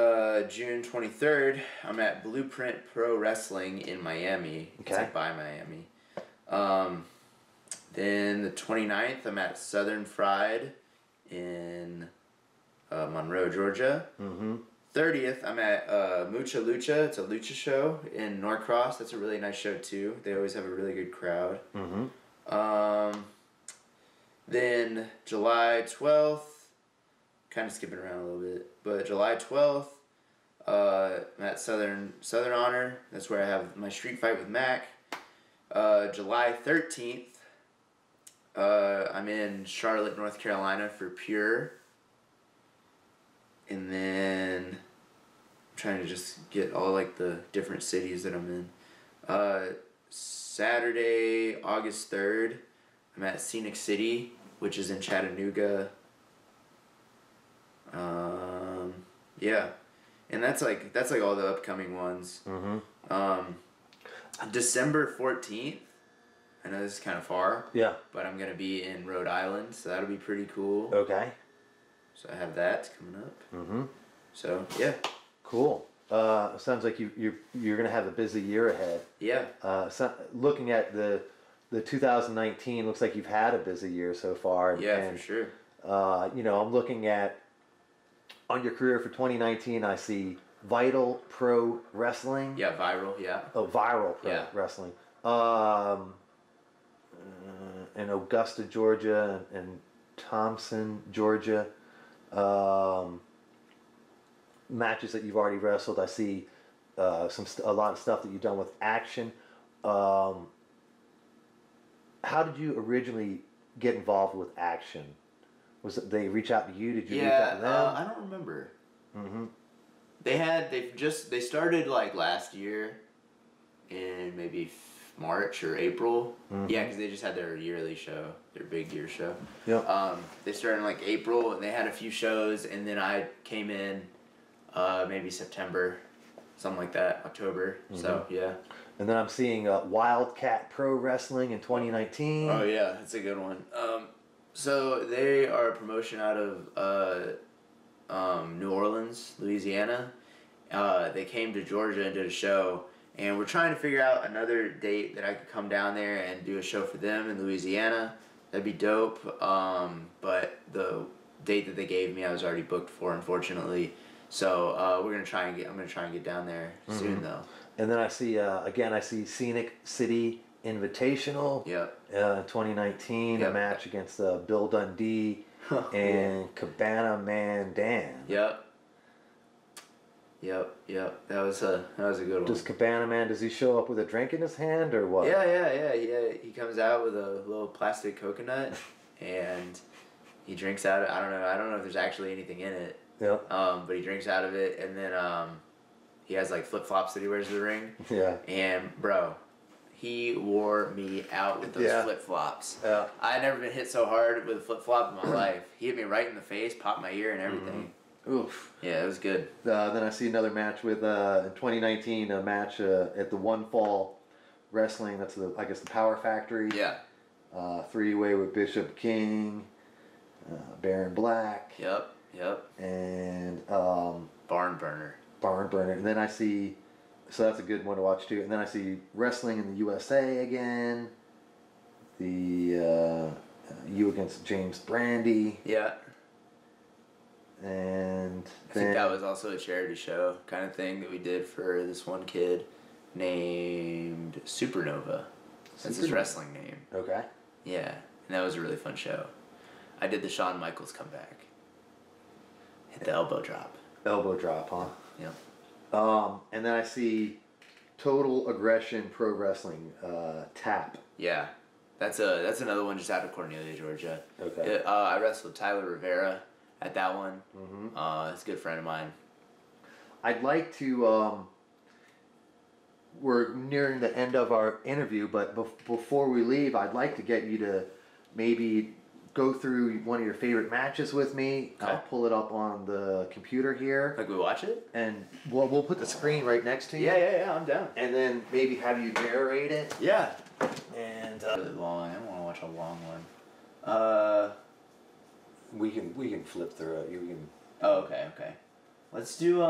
June 23rd, I'm at Blueprint Pro Wrestling in Miami. Okay. It's like by Miami. Then the 29th, I'm at Southern Fried in Monroe, Georgia. 30th, I'm at Mucha Lucha. It's a lucha show in Norcross. That's a really nice show too. They always have a really good crowd. Then July 12th, kind of skipping around a little bit, but July 12th, I'm at Southern Honor. That's where I have my street fight with Mac. July 13th, I'm in Charlotte, North Carolina for Pure. And then I'm trying to just get all like the different cities that I'm in. Saturday, August 3rd, I'm at Scenic City, which is in Chattanooga. Yeah. And that's like all the upcoming ones. December 14th, I know this is kind of far. Yeah. But I'm going to be in Rhode Island, so that'll be pretty cool. Okay. So I have that coming up. So, yeah. Cool. Sounds like you're going to have a busy year ahead. Yeah. So looking at the 2019, looks like you've had a busy year so far. Yeah, for sure. I'm looking at on your career for 2019. I see Vital Pro Wrestling. Yeah, Viral. Yeah. Oh, Viral Pro Wrestling. In Augusta, Georgia, and Thompson, Georgia. Matches that you've already wrestled. I see a lot of stuff that you've done with Action. How did you originally get involved with Action? Was it they reach out to you? Did you reach out to them? I don't remember. They started like last year in maybe March or April. Yeah, because they just had their yearly show, their big year show. Yep. They started in like April, and they had a few shows, and then I came in maybe September, something like that, October. So yeah. And then I'm seeing Wildcat Pro Wrestling in 2019. Oh yeah, that's a good one. So they are a promotion out of New Orleans, Louisiana. They came to Georgia and did a show, and we're trying to figure out another date that I could come down there and do a show for them in Louisiana. That'd be dope. But the date that they gave me, I was already booked for, unfortunately. So I'm gonna try and get down there soon though. And then I see I see Scenic City Invitational. Yep. 2019, a match against Bill Dundee and Cabana Man Dan. Yep. That was a good one. Does Cabana Man, does he show up with a drink in his hand or what? Yeah. He comes out with a little plastic coconut and he drinks out of it. I don't know if there's actually anything in it. Yeah. But he drinks out of it, and then he has like flip flops that he wears to the ring. Yeah. And bro, he wore me out with those flip flops. Yeah. I had never been hit so hard with a flip flop in my life. He hit me right in the face, popped my ear, and everything. Oof. Yeah, it was good. Then I see another match with in 2019, a match at the One Fall Wrestling. That's the Power Factory. Yeah. 3-way with Bishop King, Baron Black. Yep. And Barn Burner. And then I see, so that's a good one to watch too. And then I see wrestling in the USA again. The you against James Brandy. Yeah. And I think that was also a charity show kind of thing that we did for this one kid named Supernova. That's his wrestling name. Okay. Yeah, and that was a really fun show. I did the Shawn Michaels comeback. Hit the elbow drop. Elbow drop, huh? Yeah. And then I see Total Aggression Pro Wrestling, TAP. Yeah, that's another one just out of Cornelia, Georgia. Okay. I wrestled Tyler Rivera at that one. Mm-hmm. He's a good friend of mine. I'd like to. We're nearing the end of our interview, but before we leave, I'd like to get you to maybe go through one of your favorite matches with me. Okay. I'll pull it up on the computer here. Like we watch it? And we'll put the screen right next to you. Yeah, I'm down. And then maybe have you narrate it. Yeah. And really long. I don't want to watch a long one. We can flip through it. You can. Oh, okay. Let's do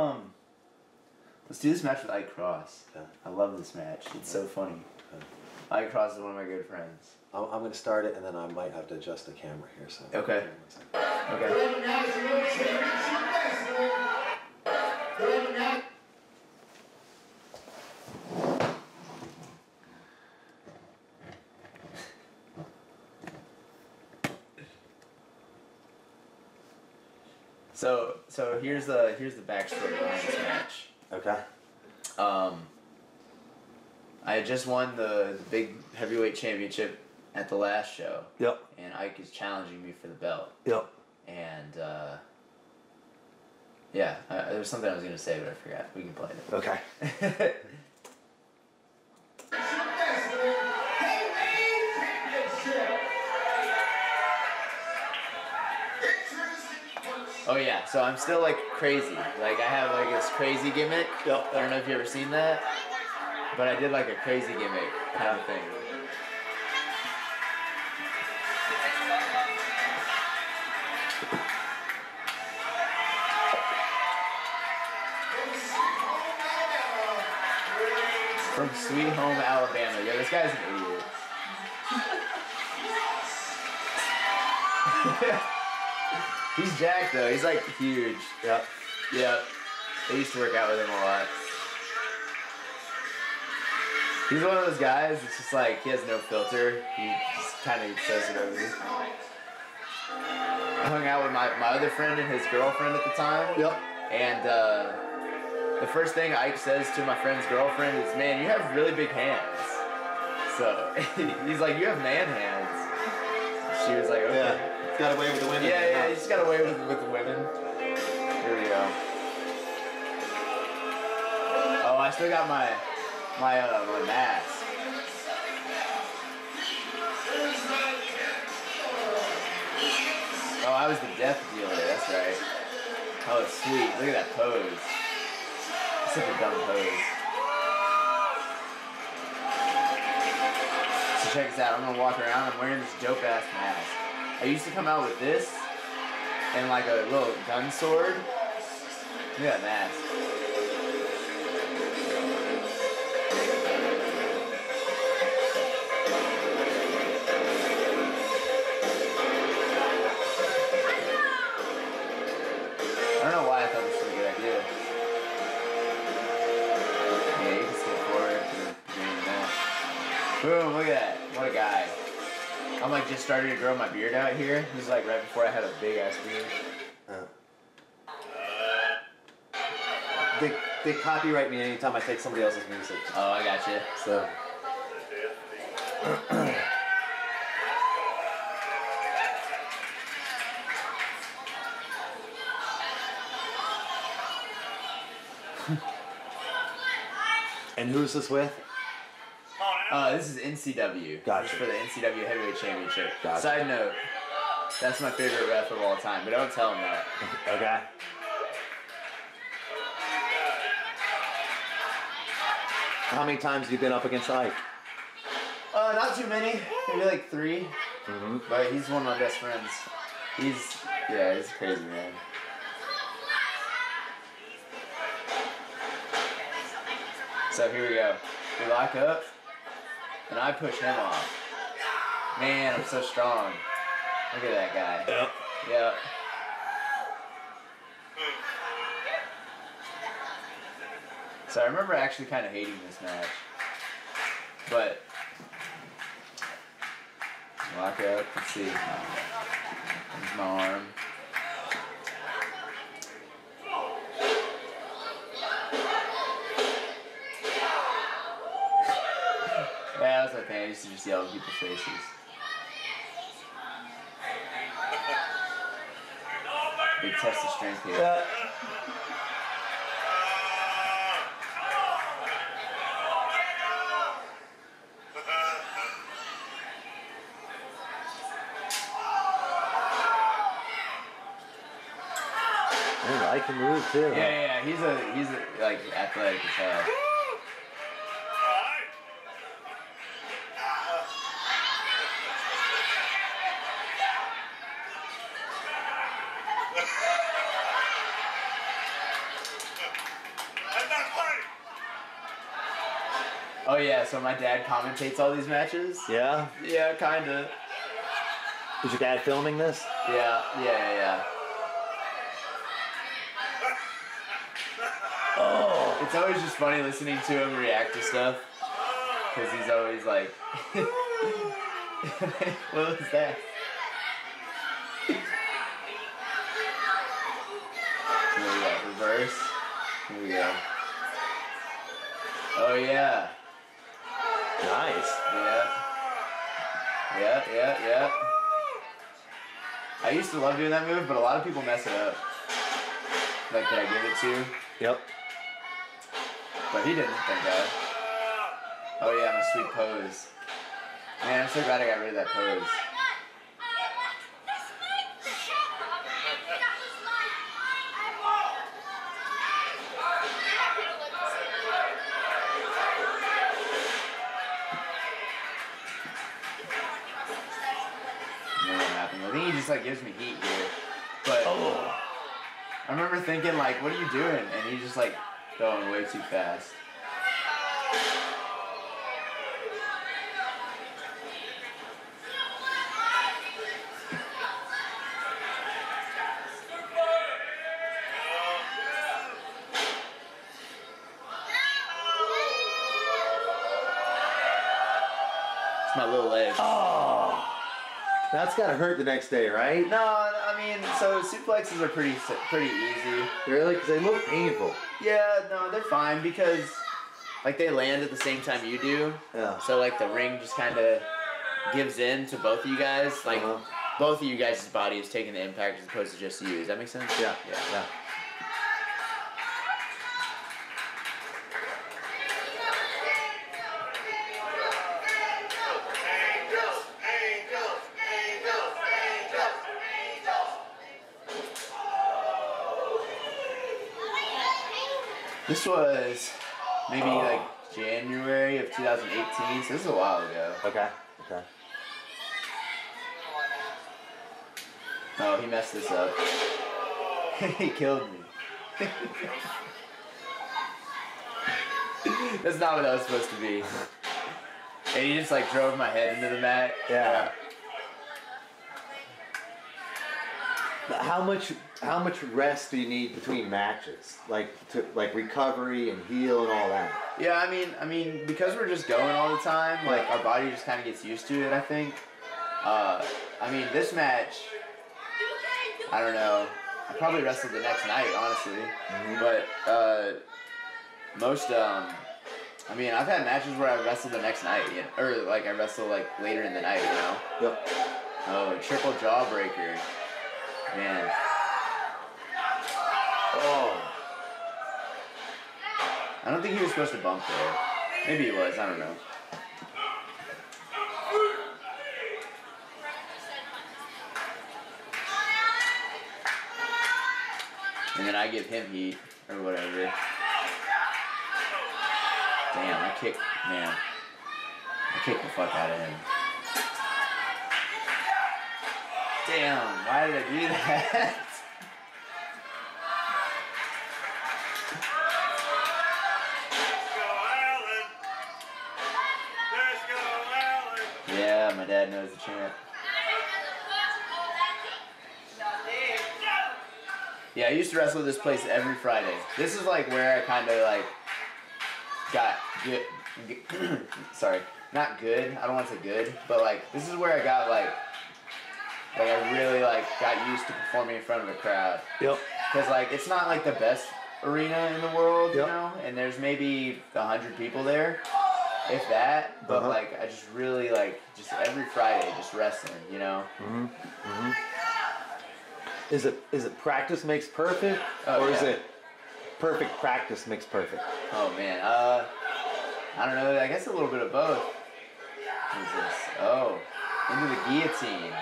this match with Ike Cross. Okay. I love this match. It's so funny. Okay. Ike Cross is one of my good friends. I'm going to start it, and then I might have to adjust the camera here. So. Okay. So here's the backstory behind this match. Okay. I had just won the big heavyweight championship at the last show. Yep. And Ike is challenging me for the belt. Yep. And there was something I was gonna say, but I forgot. We can play it. Okay. Oh yeah, so I'm still like crazy. Like I have like this crazy gimmick. Yep. I don't know if you ever seen that, but I did like a crazy gimmick kind of thing. From Sweet Home, Alabama. Yeah, this guy's an idiot. He's jacked though. He's like huge. Yep. I used to work out with him a lot. He's one of those guys that's just like, he has no filter. He just kind of says it over. I hung out with my other friend and his girlfriend at the time. Yep. And the first thing Ike says to my friend's girlfriend is, "Man, you have really big hands." So he's like, "You have man hands." She was like, "Okay." Yeah. Got away with the women. Yeah, he's got away with the women. Here we go. Oh, I still got my mask. Oh, I was the death dealer, that's right. Oh, sweet. Look at that pose. Such a dumb pose. So check this out. I'm gonna walk around. I'm wearing this dope ass mask. I used to come out with this and like a little gun sword. Look at that mask. I don't know why I thought this was a good idea. Yeah, you can skip forward to doing that. Boom, look at that. What a guy. I'm like just starting to grow my beard out here. This is like right before I had a big ass beard. They copyright me anytime I take somebody else's music. Oh, I got you. So. And who's this with? This is NCW. Gotcha. This is for the NCW Heavyweight Championship. Gotcha. Side note, that's my favorite ref of all time, but don't tell him that. Okay. How many times have you been up against Ike? Not too many. Maybe like 3. Mm-hmm. But he's one of my best friends. He's crazy, man. So here we go. We lock up, and I push him off. Man, I'm so strong. Look at that guy. Yep. Yep. So I remember actually kind of hating this match. But, lock up, let's see. There's my arm. Yeah, that's okay. I used to just yell in people's faces. Big test of strength here. Yeah. I can move too. Yeah. He's like athletic as hell. Oh yeah, so my dad commentates all these matches? Yeah? Yeah, kinda. Is your dad filming this? Yeah. Oh! It's always just funny listening to him react to stuff. Because he's always like... What was that? Here we go, reverse. Here we go. Oh yeah. Nice. Yeah. I used to love doing that move, but a lot of people mess it up. Like, did I give it to? Yep. But he didn't, thank God. Oh yeah, my sweet pose. Man, I'm so glad I got rid of that pose. I think he just like gives me heat here. But I remember thinking like, what are you doing? And he's just like going way too fast. It's my little leg. Oh! That's gotta hurt the next day, right? No, I mean, so suplexes are pretty easy. Really? Because they look painful. Yeah, no, they're fine because, like, they land at the same time you do. Yeah. So, like, the ring just kind of gives in to both of you guys. Like, both of you guys' body is taking the impact as opposed to just you. Does that make sense? Yeah. This was maybe like January of 2018, so this is a while ago. Okay. Oh, he messed this up. He killed me. That's not what that was supposed to be. And he just like drove my head into the mat. Yeah. How much How much rest do you need between matches? Like recovery and heal and all that? Yeah, I mean, because we're just going all the time, like our body just kind of gets used to it, I think. I mean, this match, I don't know. I probably wrestled the next night, honestly. But I mean, I've had matches where I wrestled the next night, you know, or like I wrestle like later in the night, you know. Yep. Oh, triple jawbreaker, man. Oh. I don't think he was supposed to bump there. Maybe he was. I don't know. And then I give him heat or whatever. Damn, I kicked the fuck out of him. Damn, why did I do that? Yeah, my dad knows the chant. Yeah, I used to wrestle at this place every Friday. This is like where I kind of like got good. Sorry, not good. I don't want to say good, but like this is where I got like I really like got used to performing in front of a crowd. Yep. Because like it's not like the best arena in the world, yep. You know, and there's maybe 100 people there, if that. But like I just really like just every Friday just wrestling, you know. Is it practice makes perfect, or is it perfect practice makes perfect? Oh man, I don't know. I guess a little bit of both. What is this? Oh, into the guillotine.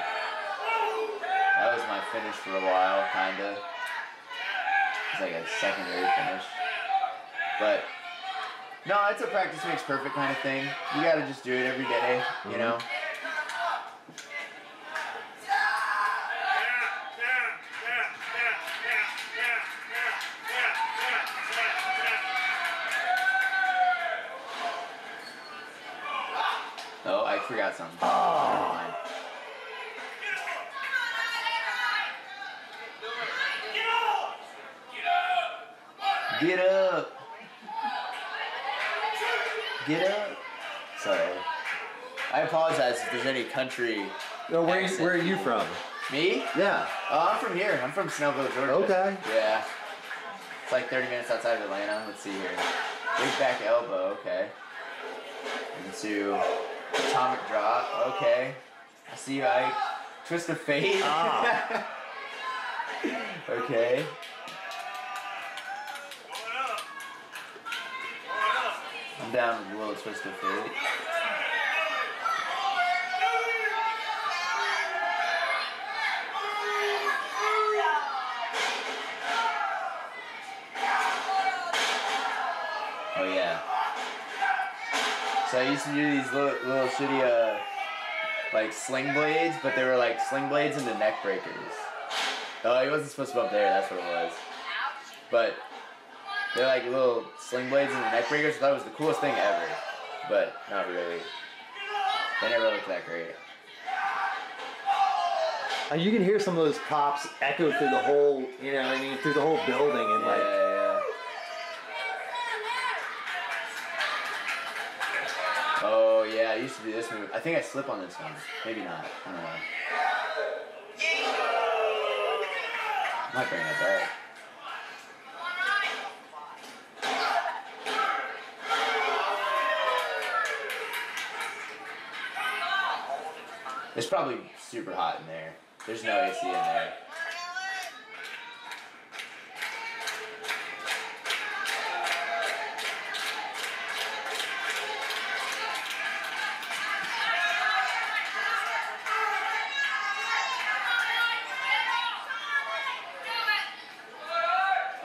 That was my finish for a while, kinda. It's like a secondary finish. But no, it's a practice makes perfect kind of thing. You gotta just do it every day, you know. Oh, I forgot something. Oh. Never mind. Get up! Get up! Sorry. I apologize if there's any country. No, where are you from? Me? Yeah. Oh, I'm from here. I'm from Snellville, Georgia. Okay. Yeah. It's like 30 minutes outside of Atlanta. Let's see here. Big back elbow. Okay. Into atomic drop. Okay. I see you, Ike. Twist of fate. Ah. Okay. I'm down with a little twist of fate. Oh yeah. So I used to do these little shitty like sling blades, but they were like sling blades into neck breakers. Oh, he wasn't supposed to go up there, that's what it was. But they're like little sling blades into neck breakers. I thought it was the coolest thing ever. But not really. They never looked that great. You can hear some of those pops echo through the whole, you know what I mean, through the whole building and like. Yeah. Oh yeah, I used to do this move. I think I slip on this one. Maybe not. I don't know. I might bring that back. It's probably super hot in there. There's no AC in there.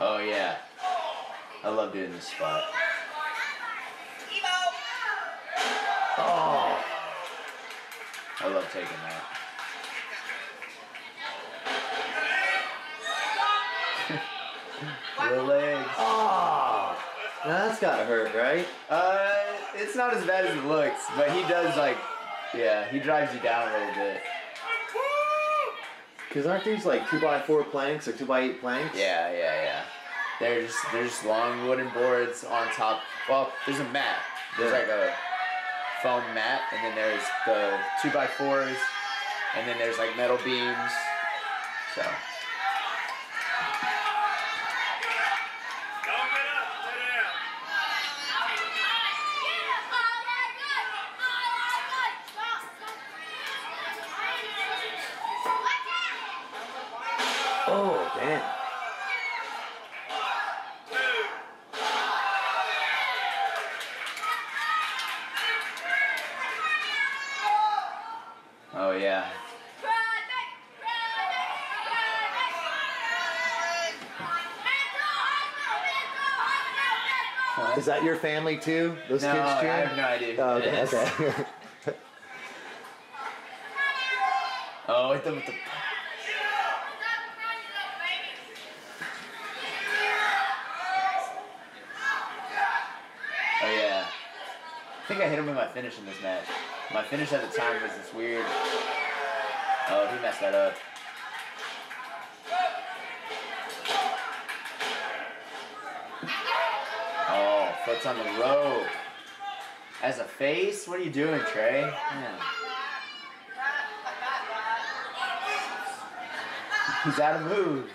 Oh yeah. I love doing this spot. Oh. I love taking that. The legs. Oh. That's gotta hurt, right? It's not as bad as it looks, but he does like, yeah, he drives you down a little bit. Because aren't these like 2x4 planks or 2x8 planks? Yeah. They're just long wooden boards on top. Well, there's a mat. There's like a foam mat, and then there's the 2x4s, and then there's like metal beams. So. Oh, damn. Oh, yeah. Is that your family too? Those No, kids cheering? I have no idea. Oh, okay. Oh, with the Oh yeah. I think I hit him with my finish in this match. My finish at the time was this weird. Oh, he messed that up. Oh, foot's on the rope. As a face? What are you doing, Trey? Man. He's out of moves.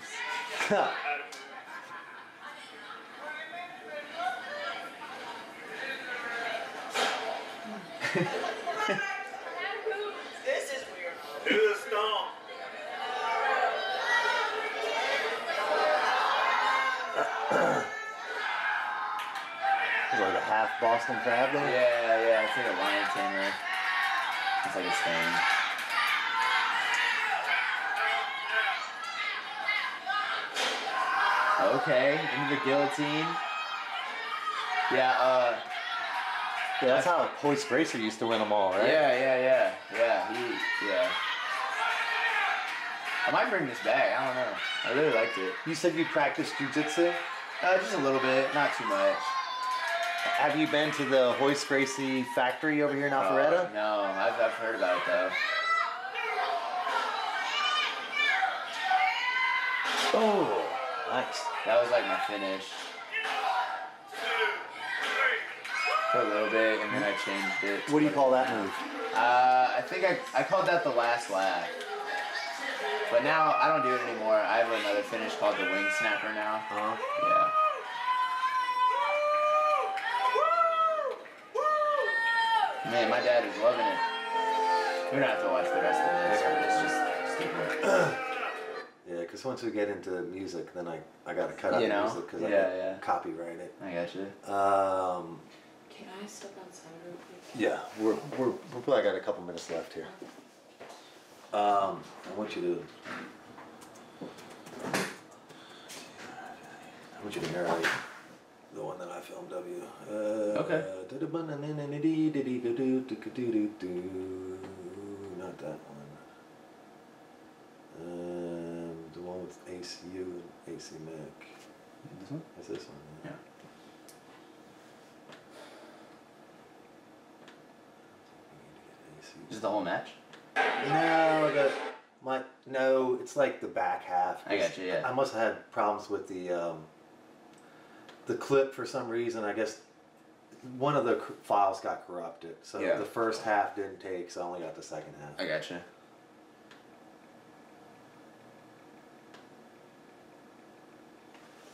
This is weird. Do the stomp. It's like a half Boston crab there? Yeah, it's like a lion tamer. It's like a stain. Okay, into the guillotine. Yeah, that's how Hoist Gracer used to win them all, right? Yeah. I might bring this back. I don't know. I really liked it. You said you practiced jujitsu? Just a little bit, not too much. Have you been to the Hoist Gracie factory over here in Alpharetta? No, I've heard about it though. Oh, nice. That was like my finish. For a little bit, and then I changed it. What do you call that move? I think I called that the last laugh. But now I don't do it anymore. I have another finish called the wing snapper now. Yeah. Man, my dad is loving it. We don't have to watch the rest of this. It's just stupid. Yeah, because once we get into music, then I got to cut out the music because I got copyright it. I got you. Can I step outside real quick? Yeah, we're probably got a couple minutes left here. I want you to narrate the one that I filmed of you. Okay. Not that one. The one with ACU and AC Mac. This one? It's this one. Yeah. Is it the whole match? No, it's like the back half. I got you, yeah. I must have had problems with the clip for some reason. I guess one of the files got corrupted, so the first half didn't take, so I only got the second half. I got you.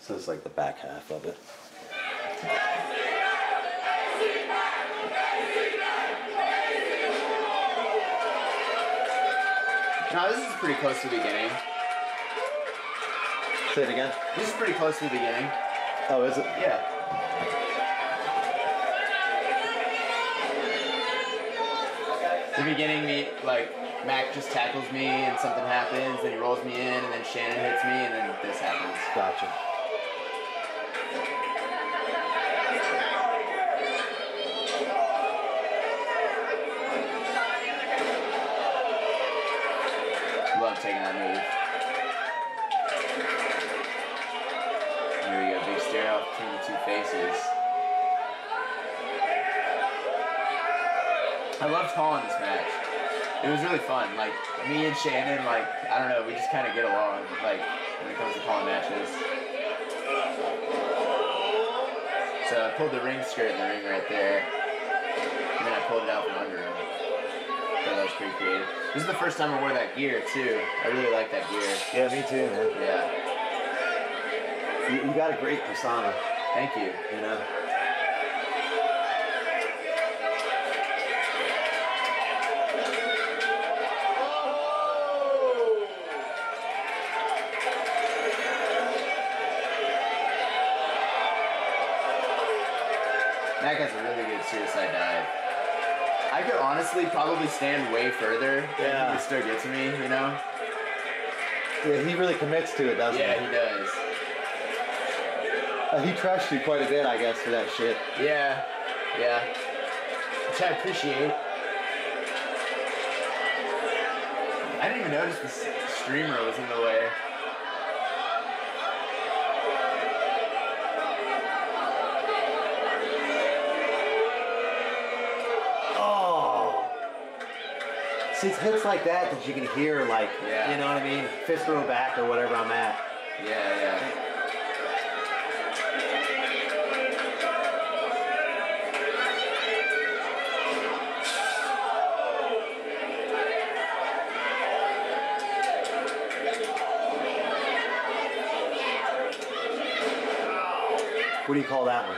So it's like the back half of it. No, this is pretty close to the beginning. Say it again. This is pretty close to the beginning. Oh, is it? Yeah. The beginning, Mac just tackles me and something happens, then he rolls me in, and then Shannon hits me, and then this happens. Gotcha. Love taking that move. Here we go, big stare off between the two faces. I loved calling this match. It was really fun. Like, me and Shannon, like, I don't know, we just kind of get along, like, when it comes to calling matches. So I pulled the ring skirt in the ring right there, and then I pulled it out from under him. So that was pretty creative. This is the first time I wore that gear, too. I really like that gear. Yeah, me too, man. Yeah. You got a great persona. Thank you. You know? That guy's a really good suicide dive. I could honestly probably stand way further. Yeah. He would still get to me, you know? Yeah, he really commits to it, doesn't he? Yeah, he does. He trashed you quite a bit, I guess, for that shit. Yeah, yeah. Which I appreciate. I didn't even notice the streamer was in the way. It's hits like that you can hear, like, yeah. You know what I mean? Fifth row back or whatever I'm at. Yeah, yeah. What do you call that one?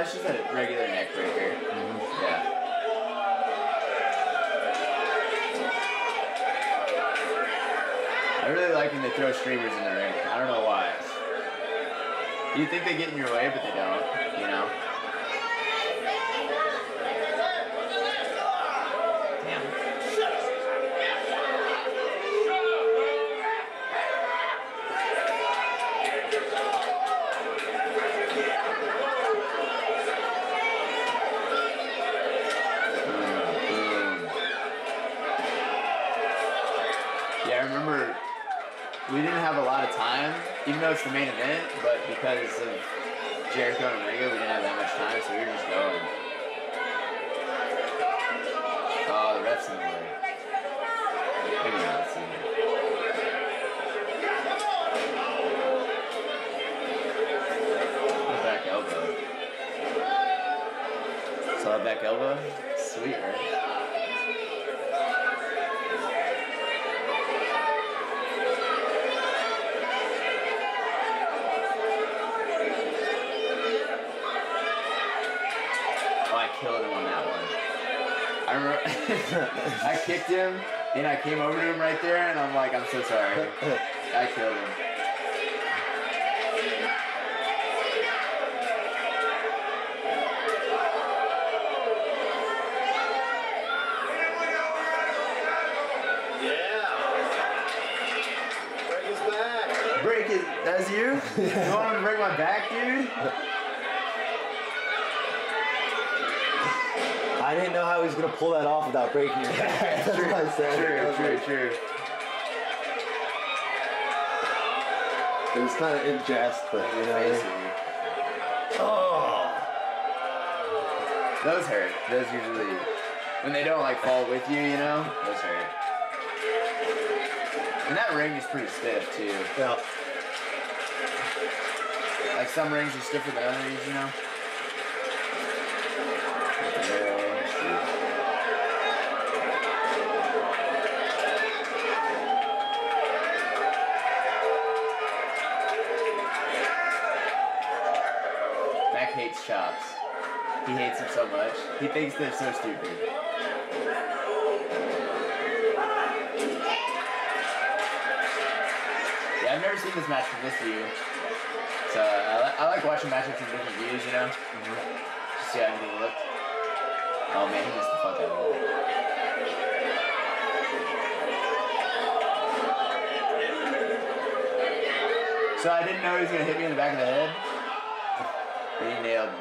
It's just a regular neck breaker. Mm-hmm. Yeah. I really like when they throw streamers in the ring. I don't know why. You'd think they get in your way, but they don't, you know? Damn. Yeah, I remember we didn't have a lot of time, even though it's the main event, but because of Jericho and Omega, we didn't have that much time, so we were just going. Oh, the ref's in the way. Maybe not, let's see. The back elbow. Saw that back elbow? Sweet, right? Killed him on that one. I remember I kicked him and I came over to him right there and I'm like, I'm so sorry. I killed him. Yeah. Break his back. Break it. That's you? You want him to break my back, dude? I didn't know how he was going to pull that off without breaking your back. That's what I said. True. It was kind of in jest, but you know. Oh. Those hurt. Those usually, when they don't like fall with you, you know, those hurt. And that ring is pretty stiff too. Yeah. Like some rings are stiffer than others, you know. Hates chops. He hates them so much. He thinks they're so stupid. Yeah, I've never seen this match from this view. So I like watching matches from different views, you know? Mm-hmm. Just see how everything looked. Oh man, he missed the fuck out of it. So I didn't know he was gonna hit me in the back of the head. He nailed me.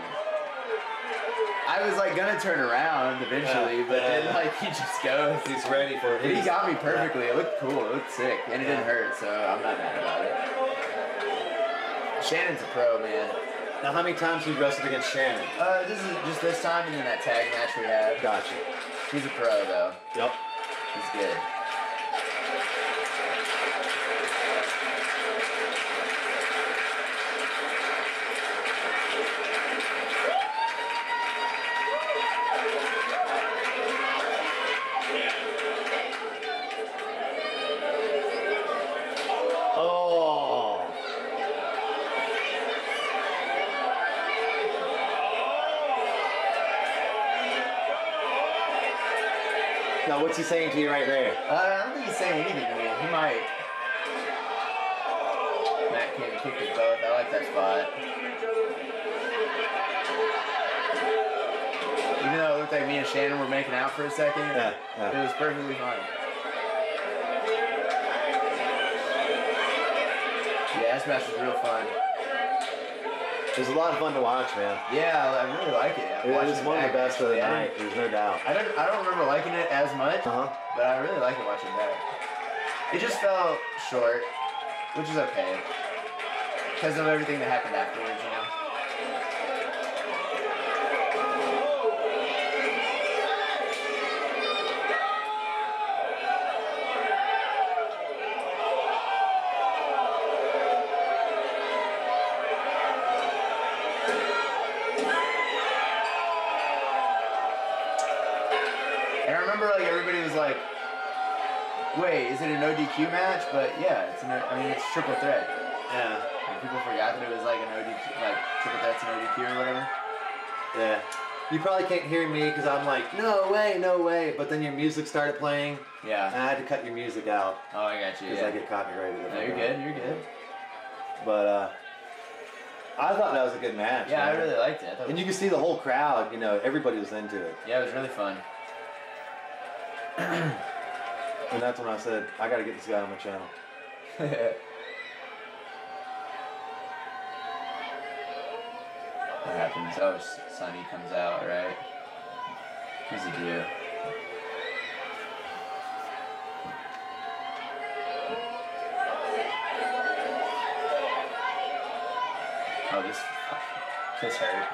I was like gonna turn around eventually, but then like he just goes. He's ready for it. He got me perfectly. It looked cool. It looked sick, and it didn't hurt, so I'm not mad about it. Shannon's a pro, man. Now, how many times have you wrestled against Shannon? This is just this time, and then that tag match we had. Gotcha. He's a pro, though. Yep. He's good. Now, what's he saying to you right there? I don't think he's saying anything to me. He might. Matt came and kicked us both. I like that spot. Even though it looked like me and Shannon were making out for a second, yeah. It was perfectly fine. Yeah, this match was real fun. It was a lot of fun to watch, man. Yeah, I really like it. It was one of the best of the night. There's no doubt. I don't remember liking it as much, but I really like it watching back. It just fell short, which is okay, because of everything that happened afterwards, you know. Wait, is it a no DQ match? But yeah, it's triple threat. Yeah. And people forgot that it was like a no DQ, like triple threat's a no DQ or whatever. Yeah. You probably can't hear me because I'm like, no way. But then your music started playing. Yeah. And I had to cut your music out. Oh, I got you. Because I get copyrighted. No, you're good. You're good. But I thought that was a good match. Yeah, man. I really liked it. And you can see the whole crowd. You know, everybody was into it. Yeah, it was really fun. And that's when I said, I gotta get this guy on my channel. What happens? Oh, Sonny comes out, right? Who's he do? Oh, this hurt.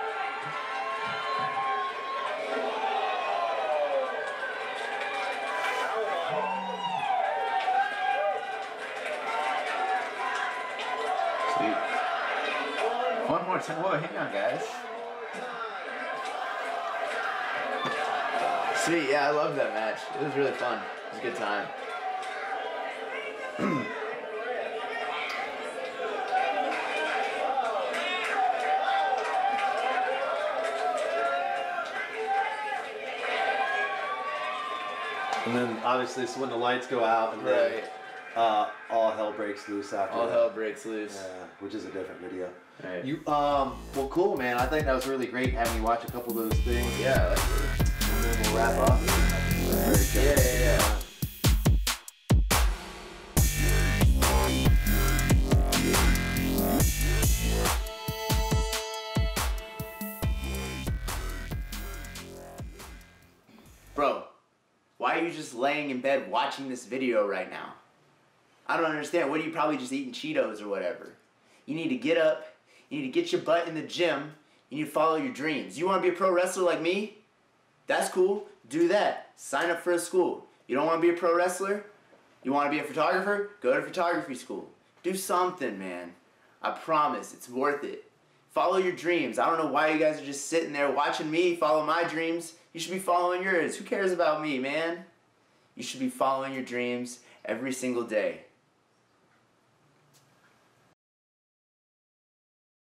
One more time. Whoa, hang on, guys. Sweet, yeah, I loved that match. It was really fun. It was a good time. And then, obviously, so when the lights go out, and then all hell breaks loose after All that. hell breaks loose. Yeah, which is a different video. Right. You, well, cool, man. I think that was really great having you watch a couple of those things. Yeah, that's good. And then we'll wrap up. Yeah. Bro, why are you just laying in bed watching this video right now? I don't understand. What are you probably just eating Cheetos or whatever? You need to get up. You need to get your butt in the gym. You need to follow your dreams. You want to be a pro wrestler like me? That's cool. Do that. Sign up for a school. You don't want to be a pro wrestler? You want to be a photographer? Go to photography school. Do something, man. I promise. It's worth it. Follow your dreams. I don't know why you guys are just sitting there watching me follow my dreams. You should be following yours. Who cares about me, man? You should be following your dreams every single day.